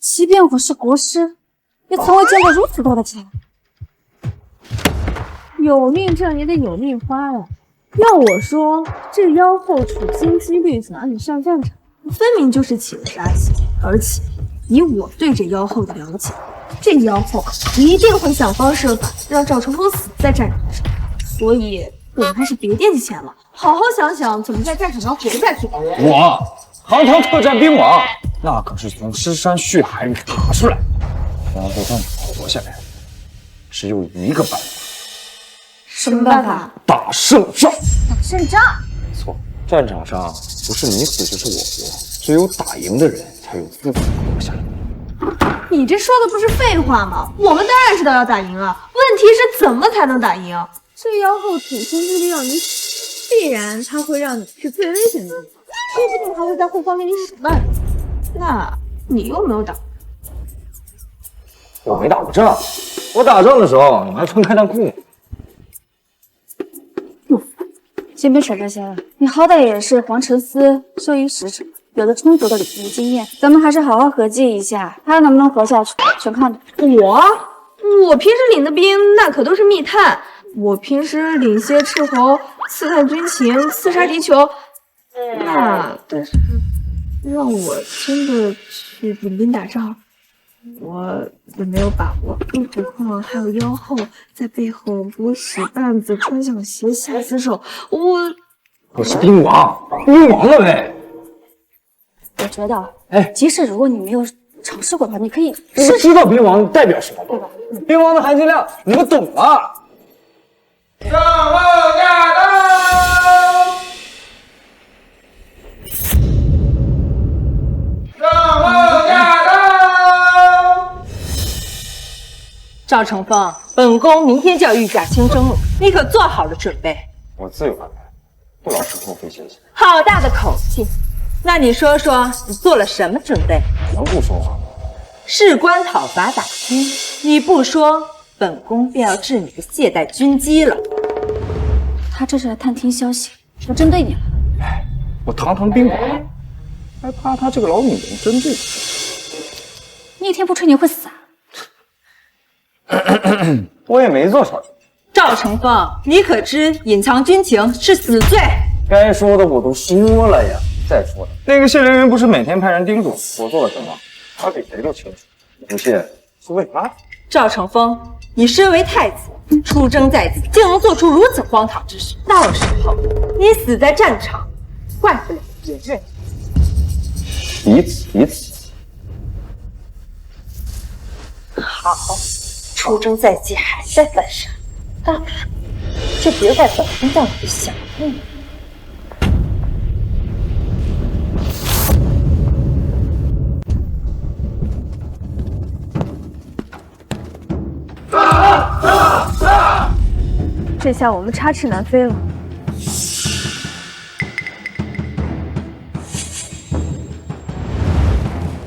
S3: 即便我是国师，也从未见过如此多的钱。
S16: 有令正也得有令花呀。要我说，这妖后处心积虑想让你上战场，分明就是起了杀心。而且以我对这妖后的了解，这妖后一定会想方设法让赵成风死在战场上。所以我们还是别惦记钱了，好好想想怎么在战场上活下去吧。
S8: 我堂堂特战兵王，那可是从尸山血海里爬出来的，想要在战场活下来，只有一个办法。
S3: 什么办法？
S8: 打胜仗。
S3: 打胜仗？
S8: 没错，战场上不是你死就是我活，只有打赢的人才有资格活下来。
S16: 你这说的不是废话吗？我们当然知道要打赢啊，问题是怎么才能打赢？这妖后处心积虑让你死，必然他会让你去最危险的地方，说不定还会在后方给你使绊。那你又没有打？
S8: 我没打过仗，我打仗的时候你还穿开裆裤。
S3: 先别扯这些了，你好歹也是皇城司授仪使者，有着充足的领兵经验，咱们还是好好合计一下，他能不能活下去，全看你。
S16: 我平时领的兵那可都是密探，我平时领些斥候、刺探军情、刺杀敌酋，但是让我真的去领兵打仗，我也没有把握。更何况还有妖后在背后给我使绊子、穿小鞋、下死手，
S8: 我是兵王，兵王了呗。
S3: 我觉得，即使如果你没有尝试过的话，你可以
S8: 你们知道兵王代表什么吗？兵王的含金量你们懂吗？
S13: 圣后驾到！圣后驾到！
S17: 赵成风，本宫明天就要御驾亲征了，你可做好了准备？
S8: 我自有安排，不劳圣后费心思。
S17: 好大的口气！那你说说，你做了什么准备？
S8: 能不说话吗？
S17: 事关讨伐打击，你不说，本宫便要治你个懈怠军机了。
S3: 他这是来探听消息，我针对你了。
S8: 我堂堂兵王，还怕他这个老女人针对我？
S3: 你一天不吹牛会死啊！
S8: 我也没做啥。
S17: 赵成风，你可知隐藏军情是死罪？
S8: 该说的我都说了呀。再说了，那个谢凌云不是每天派人叮嘱我做了什么？他比谁都清楚。不信是问他。
S17: 赵成风，你身为太子，出征在即，竟能做出如此荒唐之事，到时候你死在战场，怪不了别人。
S8: 彼此彼此。
S17: 好，出征在即还在犯傻，到时候就别怪本宫让你想你。
S16: 这下我们插翅难飞了。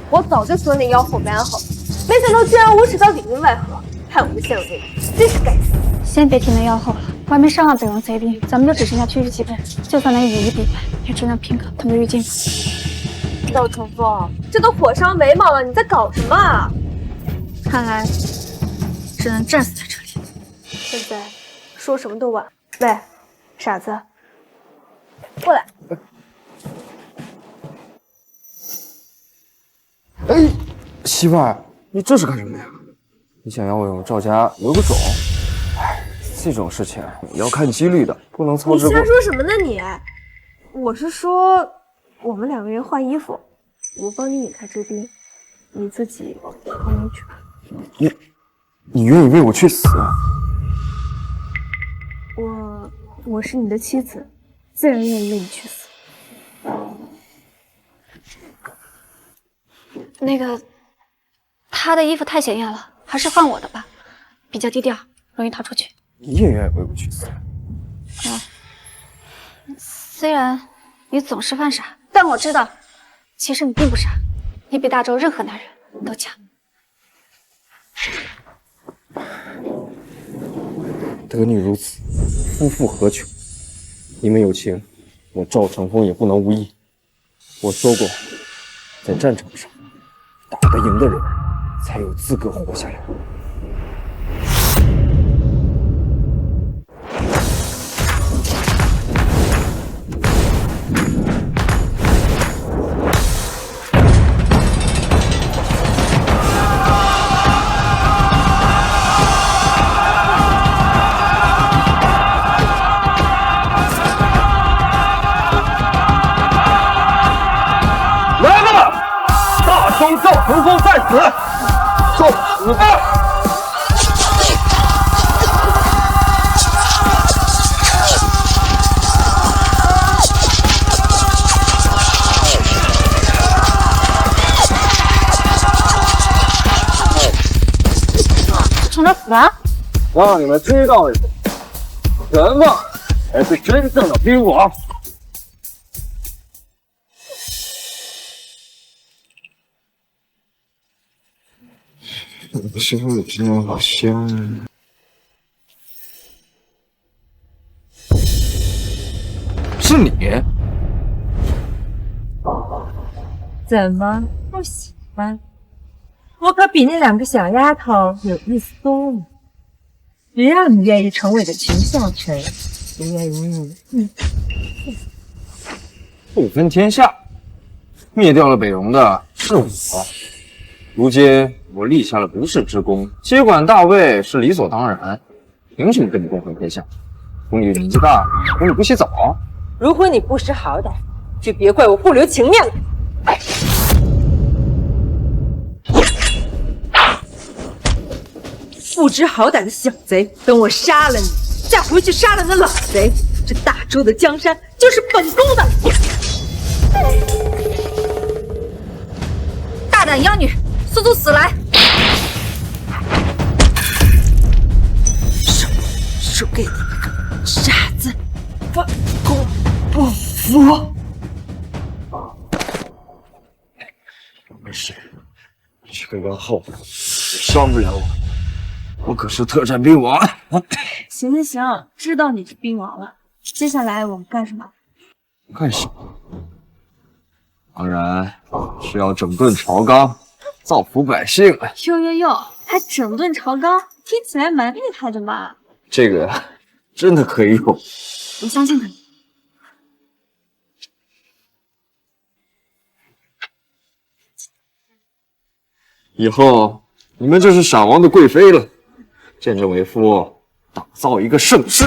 S16: 我早就说那妖后没安好，没想到居然无耻到里应外合，害我们陷入内鬼，真是该死！
S3: 先别提那妖后了，外面上万北王贼兵，咱们就只剩下区区几百人，就算能以一敌百，也只能拼个同归于尽。
S16: 老乘风，这都火烧眉毛了，你在搞什么啊？
S3: 看来只能战死在这里。
S16: 现在说什么都晚。喂，傻子，过来。
S8: 哎，媳妇儿，你这是干什么呀？你想要我赵家留个种？哎，这种事情要看几率的，不能操之过。
S16: 你瞎说什么呢你？我是说，我们2个人换衣服，我帮你引开追兵，你自己逃命去吧。
S8: 你愿意为我去死？
S16: 我是你的妻子，自然愿意为你去死。
S3: 那个，他的衣服太显眼了，还是换我的吧，比较低调，容易逃出去。
S8: 你也愿意为我去死？
S3: 虽然你总是犯傻，但我知道，其实你并不傻，你比大周任何男人都强。
S8: 得你如此，夫复何求？你们有情，我赵成风也不能无义。我说过，在战场上，打得赢的人才有资格活下来。赵成风在此，受死吧！
S3: 成了死了？
S8: 让你们知道一下，什么才是真正的兵王。心里真好香啊！是你？
S17: 怎么不喜欢？我可比那2个小丫头有意思多了。只要你愿意成为我的秦孝臣，我愿意
S8: 不分天下，灭掉了北戎的是我。如今我立下了不世之功，接管大位是理所当然，凭什么跟你共分天下？宫女年纪大，宫女不洗澡？
S17: 如果你不识好歹，就别怪我不留情面了。不知好歹的小贼，等我杀了你，再回去杀了那老贼，这大周的江山就是本宫的。
S3: 大胆妖女，速速死来！
S17: 输给你这个傻子，本宫不服。
S8: 没事，这个妖后也伤不了我，我可是特战兵王。
S16: 行行行，知道你是兵王了，接下来我们干什么？
S8: 干什么？当然是要整顿朝纲，造福百姓。
S16: 哟，还整顿朝纲，听起来蛮厉害的嘛。
S8: 这个真的可以用，
S3: 我相信他。
S8: 以后你们就是傻王的贵妃了。见证为夫，打造一个盛世。